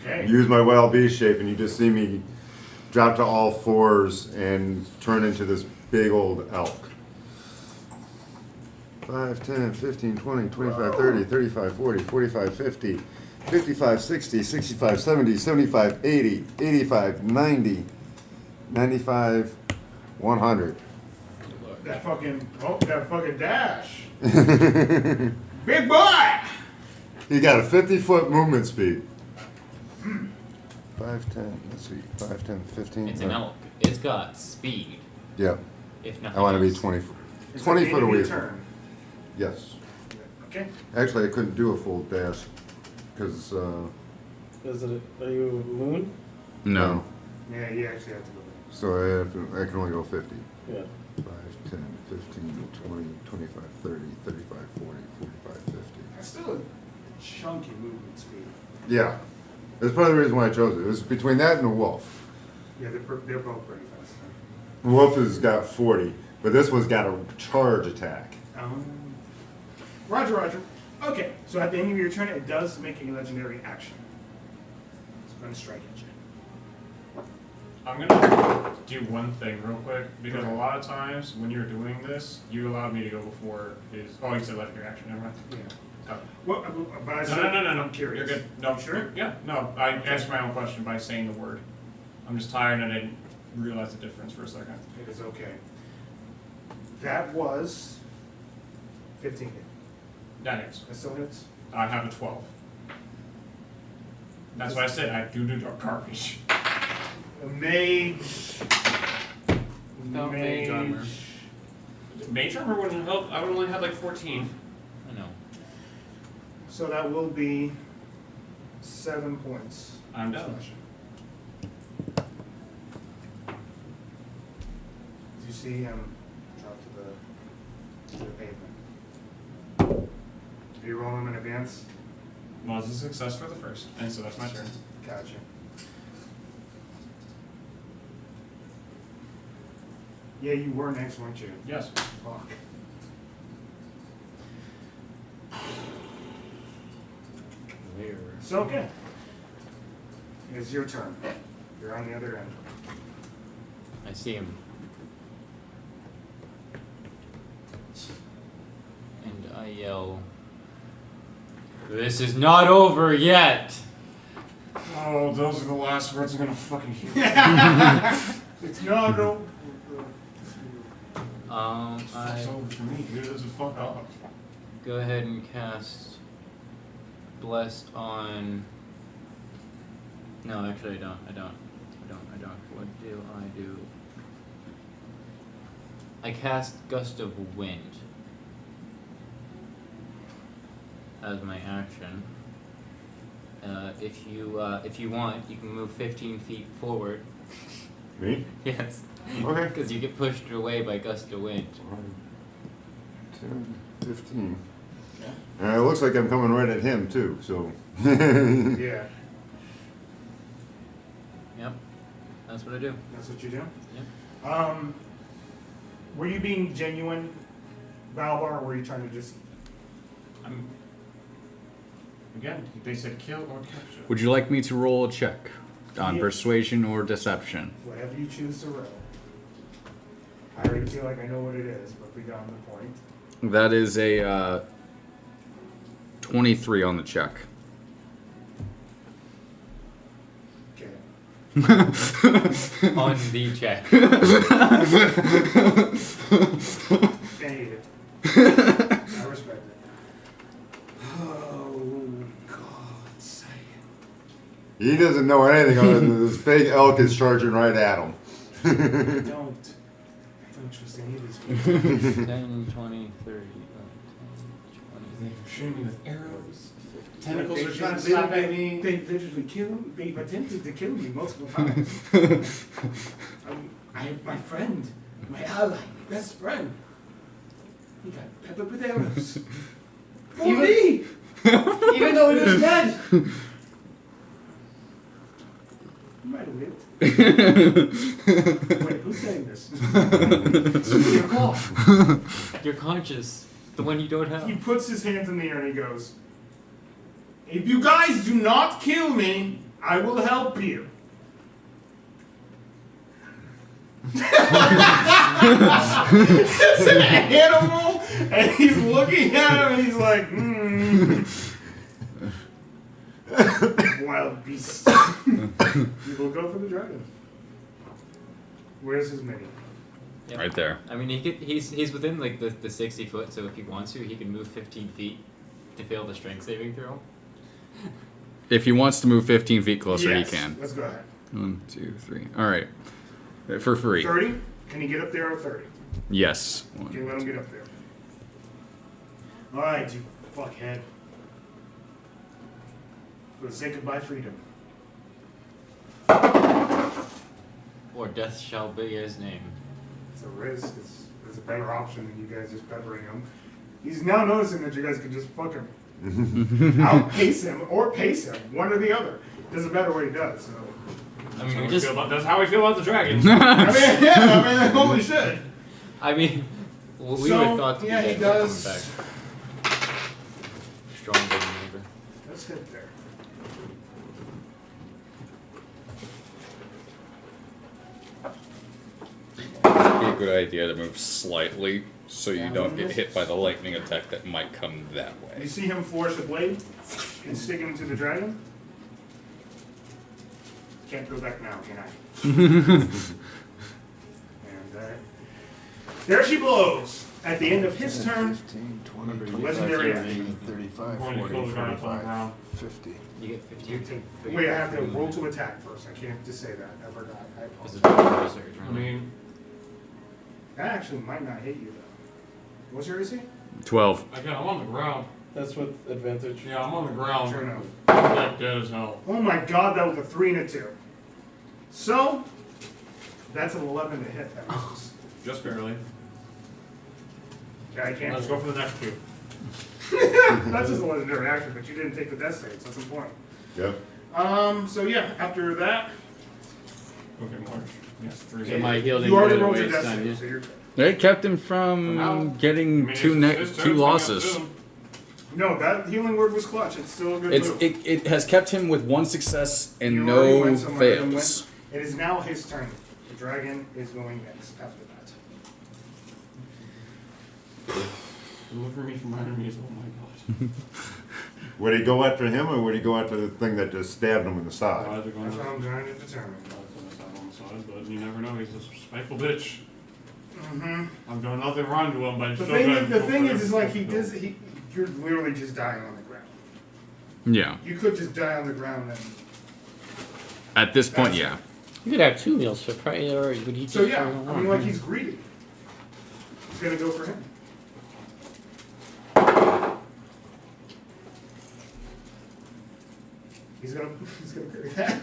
Okay. use my wild beast shape, and you just see me drop to all fours and turn into this big old elk. 5, 10, 15, 20, 25, 30, 35, 40, 45, 50, 55, 60, 65, 70, 75, 80, 85, 90, 95, 100. That fucking dash. Big boy! You got a 50-foot movement speed. 5, 10, let's see, 5, 10, 15. It's an elk. It's got speed. Yeah, If nothing I want to be else. 20, It's 20 at the foot end of away your from. turn. Yes. Okay. Actually, I couldn't do a full dash because Is it? Are you moon? No. Yeah, you actually have to go back. so I can only go 50. Yeah. 5, 10, 15, 20, 25, 30, 35, 40, 45, 50. That's still a chunky movement speed. Yeah. That's probably the reason why I chose it. It was between that and the wolf. Yeah, they're both pretty fast. The wolf has got 40, but this one's got a charge attack. Roger. Okay, so at the end of your turn, it does make a legendary action. It's going to strike at you. I'm gonna do one thing real quick because a lot of times when you're doing this, you allowed me to go before his. Oh, you said legendary action. Never mind. Yeah. Go. Well, but I said, No. I'm curious. You're good. No, Sure? Yeah. No, I answered my own question by saying the word. I'm just tired and I didn't realize the difference for a second. It is okay. That was 15 hit. That hits. That still hits? I have a 12. That's what I said. I do dark garbage. A mage. Without mage armor. Mage armor wouldn't help. I would only have like 14. I know. So that will be 7 points. I'm done. As you see him drop to the pavement. Do you roll him in advance? Well, it's a success for the first, and so that's my turn. Gotcha. Yeah, you were next, weren't you? Yes. Fuck. So, okay. It's your turn. You're on the other end. I see him. And I yell, "This is not over yet!" Oh, those are the last words I'm gonna fucking hear. It's not over. It's over for me, dude. This is fuck up. Go ahead and cast Bless on. No, actually, I don't. What do I do? I cast Gust of Wind as my action. If you want, you can move 15 feet forward. Me? Yes. Okay. Because you get pushed away by Gust of Wind. 10, 15. Yeah. And it looks like I'm coming right at him too, so. Yeah, Yep. That's what I do. that's what you do? Yep. Were you being genuine, Valbar, or were you trying to just... Again, they said kill or capture. Would you like me to roll a check on Yeah. persuasion or deception? Whatever you choose to roll. I already feel like I know what it is, but we got the point. That is a 23 on the check. Okay. On the check. Can't eat it. I respect it. Oh, God's sake. He doesn't know anything other than this big elk is charging right at him. I don't trust any of these people. 10, 20, 30, 10, 20. Shooting me with arrows. They Tentacles are tried trying to to slap at me. They literally killed. They've attempted to kill me multiple times. I have my friend, my ally, my best friend. He got pepper potatoes. For me! Even though he was dead! He might have lived. Wait, who's saying this? Your call. You're conscious. The one you don't have. He puts his hands in the air and he goes, if you guys do not kill me, I will help you. It's an animal, and he's looking at him and he's like, wild beast. You will go for the dragon. Where's his mini? Yep. Right there. I mean, he's within like the 60 foot, so if he wants to, he can move 15 feet to fail the strength saving throw. If he wants to move 15 feet closer, Yes. he can. Let's go ahead. 1, 2, 3. All right. For free. 30? Can he get up there at 30? Yes. Okay, let him get up there. Alright, you fuckhead. For the sake of my freedom. Or death shall be his name. It's a risk. It's a better option than you guys just peppering him. He's now noticing that you guys can just fuck him. Outpace him or pace him. One or the other. Doesn't matter what he does. So. I mean, we just. That's how we feel about the dragon. Holy shit. I mean, well, we So, would have thought. yeah, he that would does. come back stronger than ever. Let's hit there. It'd be a good idea to move slightly so you don't get hit by the lightning attack that might come that You way. see him flourish the blade and stick it into the dragon? Can't go back now, can I? And there she blows. At the end of his turn, 15, 20, legendary 35, When you 40, kill the dragon on the 45, ground. 50. You get 50. you take. Wait, I have to roll to attack first. I can't just say that. I forgot. I Is apologize. it I mean, That actually might not hit you though. What's your AC? 12. again, I'm on the ground. That's with advantage. Yeah, I'm on the ground. Sure enough. I'm like dead as hell. Oh my god, that was a 3 and a 2. So, that's an 11 to hit. That misses. Just barely. Okay, I can't. Let's go for the next two. That's just a legendary action, but you didn't take the death save, so that's important. Yep. So yeah, after that, Okay, March. Yes, 3. So my heal you didn't already go rolled to your waste death on you. save, so you're good. It kept him For now. from getting I mean, two it's two losses. No, that healing word was clutch. It's still a good It's move. it has kept him with 1 success and You already no went somewhere and fails. It is now his turn. The dragon is going next after that. Deliver me from my enemies, oh my god. Would he go after him or would he go after the thing that just stabbed him in the side? Eyes are going That's to what I'm trying to determine. on the side, but you never know. He's a spiteful bitch. Mm-hmm. I've done nothing wrong to him, but The still thing, good. the thing is like you're literally just dying on the ground. Yeah. You could just die on the ground and. At this point, yeah. You could have 2 meals for price, or would he just So yeah, for I one? mean like he's greedy. He's gonna go for him. He's gonna carry that.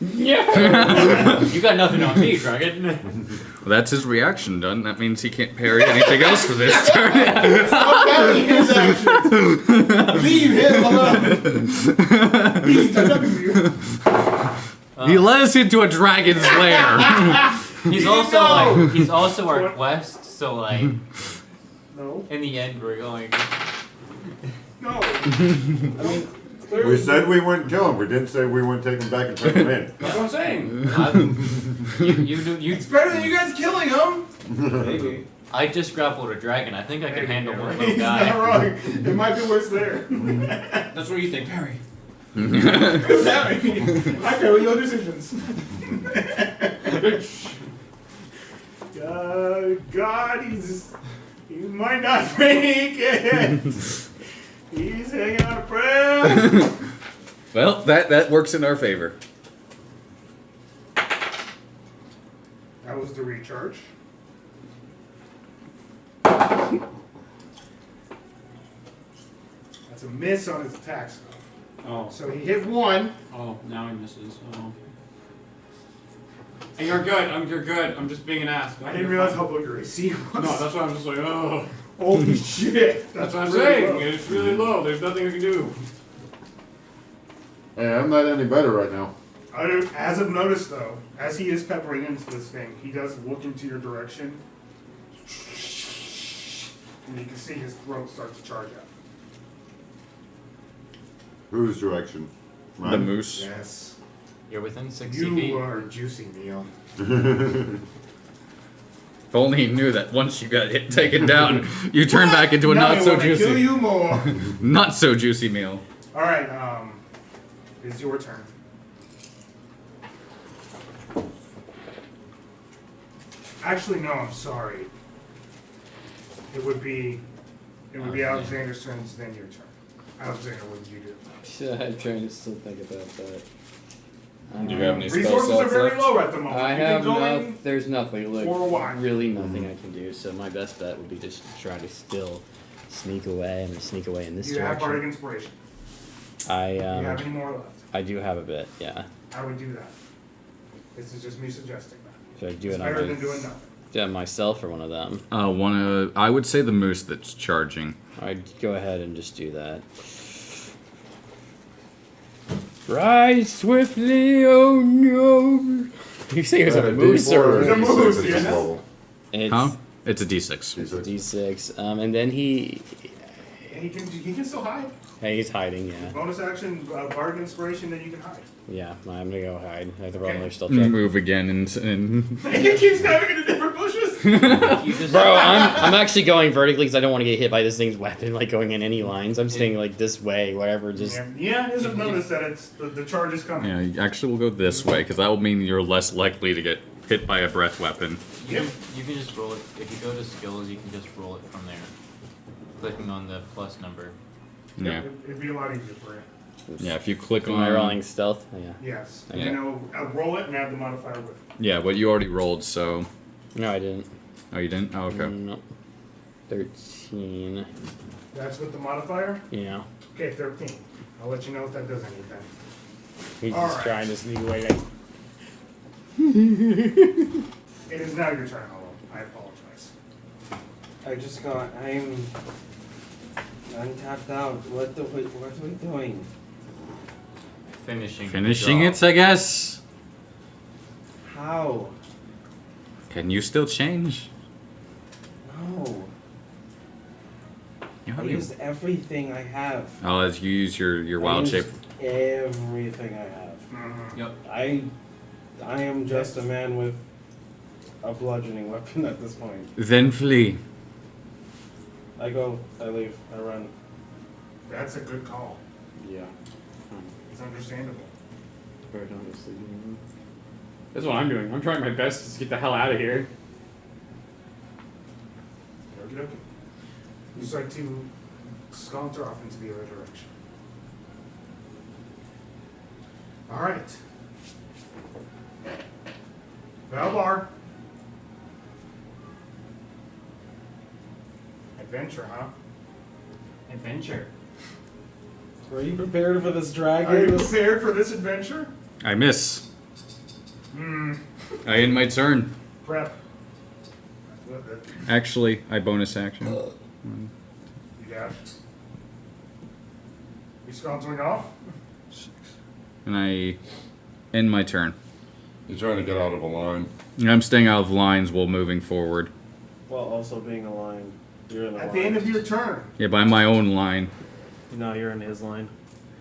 Yeah. You got nothing on me, dragon. Well, that's his reaction done. That means he can't parry anything else for this turn. Stop counting his actions. Leave him alone. He's done you. He led us into a dragon's lair. He's also he's also our quest, so like No. in the end we're going. No. We said we wouldn't kill him. We didn't say we wouldn't take him back and turn him in. That's what I'm saying. You It's better than you guys killing him. Maybe. I just grappled a dragon. I think I can handle one He's little not guy. wrong. It might be worse there. That's what you think, Perry. What's that mean? I care with your decisions. God, he might not make it. He's hanging on a prayer. Well, that works in our favor. That was the recharge. That's a miss on his attacks. Oh. So he hit 1. Oh, now he misses. Oh. And you're good. You're good. I'm just being an ass. I didn't realize how low your AC was. No, that's why I'm just like, oh. Holy shit. That's what I'm really saying. low. It's really low. There's nothing I can do. Hey, I'm not any better right now. As I've noticed, though, as he is peppering into this thing, he does look into your direction. And you can see his throat start to charge up. Whose direction? The Mine? moose. Yes. You're within 60 You feet. are a juicy meal. If only he knew that once you got hit, taken down, you turn back into a Now not I so wanna juicy, kill you more. not so juicy meal. All right. It's your turn. Actually, no. I'm sorry. It would be Alexander's turn, then your turn. Alexander, what did you do? I'm trying to still think about that. Do you have any spell Resources are slots very left? low at the moment. I You can have go no. in There's nothing. Like, for a while. really nothing I can do. So my best bet would be just to try to still sneak away. I'm gonna sneak away in this You have direction. bardic inspiration. I Do you have any more left? I do have a bit. Yeah. I would do that. This is just me suggesting that. Should I do It's it better on than doing nothing. myself or one of them? I would say the moose that's charging. I'd go ahead and just do that. Rise swiftly, oh no! You say it was a moose or It's a moose, D6 at this yes. level. it's Huh? It's a D6. it's a D6. And then he And he can still hide. hey, he's hiding. Yeah, Bonus action, bardic inspiration, then you can hide. yeah. I'm gonna go hide. I have to roll Okay. another stealth check. Move again and He keeps diving into different bushes. You just Bro, I'm actually going vertically because I don't want to get hit by this thing's weapon, like going in any lines. I'm staying like this way, whatever. Just Yeah, he doesn't notice that it's the charge is coming. yeah. You actually will go this way because that will mean you're less likely to get hit by a breath weapon. You can just roll it. If you go to skills, you can just roll it from there. Clicking on the plus number. Yeah. It'd be a lot easier for you. Yeah. If you click am on I rolling stealth? Yeah. Yes. Okay. You know, roll it and add the modifier with it. Yeah, but you already rolled, so. No, I didn't. Oh, you didn't? Oh, okay. No. 13. That's with the modifier? Yeah. Okay, 13. I'll let you know if that does anything. He's All just right. trying to sneak away like. It is now your turn, Hollow. I apologize. I just got. I'm tapped out. What are we doing? Finishing. the Finishing draw. it, I guess. How? Can you still change? No. You I have used everything I have. Oh, as you use your I wild used shape. Everything I have. Mhm. Yep. I am just a man with a bludgeoning weapon at this point. Then flee. I go. I leave. I run. That's a good call. Yeah. It's understandable. That's what I'm doing. I'm trying my best to get the hell out of here. Okie dokie. You start to saunter off into the other direction. Alright. Valbar. Adventure, huh? Adventure. Are you prepared for this Are dragon? you prepared for this adventure? I miss. Hmm. I end my turn. Prep. Actually, I bonus action. You got it. You sauntering off? And I end my turn. You're trying to get out of a line. And I'm staying out of lines while moving forward. While also being a line. You're in a At line. the end of your turn. Yeah, by my own line. No, you're in his line.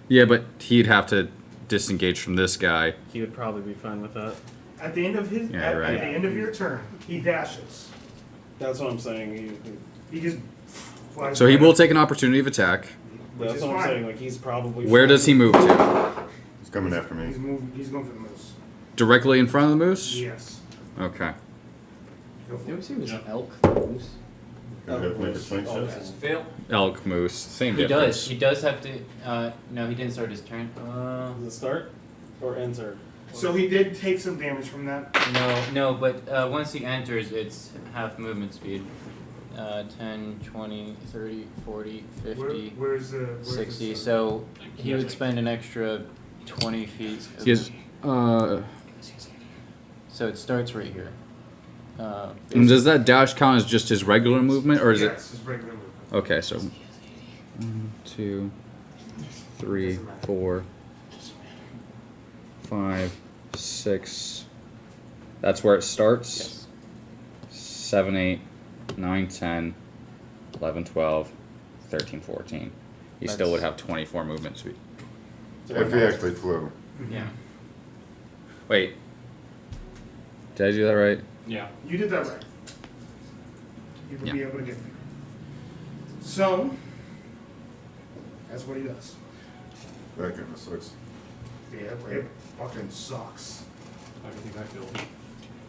Yeah, but he'd have to disengage from this guy. He would probably be fine with that. At the end of his, Yeah, at right. the end of your turn, he dashes. That's what I'm saying. He just flies. So he away. will take an opportunity of attack. Which That's is what I'm fine. saying. Like he's probably. Where fine. does he move to? He's coming after He's me. moving. He's going for the moose. Directly in front of the moose? Yes. Okay. Go for You ever it. see was an elk? Moose? Gonna have to make a swing Oh, set. okay. Fail. Elk, moose. Same He difference. does. He does have to. No, he didn't start his turn. Does it start or enter? So he did take some damage from that. No. But once he enters, it's half movement speed. 10, 20, 30, 40, 50, Where's the 60. The So he would spend an extra 20 feet. He has, So it starts right here. And does that dash count as just his regular movement, or is Yes, it's regular movement. it? Okay, so 1, 2, 3, 4, 5, 6. That's where it starts. Yes. 7, 8, 9, 10, 11, 12, 13, 14. He still would have 24 movement speed. If he actually flew. Yeah. Wait. Did I do that right? Yeah. You did that right. You would be Yeah. able to get there. So, that's what he does. That kind of sucks. Yeah, it fucking sucks. How do you think I feel?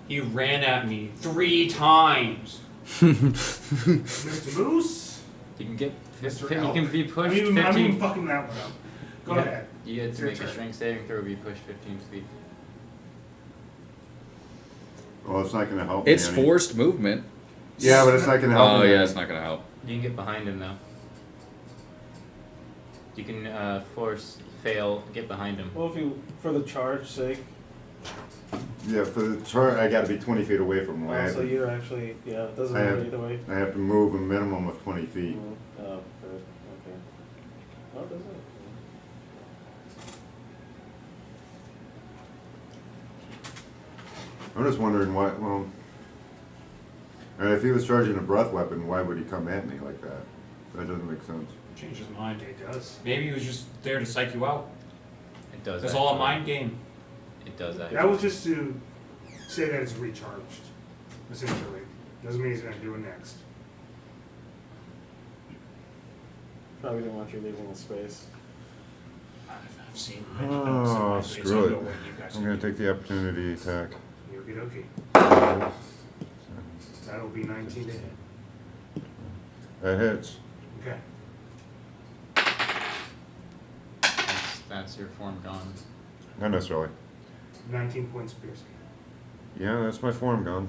He ran at me 3 times. Mr. Moose? You can get. Mr. You Elk. can be pushed I'm 15. even fucking that one up. Go Yeah. ahead. You had It's to your make a turn. strength saving throw. Be pushed 15 feet. Well, it's not going to help me It's any. forced movement. Yeah, but it's not going to help Oh me yeah, any. it's not gonna help. You can get behind him though. You can force fail, get behind him. Well, if you, for the charge sake, Yeah, for the turn, I got to be 20 feet away from him. I so have, you're actually, yeah, it doesn't I matter have- either way. I have to move a minimum of 20 feet. Oh, good, okay. Oh, does it? I'm just wondering why, well, if he was charging a breath weapon, why would he come at me like that? That doesn't make sense. Change his mind. It does. Maybe he was just there to psych you out. It does. It's all a actually. mind game. It does actually. That was just to say that it's recharged, essentially. Doesn't mean he's gonna do it next. Probably didn't want you leaving the space. I've seen Oh, it's screw not it. no way you guys I'm can going do to take the opportunity attack. Okie dokie. That'll be 19 to hit. That hits. Okay. That's your form gone. Not necessarily. 19 points of piercing. Yeah, that's my form gone.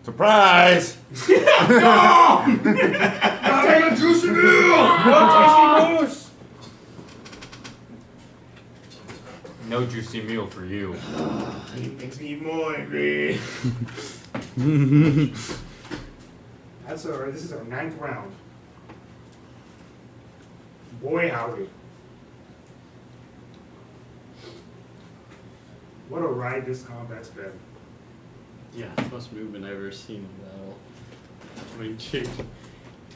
Surprise! Take a juicy meal! No juicy meal for you. He makes me more angry. This is our 9th round. Boy howdy. What a ride this combat's been. Yeah, it's the most movement I've ever seen in battle. I mean, dude,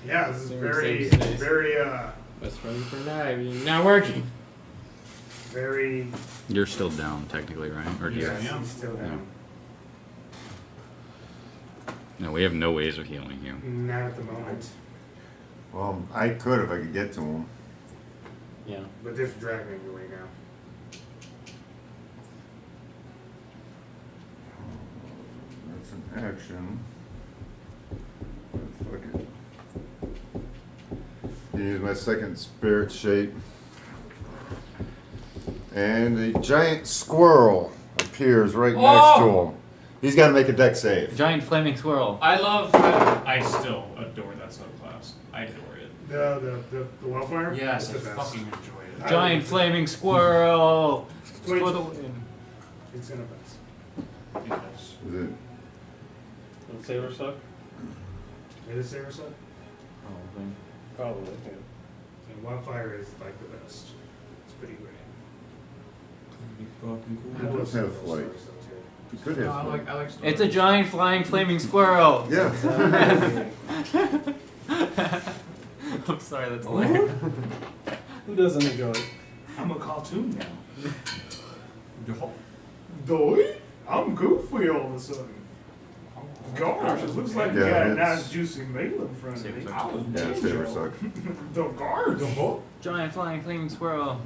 Yeah, this is Same very, space. very, best friends for now. Not working. very. You're still down technically, right? Or do you? Yes, Yeah. he's still down. No, we have no ways of healing you. Not at the moment. Well, I could if I could get to him. Yeah. But there's a dragon in your way now. That's an action. Fuck it. Use my second spirit shape. And a giant squirrel appears right next to him. He's got to make a deck save. Giant flaming swirl. I still adore that subclass. I adore it. The wildfire? Yes, It's I the best. fucking enjoy it. Giant flaming squirrel. Wait. For the win. It's gonna pass. Because Is it? And saber suck? It is Sarah said? Probably, yeah. And wildfire is like the best. It's pretty great. It does have flight. You could no, have I flight. like It's a giant flying flaming squirrel. Yeah. I'm sorry, that's hilarious. Who doesn't enjoy it? I'm a cartoon now. Doy? I'm goofy all of a sudden. Gosh, it looks like you Yeah, got a it's- nice juicy meal in front of me. Saber I'll Yeah, take saber you. suck. The guard. Giant flying flaming squirrel.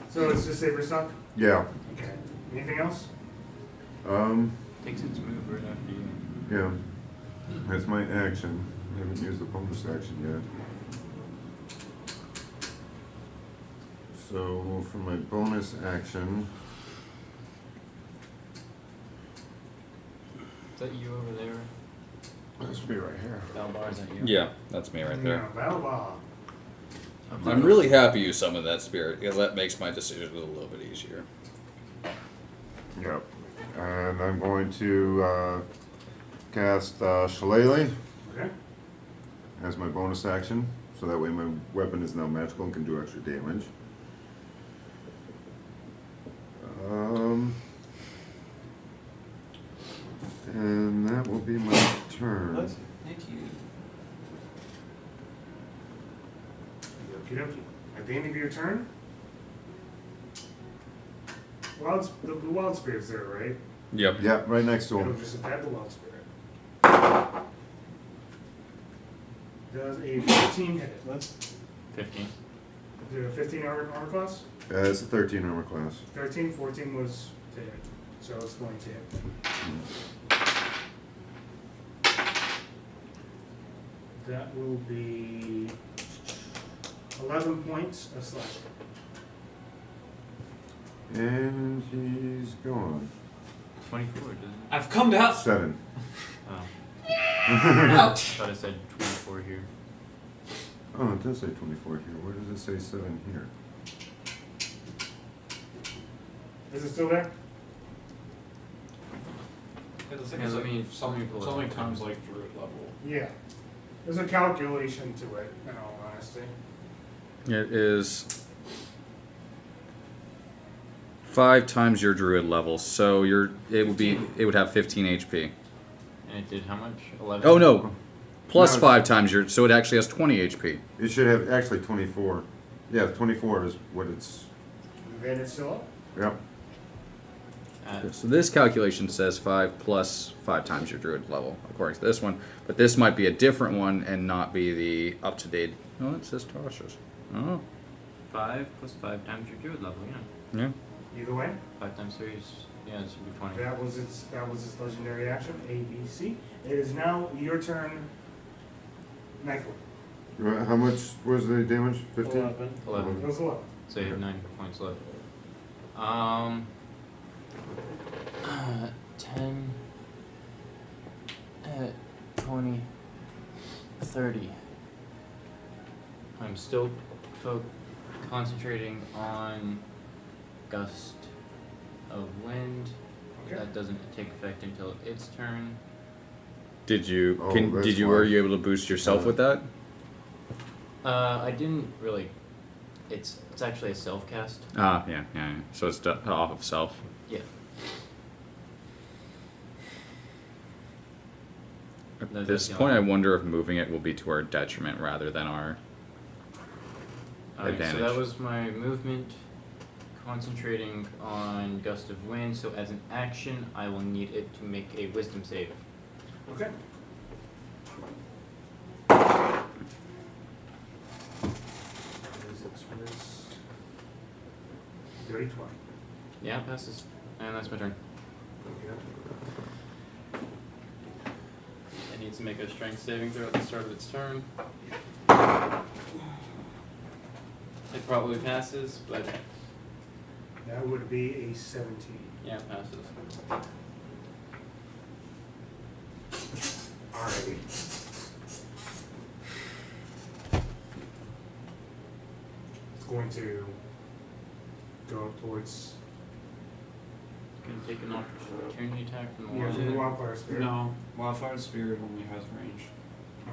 So it's just saber suck? Yeah. Okay. Anything else? Takes its move right after you. Yeah. That's my action. I haven't used the bonus action yet. So for my bonus action, Is that you over there? this will be right here. Valbar, is that you? Yeah, that's me right there. Yeah, Valbar. I'm really happy you summoned that spirit because that makes my decision a little bit easier. Yep. And I'm going to cast Shillelagh Okay. as my bonus action, so that way my weapon is now magical and can do extra damage. And that will be my turn. Nice. Thank you. Okie dokie. At the end of your turn, the wild spirit's there, right? Yep. Yeah, right next to It'll him. just attack the wild spirit. Does a 15 hit it? That's 15. Is it a 15 armor class? It's a 13 armor class. 13, 14 was to hit. So it's going to hit. That will be 11 points of slashing. And he's gone. 24, doesn't it? I've come down. 7. Oh. I thought it said 24 here. Oh, it does say 24 here. Where does it say 7 here? Is it still there? Yeah, the thing Yeah, is, let like, me- let me pull it something up. comes like druid level. Yeah. There's a calculation to it, in all honesty. It is 5 times your druid level, so it would have 15 HP. And it did how much? 11? Oh no, plus No. 5 times your, so it actually has 20 HP. It should have actually 24. Yeah, 24 is what it's. Then it's still up. Yep. So this calculation says 5 plus 5 times your druid level, according to this one. But this might be a different one and not be the up-to-date. Oh, it says Tasha's. Oh, 5 plus 5 times your druid level, yeah. yeah. Either way, 5 times 3 is, yeah, it should be 20. that was its legendary action. A, B, C. It is now your turn. Nycowin. How much was the damage? 15? 11. 11. It was 11. So you have 9 points left. 10, 20, 30. I'm still concentrating on gust of wind. Okay. That doesn't take effect until its turn. Did you Oh, were that's you able to boost yourself with that? I didn't really. It's actually a self cast. Ah, yeah. So it's off of self. Yeah. At No, this that's point, I yellow. wonder if moving it will be to our detriment rather than our Alright, so advantage. that was my movement. Concentrating on gust of wind. So as an action, I will need it to make a wisdom save. Okay. Dirty 20. Yeah, passes. And that's my turn. It needs to make a strength saving throw at the start of its turn. It probably passes, but That would be a 17. yeah, it passes. Alrighty. It's going to go towards Can take an opportunity attack from the from the wild. wildfire spirit. No, wildfire spirit only has range.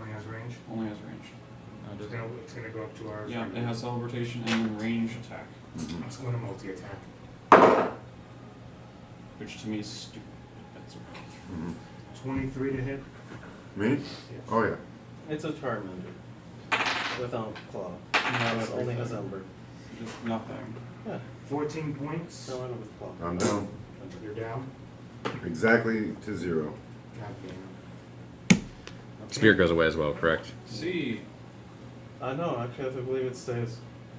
Only has range. Only has range. No, it It's doesn't. gonna go up to our. Yeah, it has teleportation and then range attack, It's going to multi-attack. which to me is stupid. That's okay. Mhm. 23 to hit. Me? Yes. Oh, yeah. It's a Charmander. Without claw. No, It's only his Ember. Just nothing. Yeah, 14 points. still in with claw. I'm down. You're down. Exactly to 0. God damn. Spear goes away as well, correct? See, No, actually, I believe it stays.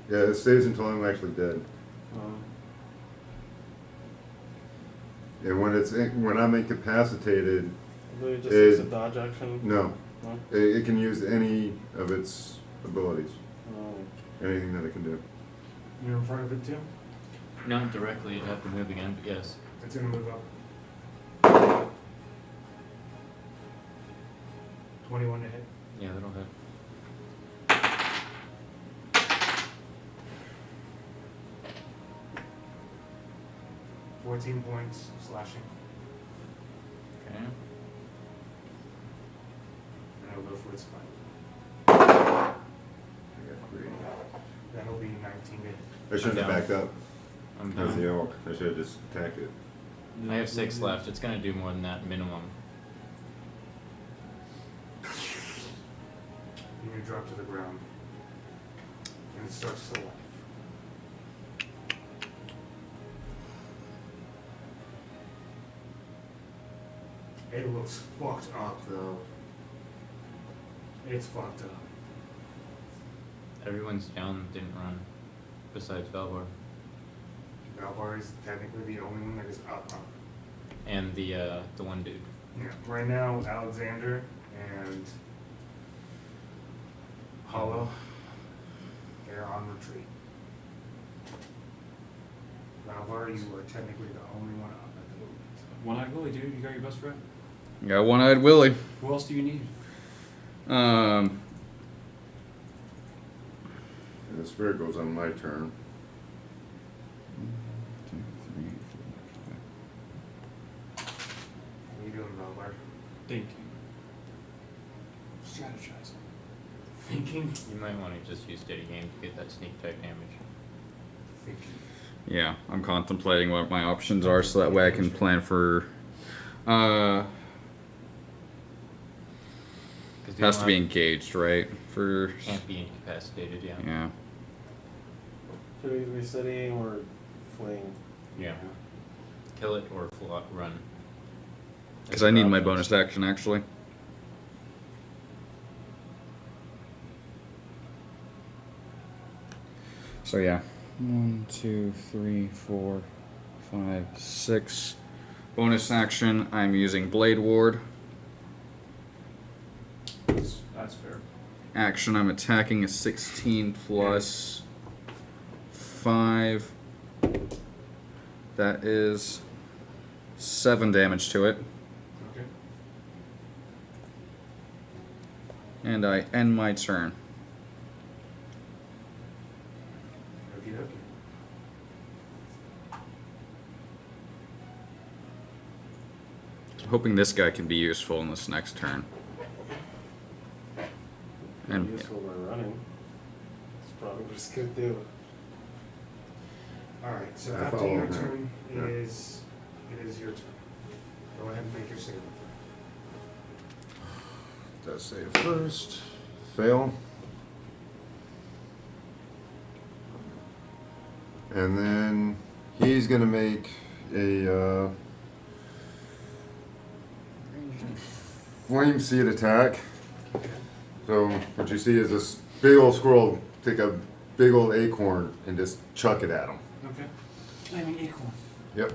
Yeah, it stays until I'm actually dead. And when I'm incapacitated, I believe it just It- takes a dodge action. no. No? It can use any of its abilities. Oh. Anything that it can do. You're in front of it too? Not directly, you'd have to move again, but yes. It's gonna move up. 21 to hit. Yeah, that'll hit. 14 points of slashing. Okay. And I'll go for its bite. I got 3. That'll be 19 hit. I shouldn't have down. backed up. I'm As the done. elk. I should have just attacked it. I have 6 left. It's gonna do more than that minimum. And you drop to the ground. And it starts to life. It looks fucked up though. It's fucked up. Everyone's down, didn't run. Besides Valbar. Valbar is technically the only one that is up. And the one dude. Yeah. Right now, Alexander and Hollow, they're on retreat. Valvar, you are technically the only one up at the moment. One-eyed Willie, dude. You got your best friend. Got one-eyed Willie. Who else do you need? And the spirit goes on my turn. 1, 2, 3, 4, 5. What are you doing, Valvar? Thinking. Strategizing. Thinking? You might want to just use steady game to get that sneak type damage. Thinking. Yeah, I'm contemplating what my options are so that way I can plan for. Has to be engaged, right? For. Can't be incapacitated, yeah. Yeah. Should we be studying or fleeing? Yeah. Kill it or run. Because I need my bonus action actually. So yeah. 1, 2, 3, 4, 5, 6. Bonus action, I'm using Blade Ward. That's fair. Action, I'm attacking a 16 plus 5. That is 7 damage to it. Okay. And I end my turn. Okie dokie. Hoping this guy can be useful in this next turn. And Useful when running. It's probably what it's good to do. Alright, so I after follow your him. turn, Yeah. it is your turn. Go ahead and make your saving throw. Does save first. Fail. And then he's gonna make a flame seed attack. So what you see is this big old squirrel take a big old acorn and just chuck it at him. Okay. Flaming acorn. Yep.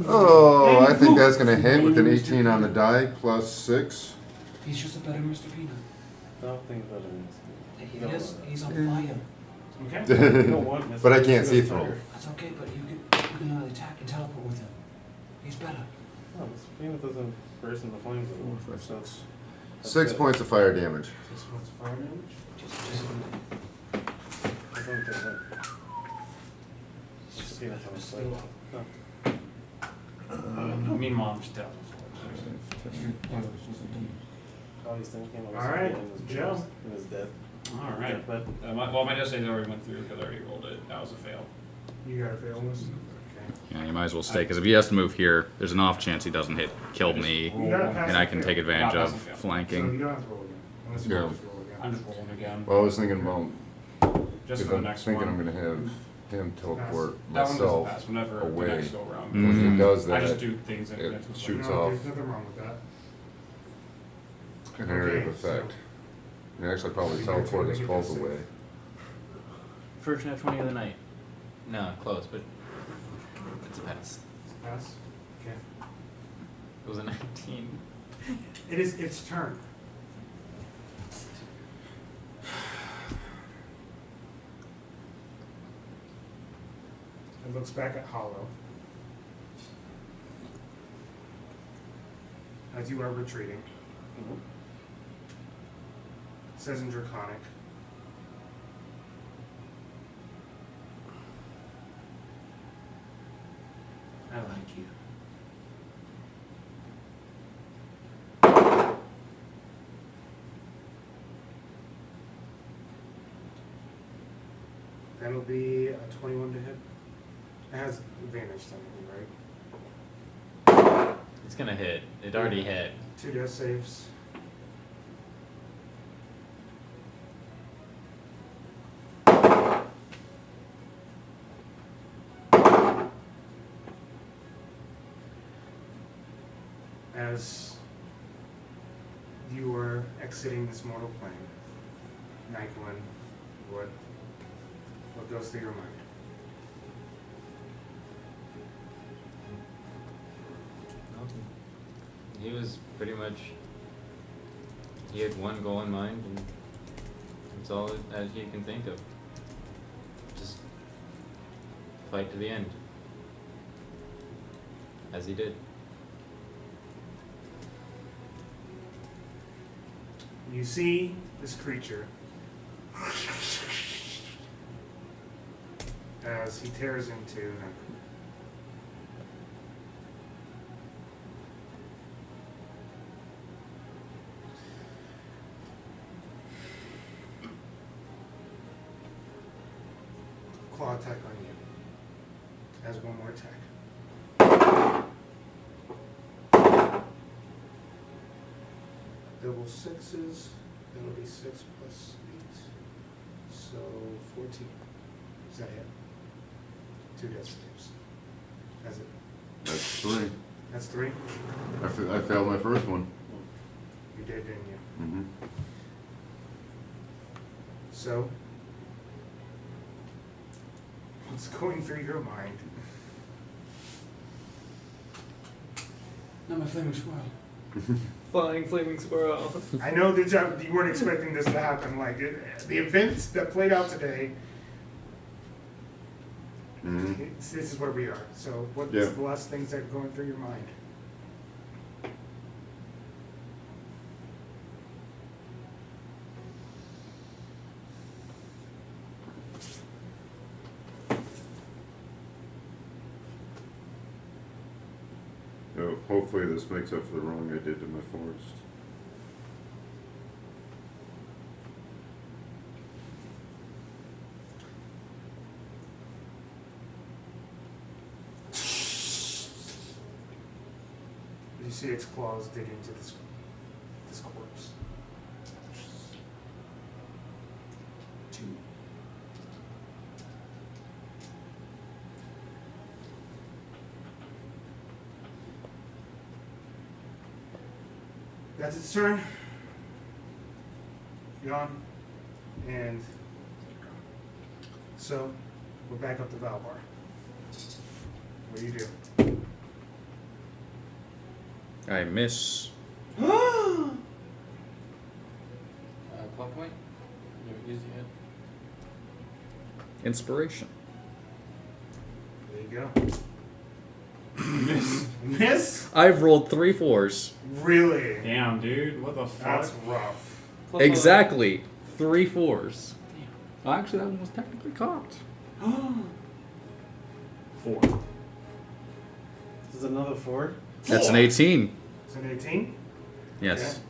Oh, I think that's gonna hit with an 18 on the die plus 6. He's just a better Mr. Peanut. Don't think about it. He is. He's on fire. Okay? You don't want Mr. But I can't Peanut see fire. through. That's okay, but you can attack and teleport with him. He's better. No, Mr. Peanut doesn't burst into flames anymore. 4, 5, So 6. that's 6 it. points of fire damage. 6 points of fire damage. I don't think that- Just give it to us, like, no. Meanwhile, I'm just down. All he's thinking of is All right, in his- Joe. in his death. Alright. But My death save already went through because I already rolled it. That was a fail. You gotta fail this? Okay. yeah, you might as well stay because if he has to move here, there's an off chance he doesn't kill me, You gotta pass and I and can fail. take advantage Not of pass and fail. So flanking. you don't have to roll again. Unless you Yeah. want to just roll again. I'm just rolling again. Well, I was thinking about, Just if for the I'm next thinking one. I'm gonna have him teleport That one doesn't myself. pass whenever away. the next go around. Mm. When he does I just that, do things that it shoots No, off there's nothing wrong with that. an area of Okay, so- effect. You actually probably You teleport gotta his take pulse a away. First nat 20 of the night. No, close, but it's a pass. Pass? Okay. It was a 19. It is its turn. It looks back at Hollow. As you are retreating. It says in Draconic. I like you. That'll be a 21 to hit. It has advantage technically, right? It's gonna hit. It already hit. 2 death saves. As you are exiting this mortal plane, Nycowin, what goes through your mind? He was pretty much. He had one goal in mind, and that's all as you can think of. Just fight to the end, as he did. You see this creature as he tears into claw attack on you. Has one more attack. Double sixes, that'll be 6 plus 8, so 14. Is that hit? 2 death saves. That's it. That's 3. That's 3? I failed my first one. You did, didn't you? Mm-hmm. So, what's going through your mind? Not my flaming squirrel. Flying flaming squirrel. I know that you weren't expecting this to happen. Like, the events that played out today, Mm-hmm. this is where we are. So, what's Yeah. the last things that are going through your mind? Oh, hopefully this makes up for the wrong I did to my forest. You see its claws dig into this corpse. 2. That's its turn. Yawn. And so we're back up to Valbar. What do you do? I miss. Plot point? You haven't used it yet? Inspiration. There you go. Miss? I've rolled 3 4s. Really? Damn, dude, what the fuck? That's rough. Exactly. 3 4s. Actually, that one was technically cocked. 4. This is another 4. That's an 18. It's an 18? Yes.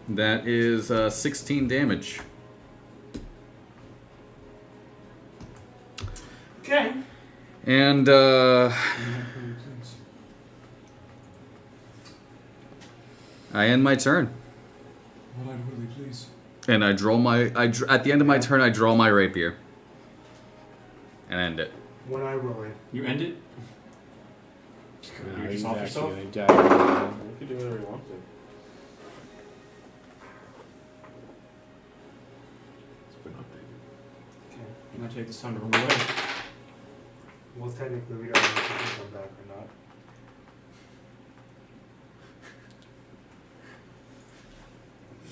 That is 16 damage. Okay. And I end my turn. Well, I'd really please. And I draw my. At the end of my turn, I draw my rapier. And end it. One eye rolling. You end it? No, You he's just off actually yourself? gonna die. You can do whatever you want to. It's been updated. Okay. I'm gonna take this time to run away. Well, technically, we don't know if we can come back or not.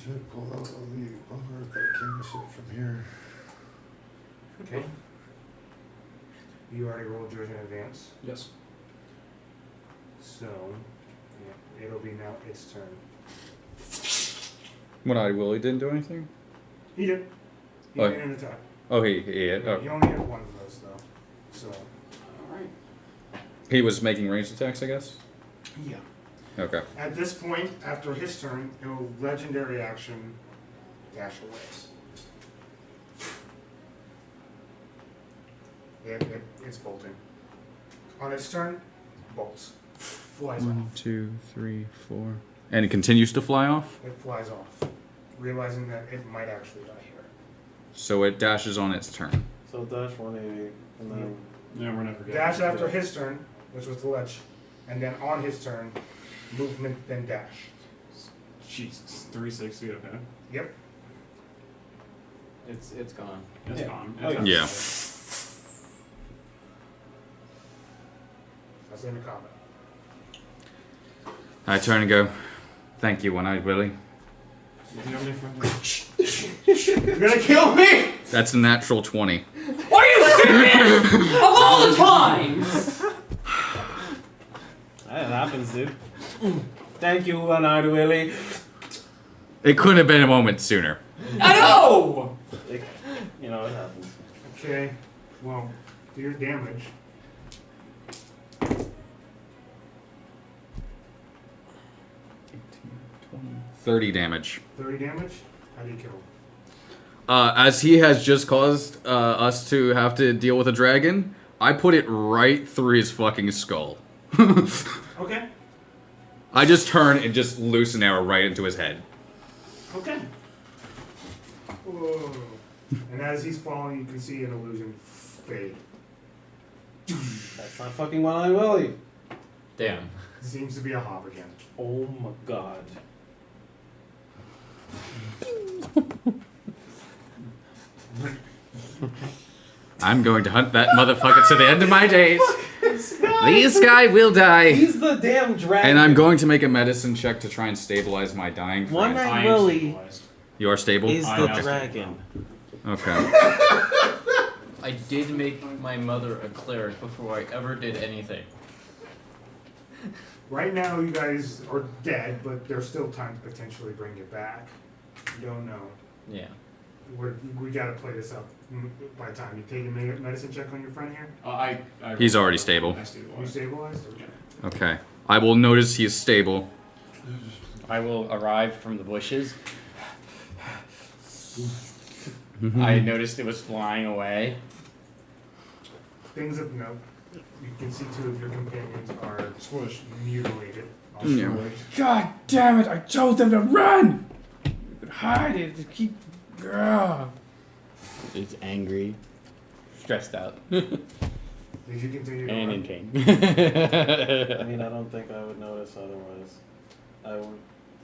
Should pull out all the bummer that came to shit from here. Okay. You already rolled yours in advance, Yes. so yeah, it'll be now its turn. When I Willie didn't do anything? He did. He made an attack. Oh, he Yeah, he only had one of those though. So Alright. he was making ranged attacks, I guess. yeah. Okay. At this point, after his turn, it will legendary action dash away. It's bolting. On its turn, bolts. Flies off. 2, 3, 4. And it continues to fly off? It flies off, realizing that it might actually die here. So it dashes on its turn. So dash 180, and then Yeah, we're never getting Dash after his turn, which was the ledge, and then on his turn, movement, then dash. Jesus, 360. Okay, Yep. It's gone. it's Yeah. gone. Oh, It's yeah. gone. That's the end of combat. I turn and go, thank you, One-Eyed Willie. Do you have any friends? You're gonna kill me! That's a natural 20. Are you serious? Of all the times! that happens, dude. Thank you, One-Eyed Willie. It couldn't have been a moment sooner. I know! It happens. Okay, well, do your damage. 30 damage. 30 damage? How do you kill him? As he has just caused us to have to deal with a dragon, I put it right through his fucking skull. Okay, I just turn and just loose an arrow right into his head. okay. Whoa. And as he's falling, you can see an illusion fade. That's not fucking One-Eyed Willie. Damn. Seems to be a hob again. Oh my god. I'm going to hunt that motherfucker to the end of my days. This guy will die. He's the damn dragon. And I'm going to make a medicine check to try and stabilize my dying friend. One-Eyed I am Willie stabilized. You are stable? is I the am dragon. Okay. I did make my mother a cleric before I ever did anything. Right now, you guys are dead, but there's still time to potentially bring it back. You don't know. Yeah. We gotta play this up by the time you take a medicine check on your friend here. I He's already stable. I You stabilized. stabilized? Okay. Okay. I will notice he is stable. I will arrive from the bushes. I noticed it was flying away. Things of note. You can see two of your companions are Squish. mutilated. Yeah. God damn it, I told them to run! You could hide it, to keep... Ugh. It's angry, stressed out, Did you continue to and run? in pain. I mean, I don't think I would notice otherwise.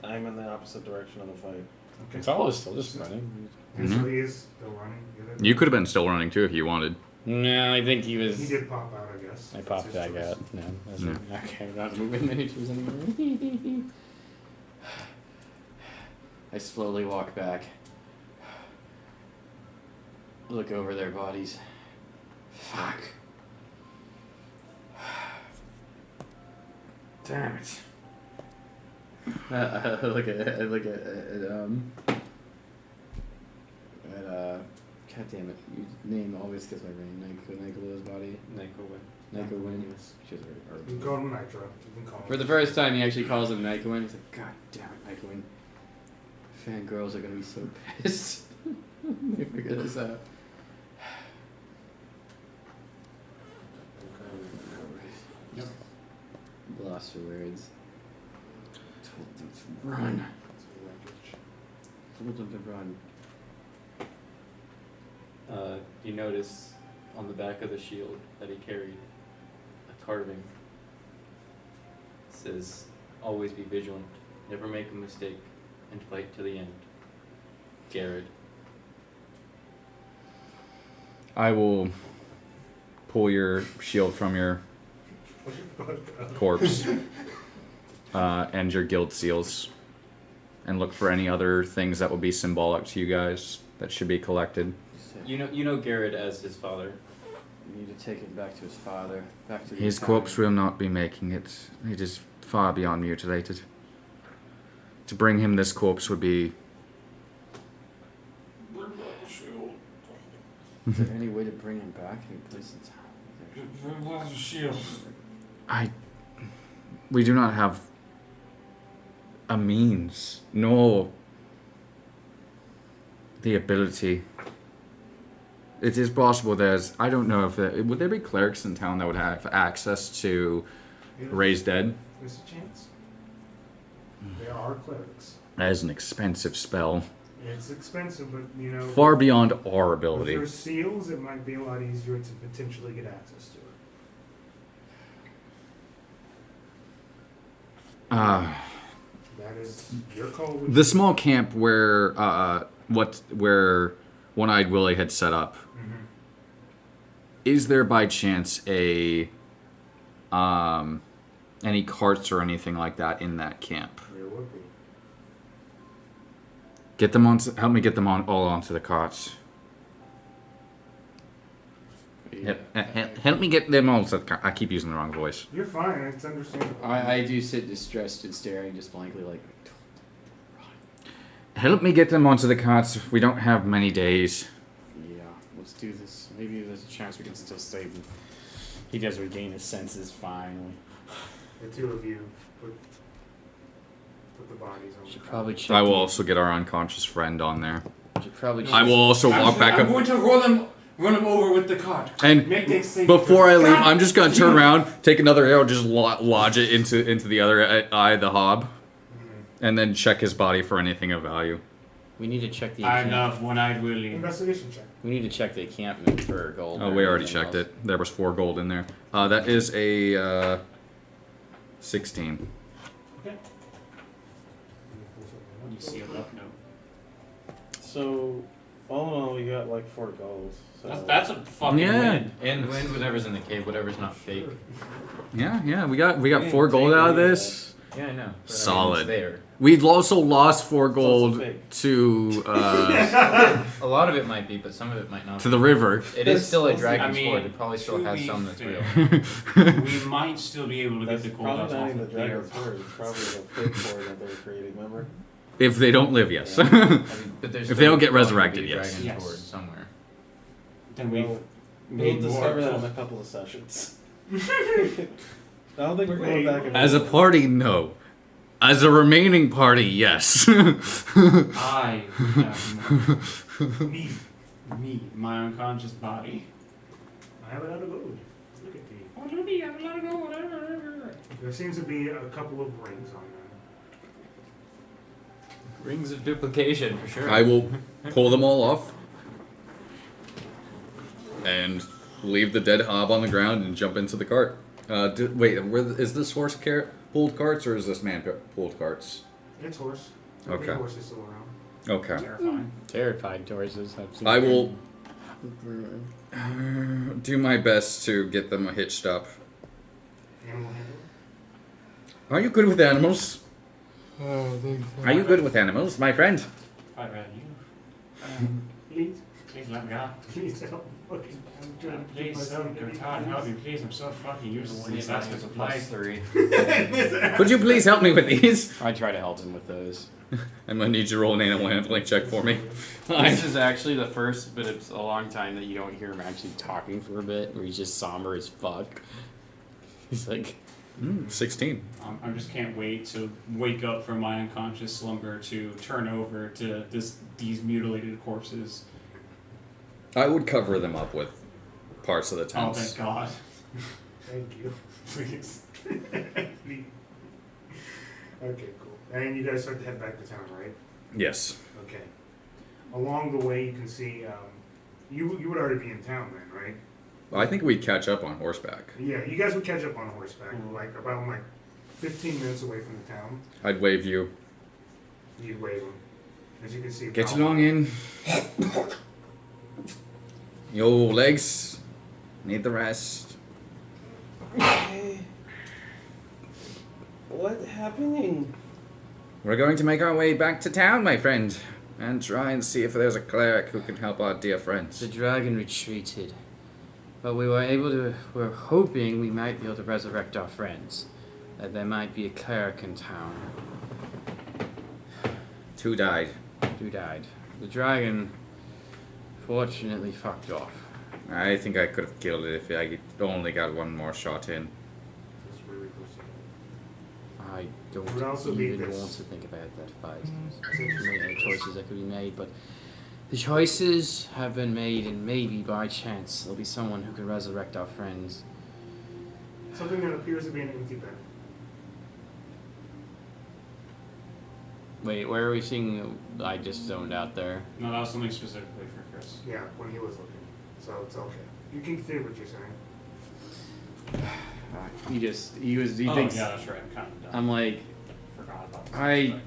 I'm in the opposite direction of the fight. Okay. Saul is still just running. And so he is still running. You could have been still running too if you wanted. No, I think he was. He did pop out, I guess. I popped That's his back choice. out. No, that's No. okay. We're not moving miniatures anymore. I slowly walk back. Look over their bodies. Fuck. Damn it. I look at God damn it, you name always gets my brain. Nycowin's body. Nycowin. She's You can call him Nitro. You can call him. For the first time, he actually calls him Nycowin. He's like, God damn it, Nycowin. Fangirls are gonna be so pissed. Let me figure this out. Yep. Lost for words. Told them to run. Told them to run. You notice on the back of the shield that he carried a carving. It says, always be vigilant, never make a mistake, and fight to the end. Garrett. I will pull your shield from your corpse and your guild seals and look for any other things that will be symbolic to you guys that should be collected. You know Garrett as his father. You need to take it back to his father. Back to the His Italian. corpse will not be making it. It is far beyond mutilated. To bring him this corpse would be Is there any way to bring him back? Any place in town? Lots of shields. We do not have a means, nor the ability. It is possible I don't know if would there be clerics in town that would have access to raise dead? There's a chance. There are clerics. That is an expensive spell. It's expensive, but you know. Far beyond our If ability. there's seals, it might be a lot easier to potentially get access to it. That is your call. The small camp where One-Eyed Willie had set up. Mm-hmm. Is there by chance any carts or anything like that in that camp? There would be. Get them on. Help me get them all onto the carts. Help me get them all to the carts. I keep using the wrong voice. You're fine. It's understandable. I do sit distressed and staring just blankly like. Help me get them onto the carts. We don't have many days. Yeah, let's do this. Maybe there's a chance we can still save him. He does regain his senses finally. The two of you put the bodies on. Should probably check. I will also get our unconscious friend on there. Should probably. I will also walk back I'm up. going to run him over with the cart. And Make this thing before I leave, I'm just gonna turn around, take another arrow, just lodge it into the other eye, the hob, and then check his body for anything of value. We need to check the. I love One-Eyed Willie. Investigation check. We need to check the encampment for gold. Oh, or we already anything checked else. it. There was 4 gold in there. That is a 16. Okay. You see a love note. So, all in all, we got like 4 goals. So That's a fucking win. And win whatever's in the cave, whatever's not fake. Yeah, we got 4 gold out of this. Yeah, I know. But Solid. it's there. We'd also lost 4 gold fake. to A lot of it might be, but some of it might not. to the river. It is still a I dragon's mean, sword. It probably still to has be some that's fair. real. We might still be able to That's get the gold probably out not off even the of there. dragon's sword. It's probably the fake sword that they were creating. Remember? If they don't live, yes. I mean, but there's If they don't still get going to be resurrected, a yes. dragon's Yes. sword somewhere. Then we've We'll made discover that in more. a couple of sessions. I don't think we're going back and As a party, no. As a remaining party, yes. I have Me. my unconscious body. I have a lot of gold. Look at me. Oh, Ruby, I have a lot of gold. There seems to be a couple of rings on them. Rings of duplication for sure. I will pull them all off and leave the dead hob on the ground and jump into the cart. Wait, is this horse pulled carts or is this man pulled carts? It's horse. Okay. The horse is still around. Okay. Terrifying. Terrified horses have seen. I will do my best to get them hitched up. Animal handler. Are you good with animals? Are you good with animals, my friend? I'd rather you. Please. Please let me go. Please help. Okay. I'm trying to keep Please, myself God, help me, please. I'm so fucking useless in these aspects of plus life. 3. Could you please help me with these? I try to help him with those. I'm gonna need you to roll an animal handling check for me. This is actually the first, but it's a long time that you don't hear him actually talking for a bit, where he's just somber as fuck. He's like, 16. I just can't wait to wake up from my unconscious slumber to turn over to these mutilated corpses. I would cover them up with parts of the Oh, tents. thank God. Thank you. Please. Please. Okay, cool. And you guys start to head back to town, right? Yes. Okay. Along the way, you can see, you would already be in town then, right? Well, I think we'd catch up on horseback. Yeah, you guys would catch up on horseback, about 15 minutes away from the town. I'd wave you. You'd wave them. As you can see, Get Valbar- along in. Yo, legs. Need the rest. What's happening? We're going to make our way back to town, my friend. And try and see if there's a cleric who can help our dear friends. the dragon retreated, but we're hoping we might be able to resurrect our friends. That there might be a cleric in town 2 died. who died. The dragon unfortunately fucked off. I think I could have killed it if I only got one more shot in. It's really close. I don't Would also be even this. want to think about that fight. There's many choices that could be made, but the choices have been made, and maybe by chance there'll be someone who can resurrect our friends. Something that appears to be an empty bed. Wait, where are we seeing? I just zoned out there. No, that was something specifically for Chris. Yeah, when he was looking. So it's okay. You can see what you're saying. He Oh, thinks. yeah, that's right. I'm kind of done. I'm like, Forgot about this. and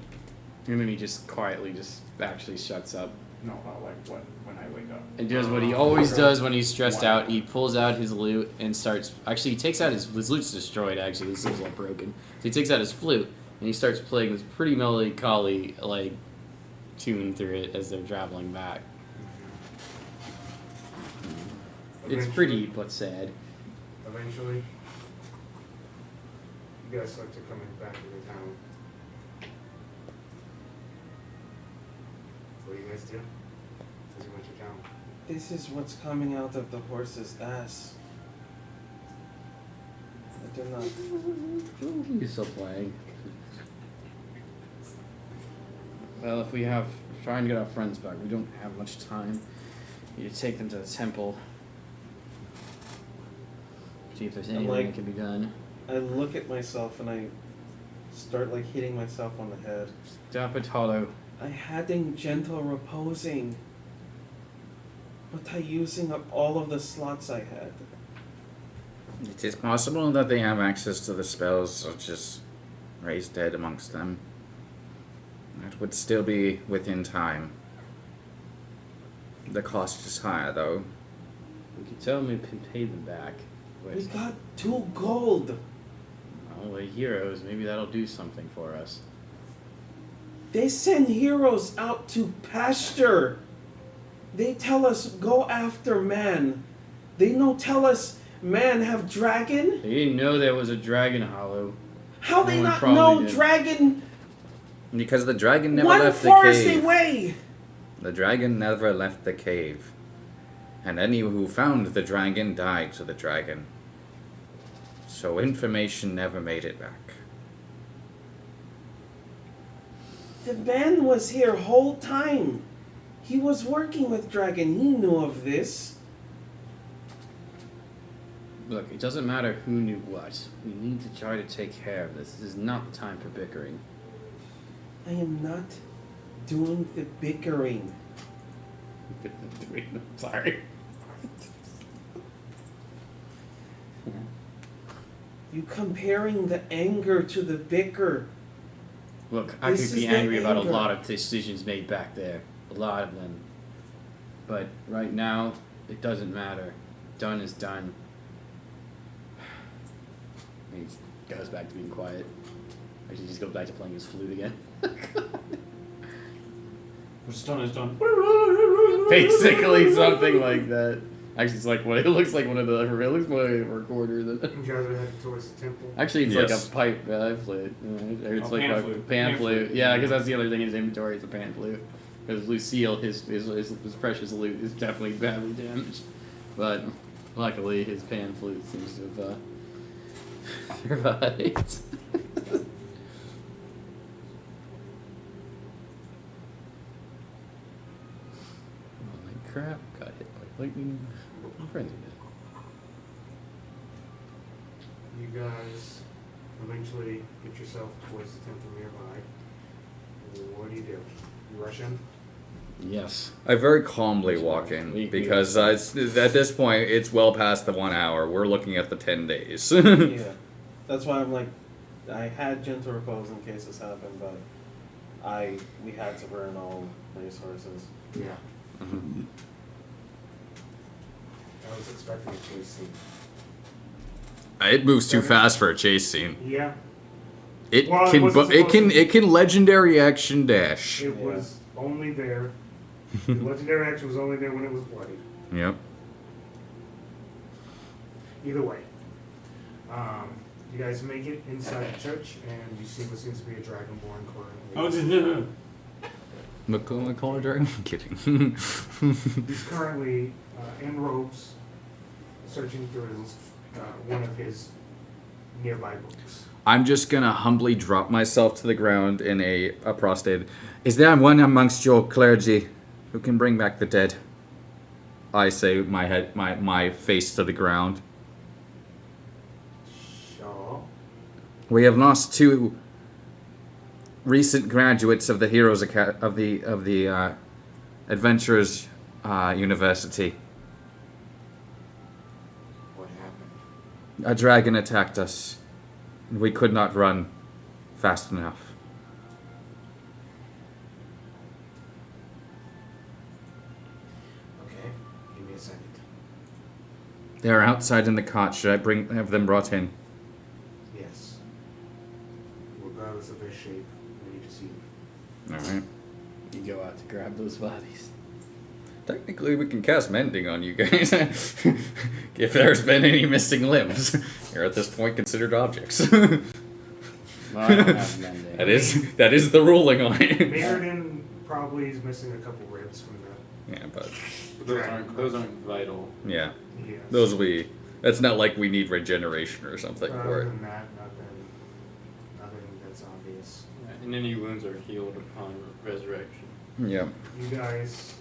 then he just quietly just actually shuts up. No, about like when I wake up. And does what he always does when he's stressed out. He pulls out his lute and starts. Actually, he takes out his lute's destroyed. Actually, his lute's all broken. So he takes out his flute and he starts playing this pretty melancholy like tune through it as they're traveling back. It's pretty but sad. Eventually, you guys start to come back into town. What do you guys do? As you went to town. This is what's coming out of the horse's ass. I do not. He's still playing. Well, if we have trying to get our friends back, we don't have much time. We need to take them to the temple. See if there's anything that can be done. I look at myself and I start like hitting myself on the head. Stop it, Hollow. I had in gentle reposing, but I using up all of the slots I had. It is possible that they have access to the spells such as Raise Dead amongst them. That would still be within time. The cost is higher though. We could tell them we can pay them back. We got 2 gold. Oh, the heroes. Maybe that'll do something for us. They send heroes out to pasture. They tell us go after man. They no tell us man have dragon. They didn't know there was a dragon, Hollow. How No they one not probably know did. dragon Because the dragon never one left the forest cave. away? The dragon never left the cave. And any who found the dragon died to the dragon. So information never made it back. The man was here whole time. He was working with dragon. He knew of this. Look, it doesn't matter who knew what. We need to try to take care of this. This is not the time for bickering. I am not doing the bickering. Sorry. You comparing the anger to the bicker. Look, I This could be is the angry about a anger. lot of decisions made back there. A lot of them. But right now, it doesn't matter. Done is done. He goes back to being quiet. Actually, just goes back to playing his flute again. What's done is done. Basically, something like that. Actually, it's like it looks like one of the. It looks more like a recorder than. You guys are headed towards the temple. Actually, it's Yes. like a pipe flute. Or it's Oh, like pan a flute. pan Pan flute. flute. Yeah, because that's the other thing in his inventory. It's a pan flute. Because Lucille, his precious loot, is definitely badly damaged. But luckily, his pan flute seems to have survived. Holy crap! Got hit by lightning. My friends are dead. You guys eventually get yourself towards the temple nearby. What do? You rush in? Yes. I very calmly walk in because at this point it's well past the 1 hour. We're looking at the 10 days. Yeah. That's why I'm like, I had gentle repose in case this happened, but we had to burn all resources. Yeah. Mm-hmm. I was expecting a chase scene. It moves too fast for a chase scene. Yeah. It Well, it can wasn't supposed to. it can legendary action dash. It was only there. The legendary action was only there when it was bloody. Yep. Either way. You guys make it inside the church, and you see what seems to be a dragonborn currently. Oh, McCullough dragon? I'm kidding. He's currently in robes, searching through one of his nearby books. I'm just gonna humbly drop myself to the ground in a prostrate. Is there one amongst your clergy who can bring back the dead? I say, my face to the ground. Sure. We have lost 2 recent graduates of the Heroes of the Adventurers University. What happened? A dragon attacked us. We could not run fast enough. Okay, give me a second. They are outside in the cart. Should I have them brought in? Yes. Regardless of their shape, we need to see them. Alright. You go out to grab those bodies. Technically, we can cast Mending on you guys. If there's been any missing limbs, you're at this point considered objects. Well, I don't have mending. that is the ruling on it. Myrddin probably is missing a couple ribs from the. Yeah, but Those aren't vital. yeah, Yes. those we. That's not like we need regeneration or something for Other it. than that, nothing that's obvious. And any wounds are healed upon resurrection. Yeah. You guys,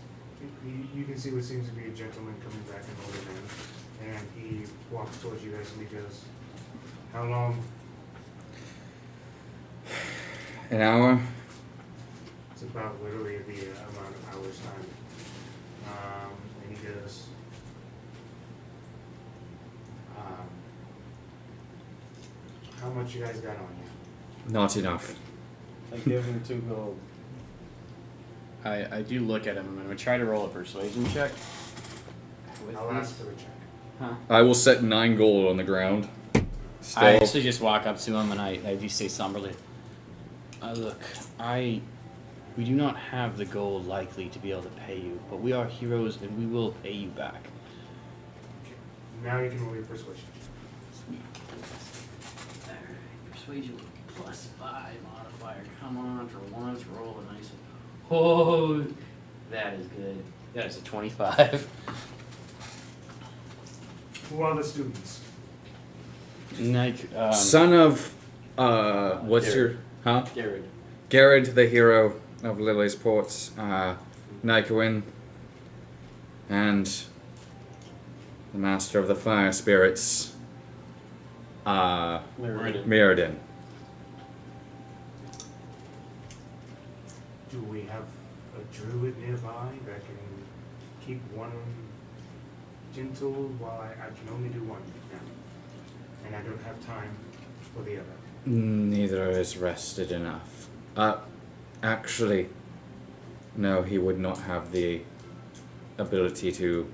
you can see what seems to be a gentleman coming back in order then, and he walks towards you guys and he goes, "How long?" An hour. It's about literally the amount of hours time. And he goes, "How much you guys got on you?" Not enough. I give him 2 gold. I do look at him. I'm going to try to roll a persuasion check. I'll ask for the check. Huh? I will set 9 gold on the ground. Still. I actually just walk up to him and I do say somberly, look, we do not have the gold likely to be able to pay you, but we are heroes and we will pay you back. Now you can roll your persuasion. Sweet. Alright, persuasion +5 modifier. Come on, for once, roll a nice one. Oh, that is good. That is a 25. Who are the students? Son of, what's Garrett. your, huh? Jared. Garrett, the hero of Lily's Ports, Nycowin, and the master of the fire spirits, Myrddin. Myrddin. Do we have a druid nearby that can keep one gentle while I can only do one now? And I don't have time for the other. Neither is rested enough. Actually, no, he would not have the ability to.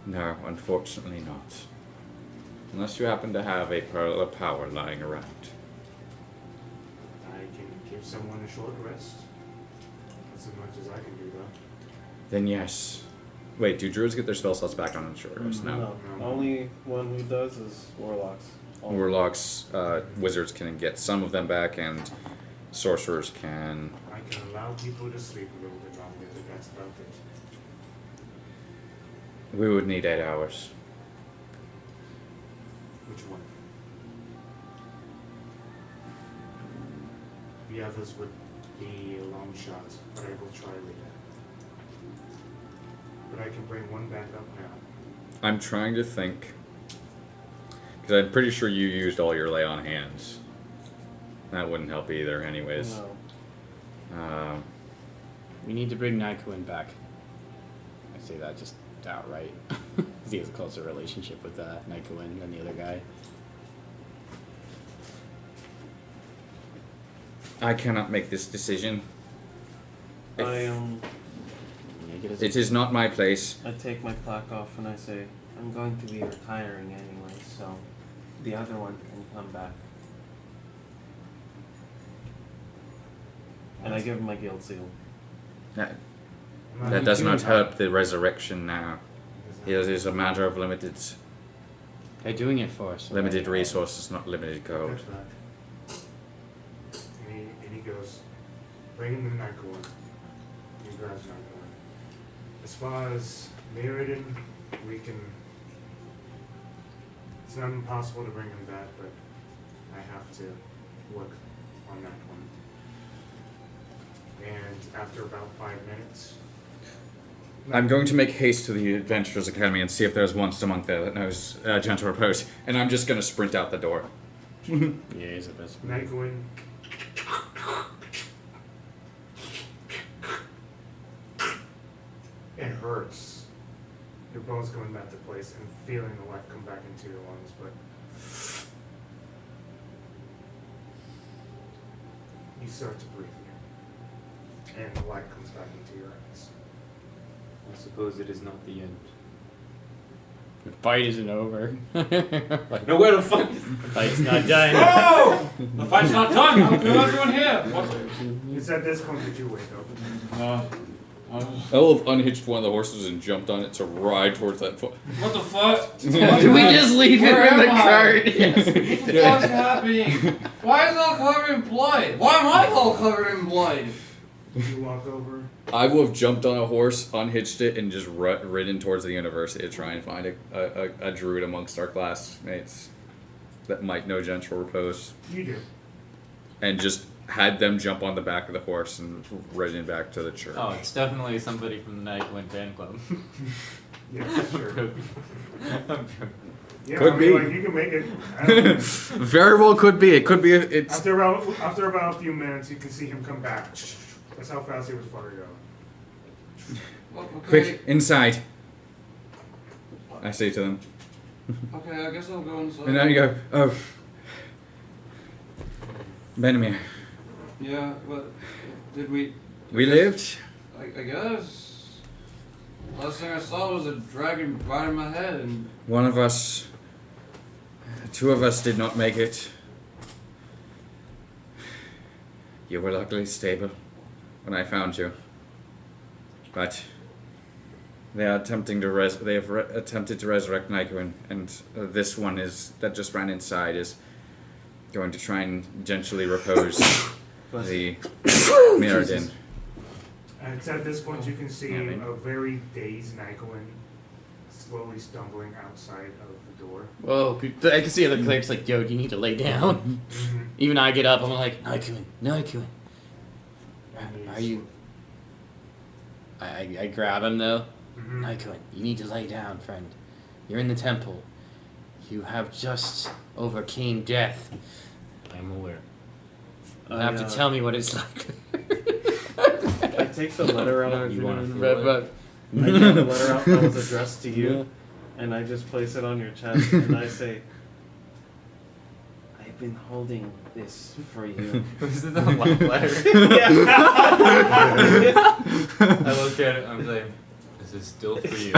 No, unfortunately not. Unless you happen to have a pearl of power lying around. I can give someone a short rest. That's as much as I can do, though. Then yes. Wait, do druids get their spell slots back on a short rest? No. No. Only one who does is warlocks. Warlocks, wizards can get some of them back, and sorcerers can. I can allow people to sleep a little bit longer, but that's about it. We would need 8 hours. Which one? The others would be a long shot, but I will try later. But I can bring one back up now. I'm trying to think. Because I'm pretty sure you used all your lay on hands. That wouldn't help either, anyways. No. We need to bring Nycowin back. I say that just outright. Because he has a closer relationship with Nycowin than the other guy. I cannot make this decision. It is not my place. I take my plaque off and I say, I'm going to be retiring anyway, so the other one can come back. And I give him my guild seal. That does not help the resurrection now. It is a matter of limited They're doing it for us. limited resources, not limited code. And he goes, bring him to Nycowin. grabs another one. As far as Myrddin, we can. It's not impossible to bring him back, but I have to work on that one. And after about 5 minutes. I'm going to make haste to the Adventurers Academy and see if there's one monk there that knows gentle repose, and I'm just going to sprint out the door. Yeah, he's the best. Nycowin. It hurts. Your bones coming back to place and feeling the life come back into your lungs, but you start to breathe again. And the light comes back into your eyes. I suppose it is not the end. The fight isn't over. Like, No, where the fuck is... the fight's not done. Oh! The fight's not done! How can everyone here? What? It's at this point that you wake up. I will have unhitched one of the horses and jumped on it to ride towards that foot. What the fuck? Did we just leave him Where in the am I? cart? What the fuck's happening? Why is it all covered in blood? Why am I all covered in blood? You walk over. I will have jumped on a horse, unhitched it, and just ridden towards the university to try and find a druid amongst our classmates that might know gentle repose. You do. And just had them jump on the back of the horse and ridden back to the church. Oh, it's definitely somebody from the Nycowin fan club. Yeah, sure. I'm joking. Yeah, Could I mean, be. Like, you can make it. I don't know. Very well could be. It could be. It's After about a few minutes, you can see him come back. That's how fast he was fired out. Well, okay. quick inside. I say to them, Okay, I guess I'll go inside. and then you go, oh, Venamer, Yeah, but did we... we lived. I guess. Last thing I saw was a dragon biting my head and... One of us, two of us did not make it. You were luckily stable when I found you, but they are attempting to attempted to resurrect Nycowin, and this one that just ran inside is going to try and gently repose the Myrddin. And it's at this point you can see Yeah, man. a very dazed Nycowin slowly stumbling outside of the door. Whoa, I can see other clerics like, yo, you need to lay down. Even I get up, I'm like, Nycowin. Are you... I grab him though. Mhm. Nycowin, you need to lay down, friend. You're in the temple. You have just overcame death. I'm aware. You have to tell me what it's like. I take the letter out. You want to I feel it? take the letter out that was addressed to you, and I just place it on your chest, and I say, "I've been holding this for you." Is it the love letter? I look at it, I'm like, this is still for you.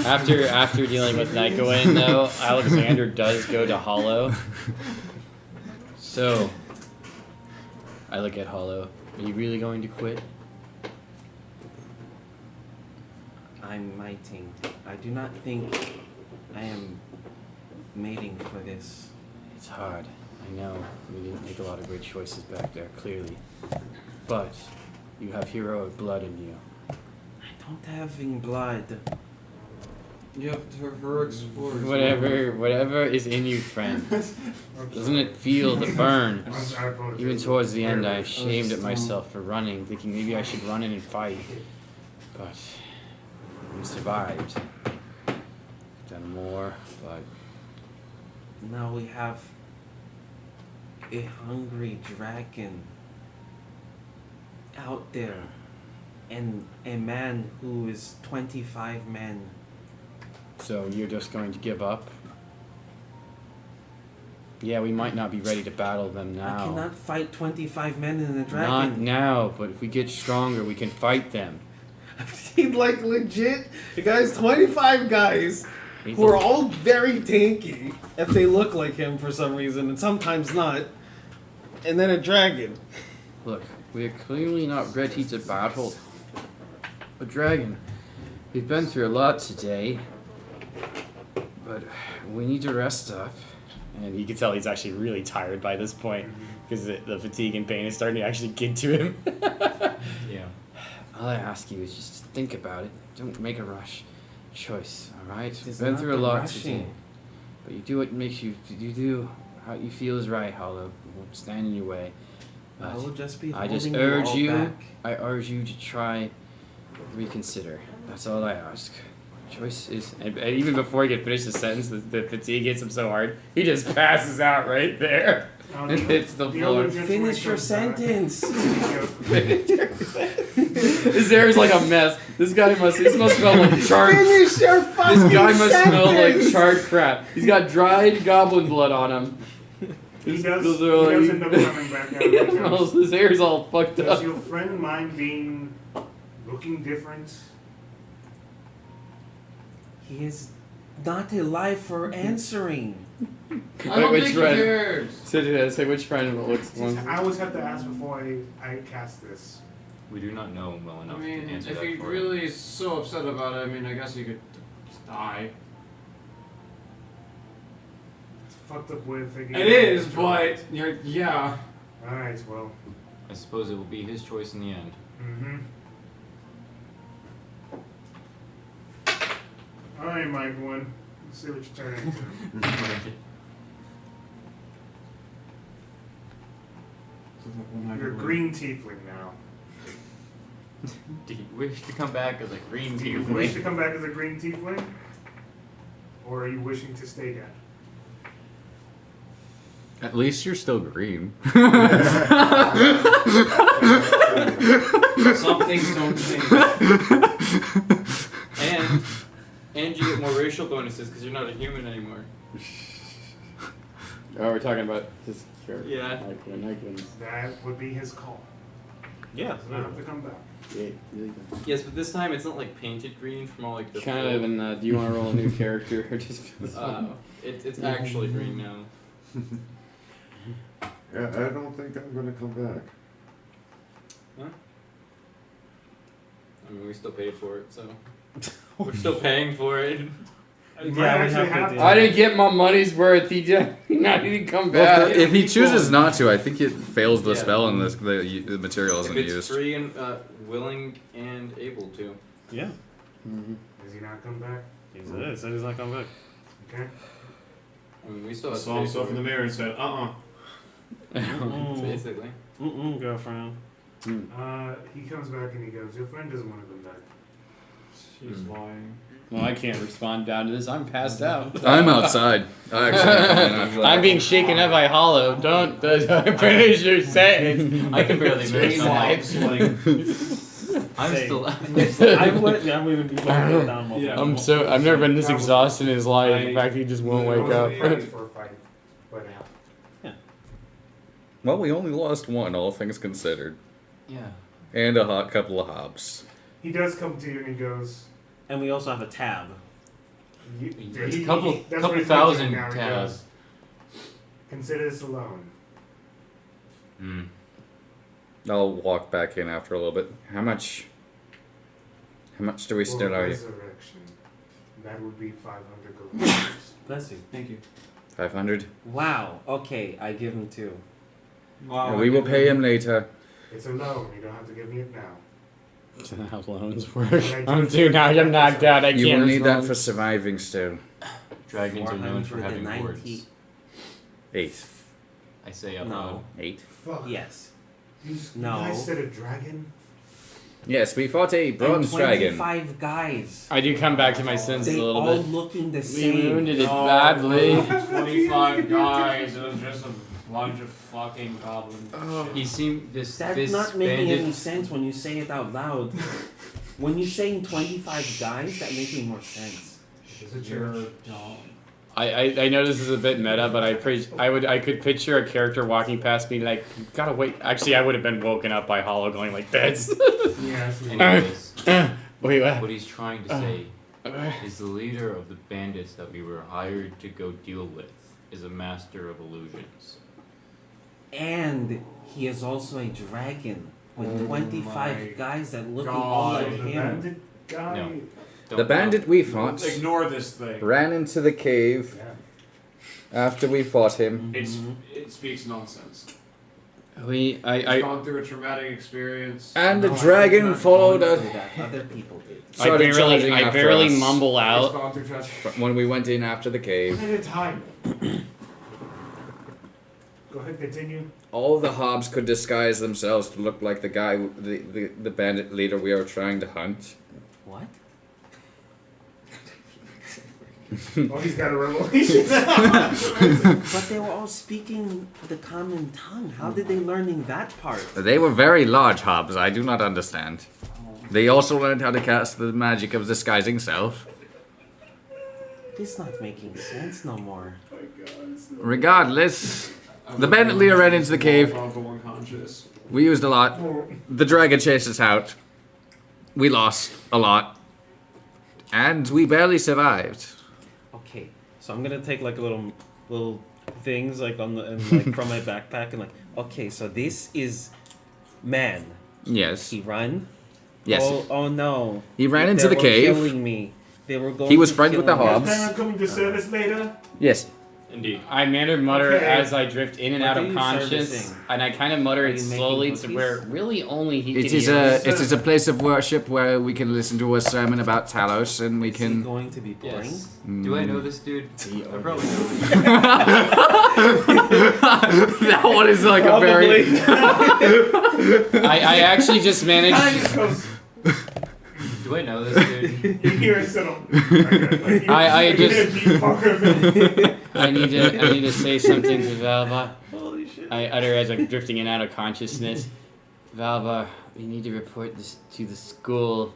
After dealing with Nycowin, though, Alexander does go to Hollow. So, I look at Hollow. Are you really going to quit? I'm mighting. I do not think I am mating for this. It's hard. I know. We didn't make a lot of great choices back there, clearly. But you have heroic blood in you. I don't have blood. You have to her explore. Whatever is in you, friend. Doesn't it feel the burn? I apologize. Even towards the end, I ashamed at myself for running, thinking maybe I should run in and fight. But we survived. Done more, but Now we have a hungry dragon out there, and a man who is 25 men. so you're just going to give up? Yeah, we might not be ready to battle them now. I cannot fight 25 men in a Not dragon. now, but if we get stronger, we can fight them. Like legit, the guy's 25 guys He's who are a- all very tanky if they look like him for some reason, and sometimes not. And then a dragon. Look, we are clearly not ready to battle a dragon. We've been through a lot today, but we need to rest up. And you can tell he's actually really tired by this point because the fatigue and pain is starting to actually get to him. Yeah. All I ask you is just think about it. Don't make a rush choice, alright? We've It's been not through a the lot rushing. today. But you do what makes you do how you feel is right, Hollow. We won't stand in your way. I But will just be I just holding urge all you back. I urge you to try reconsider. That's all I ask. Choice is and even before he can finish the sentence, the fatigue hits him so hard, he just passes out right there. And hits the floor. Finish your sentence. His hair is like a mess. This must smell like charred. Finish your fucking This guy must smell like sentence. charred crap. He's got dried goblin blood on him. He does, Those he are like- does end up coming back out. Like, Smells- His hair's all fucked does up. your friend mind being looking different? He is not alive for answering. Wait, which friend? Say which friend looks one. I always have to ask before I cast this. We do not know him well I enough mean, to answer if that he for really him. is so upset about it, I mean, I guess he could die. It's fucked up way of thinking. It is, but yeah. Alright, well. I suppose it will be his choice in the end. Mm-hmm. Alright, Nycowin. Let's see what you turn into. You're a green tiefling now. Do you wish to come back as a green Do you wish to tiefling? come back as a green tiefling? Or are you wishing to stay dead? At least you're still green. Some things don't change. And you get more racial bonuses because you're not a human anymore. Oh, we're talking about his character. Yeah. Nycowin. That would be his call. Yeah. Does not have to come back. Yeah, really good. Yes, but this time it's not like painted green from all like the. Kind of, and do you want to roll a new character or just? It's actually green now. Yeah, I don't think I'm gonna come back. I mean, we still paid for it, so we're still paying for it. You might Yeah, we actually have to do I didn't get my money's worth. He didn't come back. Well, if he chooses not to, I think it fails the Yeah. spell and the material If isn't it's used. free and willing and able to. Yeah. Does he not come back? He said he's not coming back. Okay. I mean, we still have to Saw pay himself for in the it. mirror and said, Basically. Girlfriend. He comes back and he goes, your friend doesn't want to come back. she's lying. Well, I can't respond down to this. I'm passed out. I'm outside. Actually, I'm being shaken up by Hollow. Don't finish your sentence. I can barely Three move lives. I'm Same. still. I'm even be down multiple. Yeah. I've never been this exhausted in his life. In fact, he just won't wake I up. wasn't ready for a fight, but well, we only lost one, all things considered, Yeah. and a hot couple of hops. he does come to you and he goes, And we also have a tab. It's a couple that's what he's thousand mentioning now. He tabs. goes, consider this alone. Mm. I'll walk back in after a little bit. How much do we For still owe you? resurrection. That would be 500 gold pieces. Bless you. Thank you. 500. Wow. Okay, I give him 2. Wow. We will pay him later. It's a loan. You don't have to give me it now. That's not how loans work. I'm too now. I'm knocked out. I You can't will need that respond. for surviving still. Dragons are known for having 490. words. 8. I say out No. loud. 8. Fuck. Yes. You No. guys said a dragon? Yes, we fought a bronze And dragon. 25 guys. I do come back to my senses They a little all bit. looking the We same. wounded it badly. 25 guys, it was just a bunch of fucking goblins. He seemed this. That's this not making bandit. any sense when you say it out loud. When you're saying 25 guys, that makes more sense. It's a You're church. dumb. I know this is a bit meta, but I could picture a character walking past me like, gotta wait. Actually, I would have been woken up by Hollow going like this. Yeah, I see. Anyways, Wait, what? what he's trying to say is the leader of the bandits that we were hired to go deal with is a master of illusions. And he is also a dragon with Oh 25 my guys that look God. all like The him. bandit guy? No. The bandit we fought Ignore this thing. ran into the cave Yeah. after we fought him. It speaks nonsense. He's gone through a traumatic experience. And the No, I dragon did not followed go us. through that. Other people did. Started charging I after barely us. mumble He's out. gone through traumatic. But when we went in after the cave, One at a time. Go ahead, continue. all the hobs could disguise themselves to look like the guy, the bandit leader we are trying to hunt. What? Oh, he's got a revelation. But they were all speaking the common tongue. How did they learning that part? They were very large hobs. I do not understand. They also learned how to cast the magic of disguising self. This not making sense no more. Regardless, the bandit leader ran into the cave. Unconscious. We used a lot. The dragon chased us out. We lost a lot. And we barely survived. Okay, so I'm gonna take like a little things like on the and, like from my backpack and like okay, so this is man. Yes. He run. Yes. Oh no. He ran They into the were cave. Killing me. They were going. He was to friends kill with the me. hobs. Next time I'm coming to service later. Yes. Indeed. I mutter Okay. as I drift in and What out are of you conscious, servicing? and I kind of mutter Are it you making slowly to cookies? where really only he It can is hear. a place of worship where we can listen to a sermon about Talos and we Is he can. going to be boring? Yes. Do I know this dude? I probably know this. That one is like a very. I actually just managed. Do I know this dude? You hear it settle. I need to say something to Valbar. Holy shit. I utter as I'm drifting in and out of consciousness. Valbar, we need to report this to the school.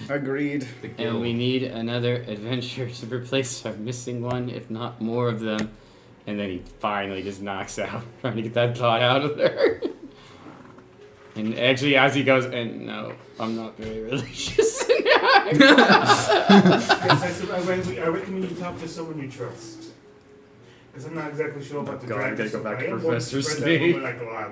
Agreed. And we need another adventurer to replace our missing one, if not more of them. And then he finally just knocks out, trying to get that thought out of there. And actually, as he goes, and no, I'm not very religious. I recommend you talk to someone you trust. Because I'm not exactly sure about the God, I dragon. gotta go back I to am going Professor spread that Snape. rumor like a lot.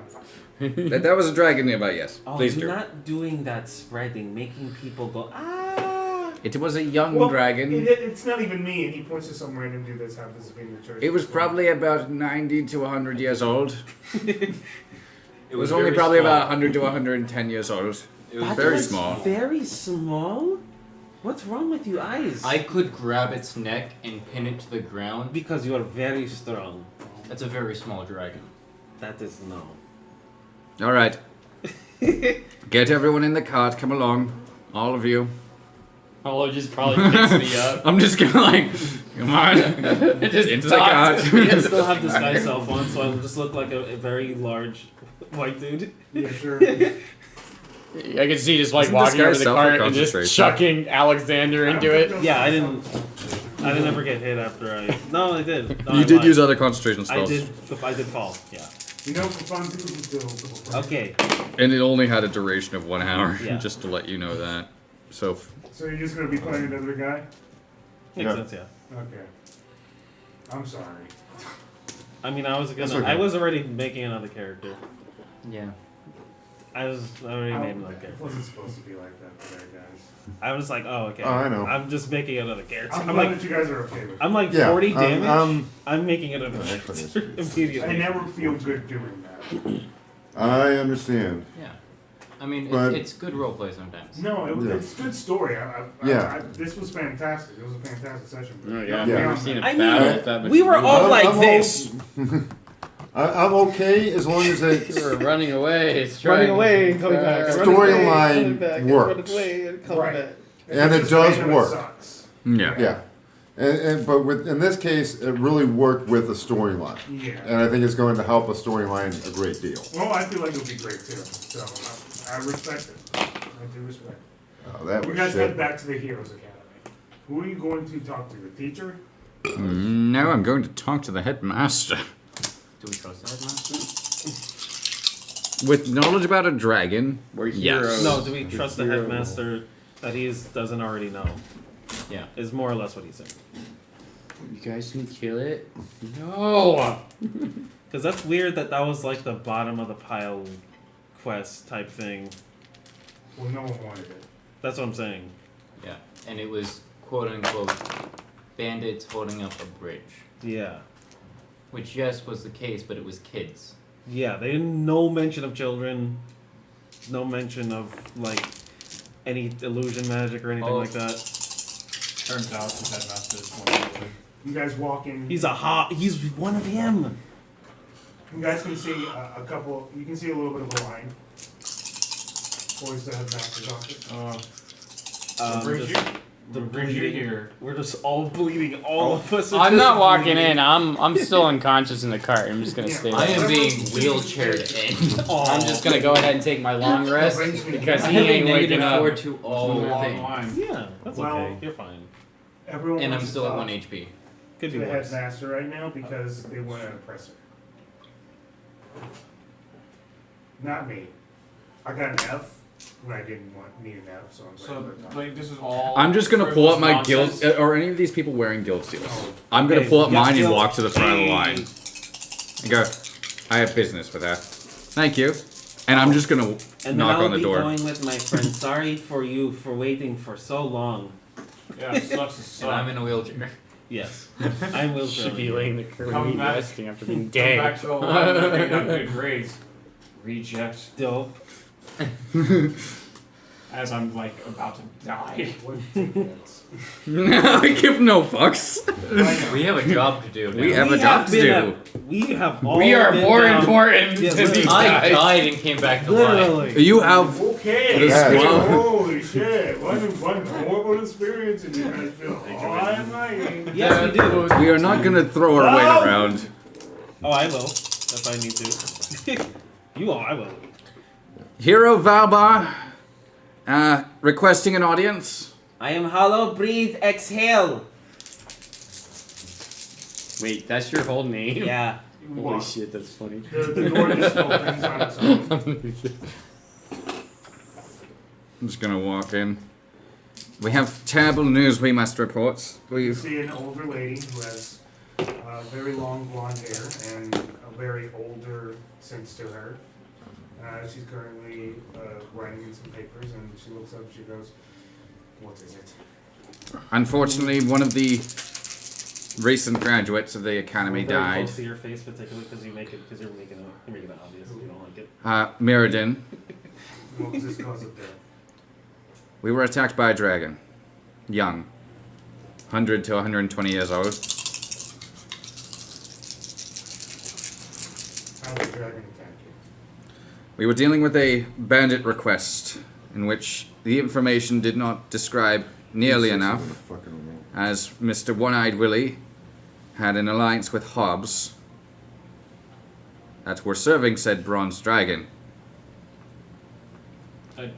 That was a dragon nearby, yes. Oh, Please you're do. not doing that spreading, making people go ah. It was a young Well, dragon. It's not even me, and he points to some random dude that's happens to be in the church. It was probably about 90 to 100 years old. It was only very probably small. about 100 to 110 years old. It was That very was small. Very small. What's wrong with you eyes? I could grab its neck and pin it to the ground. Because you are very strong. That's a very small dragon. That is no. All right. Get everyone in the cart. Come along. All of you. Olo just probably picks me up. I'm just gonna like, come on. Just Into the cart. tosses me I into still the- have disguise self on, so I'll just look like a very large white dude. Yeah, sure. I can see just like Isn't walking this guy over the cart and just self-concentration? chucking Alexander into it. Yeah, I didn't ever get hit after I. No, I did. No, You I did lied. use other concentration I spells. did. I did fall. Yeah. You know, for fun, people can still. Okay. And it only had a duration of 1 hour, Yeah. just to let you know that. So, So you're just gonna be playing another guy? Makes Yeah. sense. Yeah. Okay. I'm sorry. I mean, I was That's gonna. okay. I was already making another character. Yeah. I already made another It character. wasn't supposed to be like that today, guys. I was like, oh okay. Oh, I know. I'm just making another character. I'm I'm glad like, that you guys are okay with it. I'm like Yeah, 40 damage. I'm making another Yeah, character I immediately. never feel good doing that. I understand. Yeah. I mean, But- it's good roleplay sometimes. No, Yeah. it's a good story. Yeah. This was fantastic. It was a fantastic session. Oh, Yeah. I've never seen a I battle mean, with that much we were all I'm- like I'm this. I'm okay as long as it's You were running away. It's Running trying- away and coming back. Storyline running away, coming back, and works. running away and coming Right. back. And it just does random, work. sucks. yeah. yeah. But in this case, it really worked with the storyline, Yeah. and I think it's going to help a storyline a great deal. Well, I feel like it'll be great too. So I respect it. I do respect it. Oh, that You was guys shit. head back to the Heroes Academy. Who are you going to talk to? The teacher? No, I'm going to talk to the headmaster. Do we trust that master? With knowledge about a dragon, We're Yes. heroes. No, do we trust the Hero. headmaster that he doesn't already know? Yeah. Is more or less what he's saying. You guys can kill it? No! Because that's weird that was like the bottom of the pile quest type thing. Well, no one wanted it. That's what I'm saying. Yeah. And it was quote unquote bandits holding up a bridge. Yeah. Which yes was the case, but it was kids. Yeah, they didn't. No mention of children. No mention of like any illusion magic or anything like that. Turns out the headmaster is one of the... You guys walk in. He's one of him. You guys can see a couple. You can see a little bit of a line towards the headmaster's office. The brings you bleeding here. We're just all bleeding. All of us. Are I'm just not walking bleeding. in. I'm still unconscious in the cart. I'm just gonna stay there. I am being wheelchaired in. I'm just gonna go ahead and take my long rest because I he have a ain't waking negative up. 4 to all things. Yeah, that's Well, okay. You're fine. Everyone And I'm wants still to at talk 1 HP. Could to be the worse. headmaster right now because they want to impress her. Not me. I got an F when I didn't need an F, so I'm So, glad they're talking. like, this is all... I'm just gonna pull up my guild. nonsense. Are any of these people wearing guild seals? Oh. I'm gonna Okay, pull up yes, mine and guild- walk to the front of the Hey. line. And go, I have business with her. Thank you. And I'm just gonna And knock then I'll on the be door. going with my friend. Sorry for you for waiting for so long. Yeah, it sucks to suck. And I'm in a wheelchair. Yes, I'm will Should be laying the curtain Come back- resting after being Come dead. back to the line that they got good grades. Reject. Dope. As I'm, like, about to die. I give no fucks. We have a job to do now. We have a job to do. We have all We are been more down- important Yeah, to literally. these I guys. died and came back to life. Literally. You have Okay. The Yeah, squad. Holy shit! What a horrible experience, and you guys feel all I'm lying. Yes, we do. We are not gonna throw our weight around. Oh, I will if I need to. You all, I will. Hero Valbar, requesting an audience. I am hollow. Breathe. Exhale. Wait, that's your whole name? Yeah. Holy shit, that's funny. The door just opens on its own. I'm just gonna walk in. We have terrible news we must report. You We've see an older lady who has very long blonde hair and a very older sense to her. She's currently writing in some papers, and she looks up. She goes, "What is it?" unfortunately one of the recent graduates of the academy Very died. close to your face, particularly because you're making it obvious. You don't like it. Myrddin. What was his cause of death? We were attacked by a dragon. Young. 100 to 120 years old. How did the dragon attack you? We were dealing with a bandit request in which the information did not describe nearly enough, as Mr. One-Eyed Willie had an alliance with Hobbs that were serving said bronze dragon.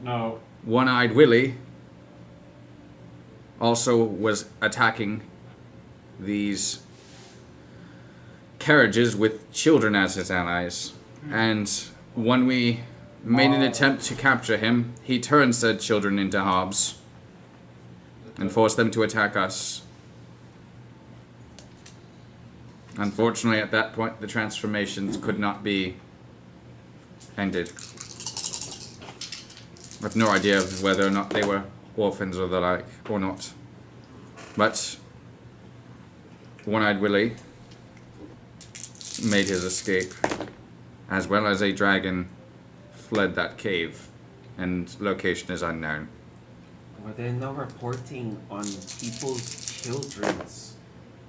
No. One-Eyed Willie also was attacking these carriages with children as his allies. And when we made an attempt to capture him, he turned said children into Hobbs and forced them to attack us. Unfortunately, at that point, the transformations could not be ended. I have no idea of whether or not they were orphans or the like, or not. But One-Eyed Willie made his escape, as well as a dragon fled that cave, and location is unknown. Were there no reporting on people's children's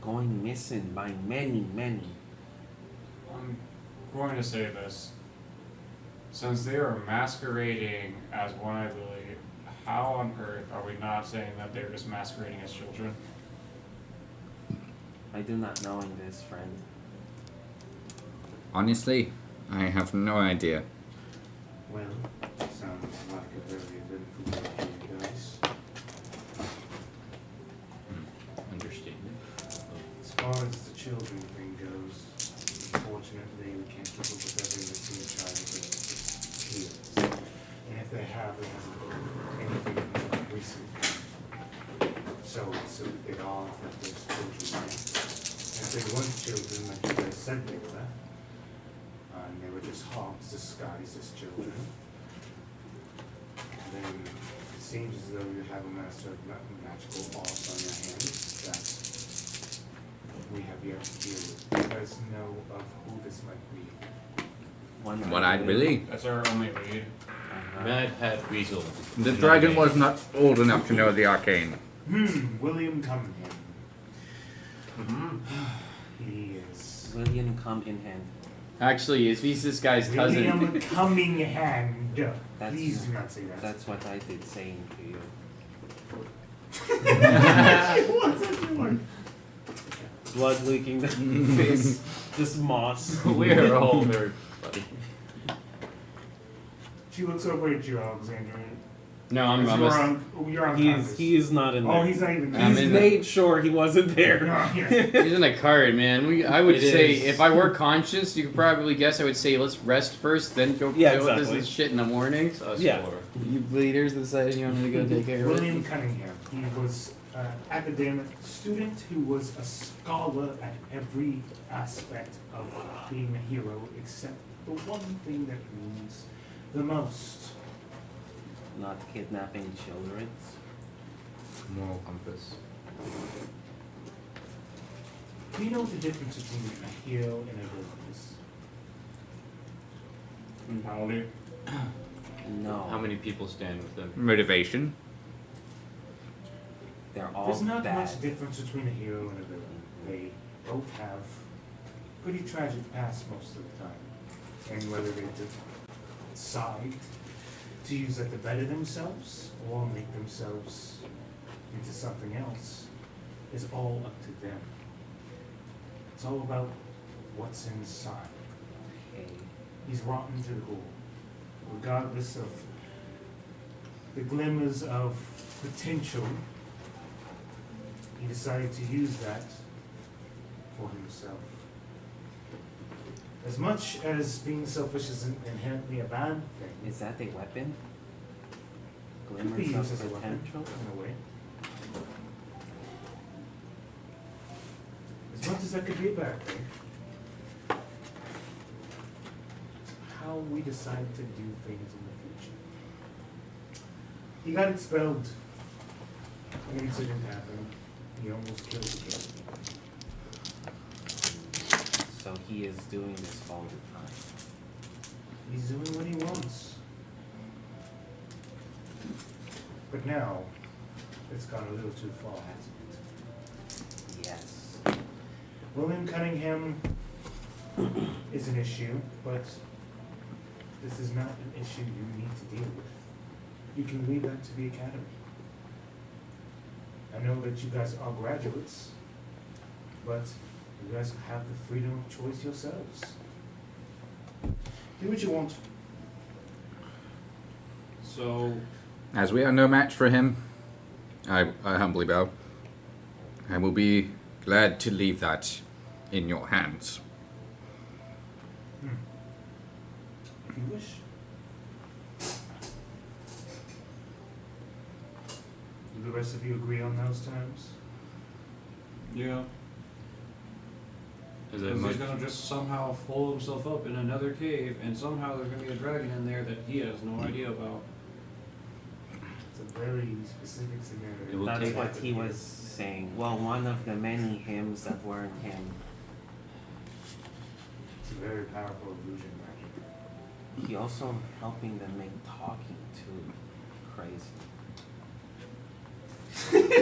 going missing by many? I'm going to say this. Since they are masquerading as One-Eyed Willie, how on earth are we not saying that they're just masquerading as children? I do not knowing this, friend. Honestly, I have no idea. Well, sounds like a very eventful day for you guys. Understatement. As far as the children thing goes, unfortunately, we can't keep up with everything that's being tried to kids. And if they have, it hasn't been anything recent. So they all have those children. If they weren't children, like you guys said they were, and they were just Hobbs disguised as children, then it seems as though you have a master of magical arts on your hands that we have yet to deal with. You guys know of who this might be. One-eyed Willy. That's our only lead. Mad Hat Weasel. The dragon was not old enough to know the arcane. William Cunningham. He is. William come in hand. Actually, is he's this guy's cousin? William Cunningham. That's- Please do not say that. That's what I did saying to you. What's that doing? Blood leaking down the face. Just moss. We are all very funny. She looks over at you, Alexander. No, I'm You're on He campus. is not in there. Oh, he's not even there. I'm He's in made sure he wasn't there. No, yeah. He's in a cart, man. I would It say is. if I were conscious, you could probably guess I would say let's rest first, then go Yeah, deal with exactly. this shit in the morning. Us Yeah. four. You bleeders decided you wanted to go take care of William it. Cunningham. He was an academic student who was a scholar at every aspect of being a hero, except the one thing that means the most. Not kidnapping children. Moral compass. Do you know the difference between a hero and a villain is? Howdy. No. How many people stand with them? Motivation. They're all There's not bad. much difference between a hero and a villain. They both have pretty tragic pasts most of the time. And whether they decide to use that to better themselves or make themselves into something else is all up to them. It's all about what's inside. Okay. He's rotten to the core. Regardless of the glimmers of potential, he decided to use that for himself. As much as being selfish isn't inherently a bad thing, Is that a weapon? it could be Glimmers used as a of weapon potential? in a way. As much as that could be a bad thing, it's how we decide to do things in the future. He got expelled. An incident happened. He almost killed the kid. So he is doing this all the time. He's doing what he wants. But now, it's gone a little too far, hasn't it? Yes. William Cunningham is an issue, but this is not an issue you need to deal with. You can leave that to the academy. I know that you guys are graduates, but you guys have the freedom of choice yourselves. Do what you want. So, As we are no match for him, I humbly bow. I will be glad to leave that in your hands. If you wish. Do the rest of you agree on those terms? yeah. Is it Because much? he's gonna just somehow hole himself up in another cave, and somehow there's gonna be a dragon in there that he has no idea about. It's a very specific scenario. It will That's take- what he was saying. Well, one of the many hymns that weren't him. It's a very powerful illusion magic. He also helping them make talking too. Crazy.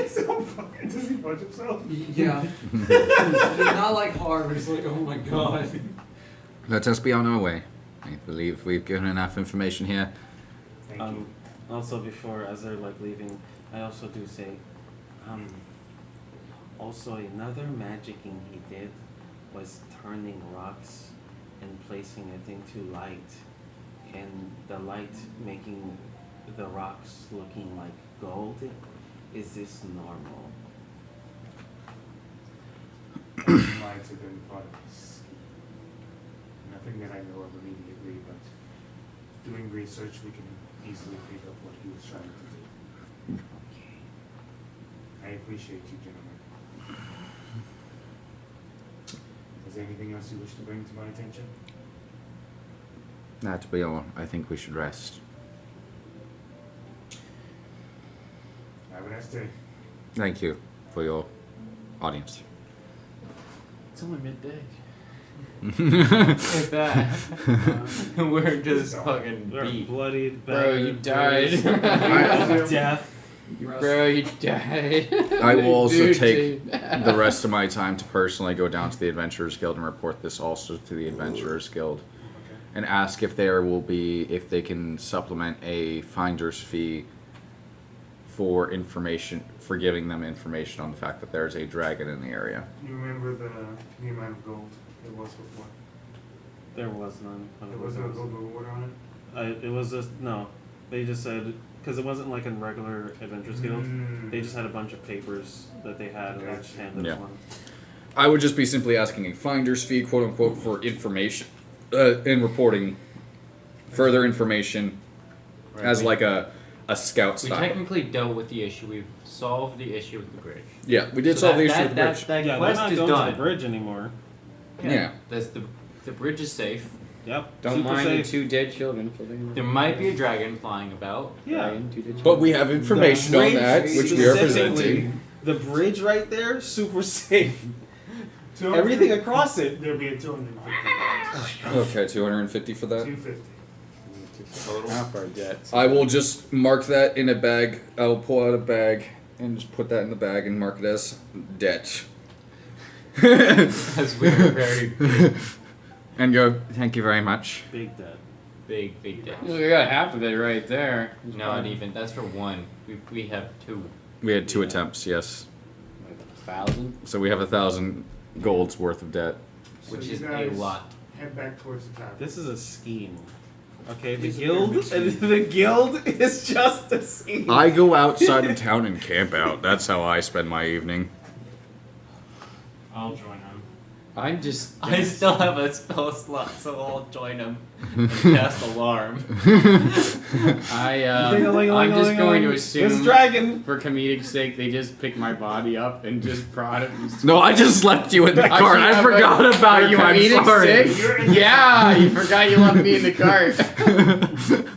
So fucking does he punch himself? Yeah. Not like hard, but it's like, oh my god. Let us be on our way. I believe we've given enough information here. Thank you. Also before, as they're like leaving, I also do say, also another magicking he did was turning rocks and placing it into light, and the light making the rocks looking like gold. Is this normal? Might have been part of his scheme. Nothing that I know of immediately, but doing research, we can easily pick up what he was trying to do. Okay. I appreciate you, gentlemen. Is there anything else you wish to bring to my attention? That be all. I think we should rest. Have a nice day. Thank you for your audience. It's only midday. Like that. We're just fucking They're beat. bloodied. Bro, you battered, died. bruised, death. Bro, you died. I will also Dude, take dude. the rest of my time to personally go down to the Adventurers Guild and report this also to the Adventurers Guild, and ask if if they can supplement a finder's fee for information, for giving them information on the fact that there's a dragon in the area. You remember the amount of gold it was before? There was none. There wasn't a gold reward on it? It was just no. They just said because it wasn't like in regular Adventures Guild. They just had a bunch of papers that they had and they just handed Yeah. us one. I would just be simply asking a finder's fee, quote unquote, for information, in reporting further information as like a scout We style. technically dealt with the issue. We've solved the issue with the bridge. Yeah, we did So solve the that- issue with the that- bridge. That Yeah, they're quest not is going done. to the bridge anymore. Yeah. That's the bridge is safe. Yep. Don't super mind safe. the 2 dead children floating. There might be a dragon flying about. Yeah. Dragon, 2 dead children. But we have information on that, which we are specifically, presenting. The bridge right there, super safe. 200 Everything across it. There'll be a 250. Okay, 250 for that. 250. Total. Half our debts. I will just mark that in a bag. I will pull out a bag and just put that in the bag and mark it as debt. Because we're very And go, thank you very much. Big debt. big debt. We got half of it right there. Not even. That's for one. We have 2. We had 2 Yeah. attempts, yes. Like 1,000. So we have 1,000 gold's worth of debt. Which So you is a guys lot. Head back towards the tavern. This is a scheme. Okay, the This is a guild. pyramid scheme. The guild is just a scheme. I go outside of town and camp out. That's how I spend my evening. I'll join him. I'm just. I still have a spell slot, so I'll join him and cast alarm. I'm just going to assume, This dragon. for comedic sake, they just pick my body up and just brought it. No, I just left you in the Actually, cart. I yeah, forgot but- about but you. I'm comedic sorry. sake? Yeah, you forgot you left me in the cart.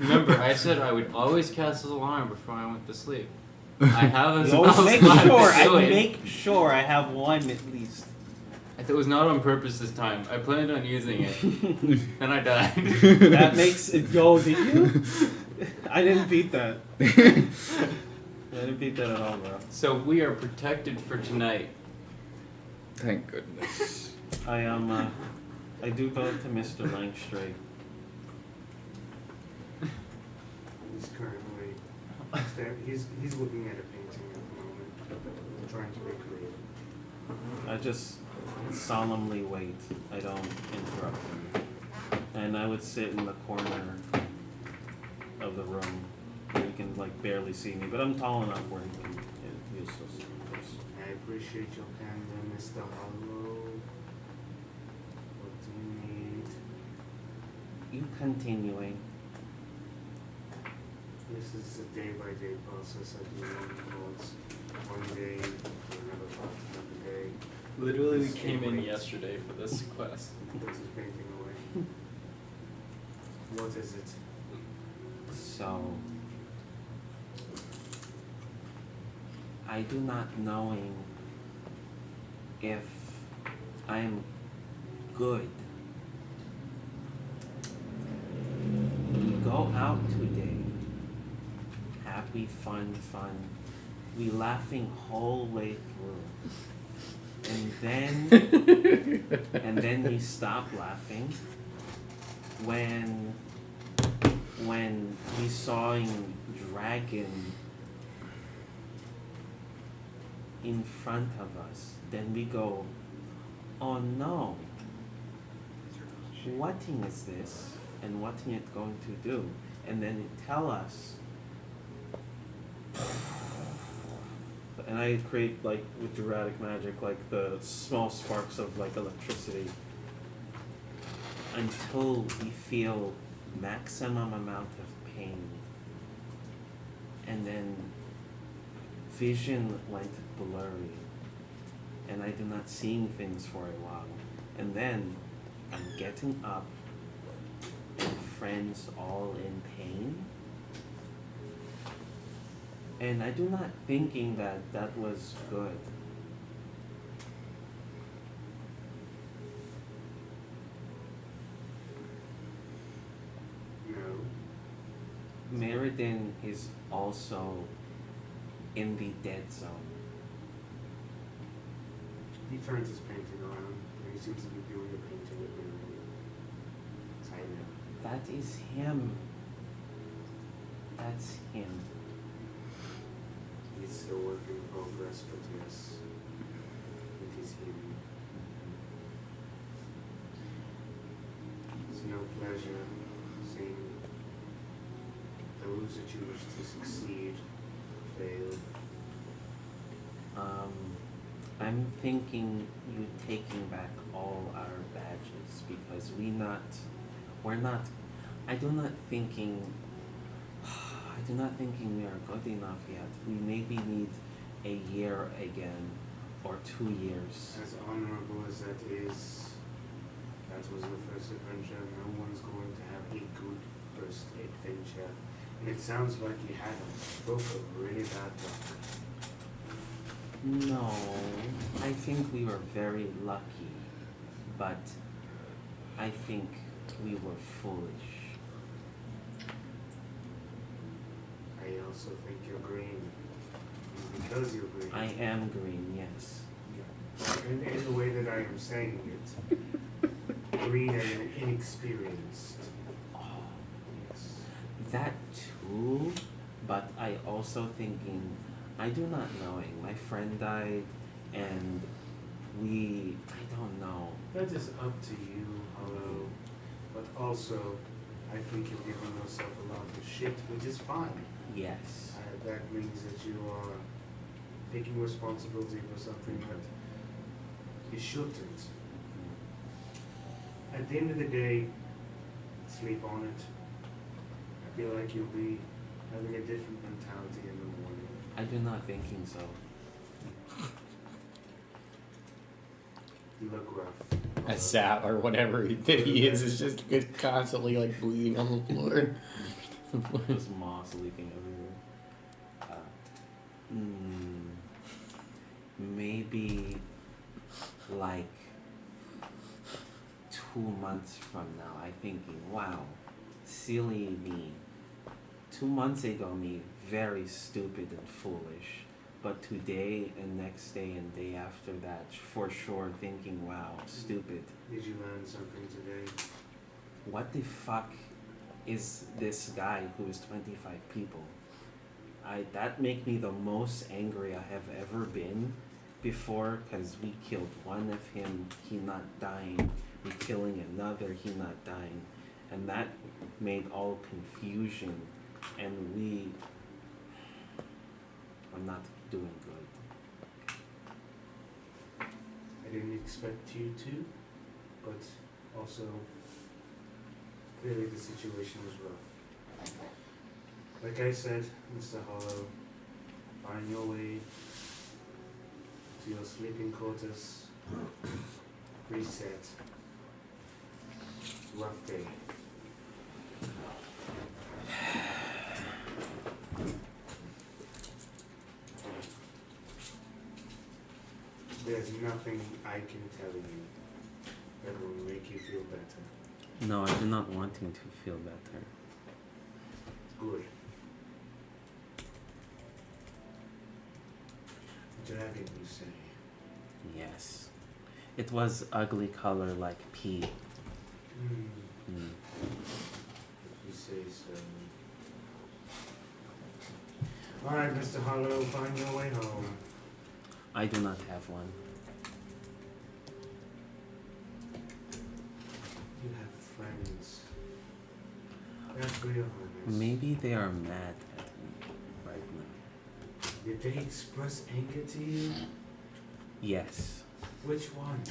Remember, I said I would always cast an alarm before I went to sleep. I have a You spell always make slot sure. to do I it. make sure I have one at least. It was not on purpose this time. I planned on using it. Then I died. That makes it go. Did you? I didn't beat that. I didn't beat that at all, bro. So we are protected for tonight. Thank goodness. I I do go to Mr. Langstray. He's currently he's looking at a painting at the moment, trying to recreate. I just solemnly wait. I don't interrupt him. And I would sit in the corner of the room where he can like barely see me, but I'm tall enough where he can use those. I appreciate your candor, Mr. Hollow. What do you need? You continuing. This is a day-by-day process. I do one day, another part, another day. Literally, we came in yesterday for this quest. Puts his painting away. What is it? So I do not knowing if I am good. We go out today. Happy, fun. We laughing whole way through. And then we stop laughing when we saw a dragon in front of us. Then we go, oh no, what thing is this and what thing it going to do? And then it tell us. And I create, like, with erratic magic, like, the small sparks of, like, electricity until we feel maximum amount of pain. And then vision went blurry. And I do not seeing things for a while. And then I'm getting up and friends all in pain. And I do not thinking that that was good. Myrddin is also in the dead zone. He turns his painting around, and he seems to be doing the painting with Myrddin. I know. That is him. That's him. He's still work in progress, but yes, it is him. It's no pleasure seeing those that you wish to succeed fail. I'm thinking you taking back all our badges because we're not. I do not thinking we are good enough yet. We maybe need a year again, or 2 years. As honorable as that is, that was the first adventure. No one's going to have a good first adventure. And it sounds like you had a stroke of really bad luck. No, I think we were very lucky, but I think we were foolish. I also think you're green. And because you're green. I am green, yes. And in the way that I am saying it, green and inexperienced. Oh, Yes. that too, but I also thinking, I do not knowing. My friend died, and I don't know. That is up to you, Hollow. But also, I think you're giving yourself a lot of shit, which is fine. Yes. That means that you are taking responsibility for something that you shouldn't. At the end of the day, sleep on it. I feel like you'll be having a different mentality in the morning. I do not thinking so. You look rough. A sap or whatever that he is just constantly like bleeding on the floor. There's moss leaking everywhere. Maybe like 2 months from now, I thinking, wow, silly me. 2 months ago, me very stupid and foolish. But today and next day and day after that, for sure, thinking, wow, stupid. Did you learn something today? What the fuck is this guy who is 25 people? That make me the most angry I have ever been before, because we killed one of him, he not dying. We killing another, he not dying. And that made all confusion, and we are not doing good. I didn't expect you to, but also clearly the situation was rough. Like I said, Mr. Hollow, find your way to your sleeping quarters. Reset. Rough day. There's nothing I can tell you that will make you feel better. No, I do not want him to feel better. Good. Dragon, you say? Yes. It was ugly color like pea. If you say so. Alright, Mr. Hollow, find your way home. I do not have one. You have friends. That's real honest. Maybe they are mad at me right now. Did they express anger to you? Yes. Which one?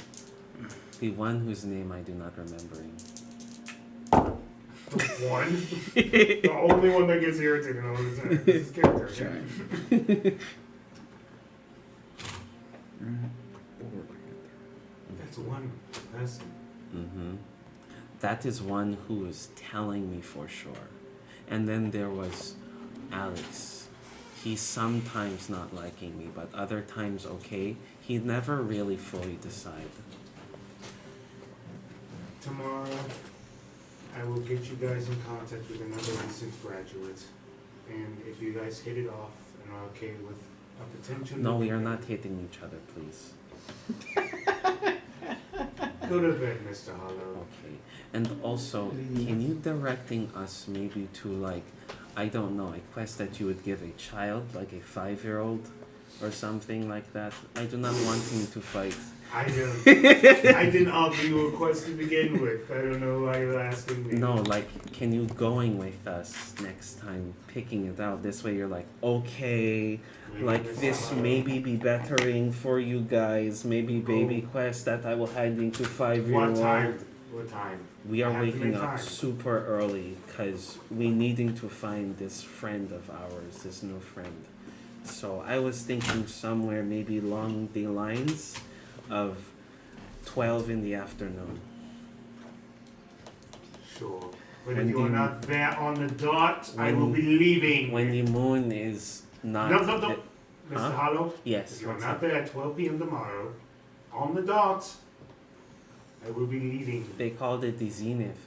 The one whose name I do not remembering. The one? The only one that gets irritated all the time. This is character. Yeah. That's one person. Mm-hmm. That is one who is telling me for sure. And then there was Alex. He's sometimes not liking me, but other times okay. He never really fully decided. Tomorrow, I will get you guys in contact with another recent graduate. And if you guys hit it off and are okay with a potential... No, we are not hitting each other, please. Go to bed, Mr. Hollow. Okay. And also, can you directing us maybe to like, I don't know, a quest that you would give a child, like a 5-year-old or something like that? I do not want him to fight. I didn't offer you a quest to begin with. I don't know why you're asking me. No, like, can you going with us next time, picking it out? This way you're like, okay, like this maybe be bettering for you guys. Maybe baby quest that I will hide into 5-year-old. What time? What time? We are I have to waking make up time. super early because we needing to find this friend of ours, this new friend. So I was thinking somewhere maybe along the lines of 12 in the afternoon. Sure. But When if you're the- not there on the dot, I will when- be leaving. When the moon is not... No. Mr. Huh? Hollow, Yes, if you're what's not up? there at 12 p.m. tomorrow, on the dot, I will be leaving. They called it the Zenith.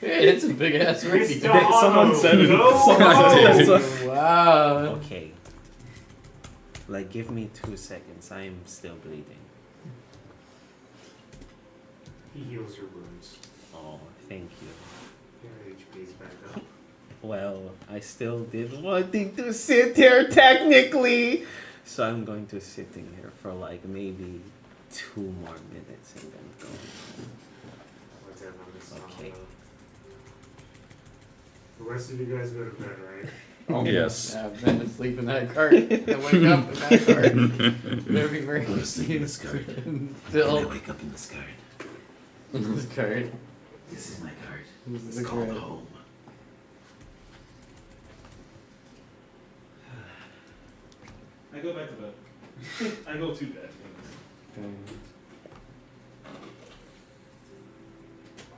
It's a big ass radio. Mr. Hollow, Someone said it. go Someone home. said it. Wow. Okay. Like, give me 2 seconds. I am still bleeding. He heals your wounds. Oh, thank you. Your HP's back up. Well, I still did wanting to sit here technically. So I'm going to sit in here for like maybe 2 more minutes and then go. Whatever, Mr. Okay. Hollow. The rest of you guys go to bed, right? Oh, yes. Yeah, I've been asleep in that cart. I wake up in that cart. Better be very asleep until wake up in this card. this cart. This is my card. This is It's a called card. home. I go back to bed. I go to bed.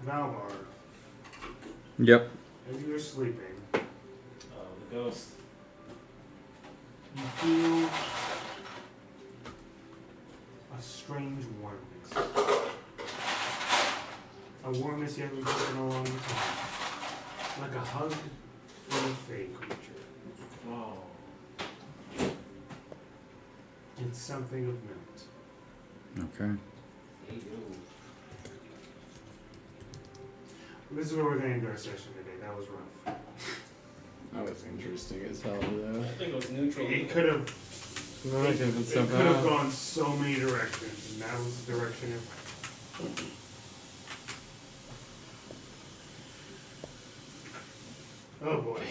Valbar, Yep. as you were sleeping, The ghost. you feel a strange warmness. A warmness you haven't felt in a long time. Like a hug from a fey creature. Oh. It's something of note. Okay. Hey, yo. This is where we're going to end our session today. That was rough. That was interesting as hell, though. I think it was neutral. It could have gone so many directions, and that was the direction it went. Oh boy.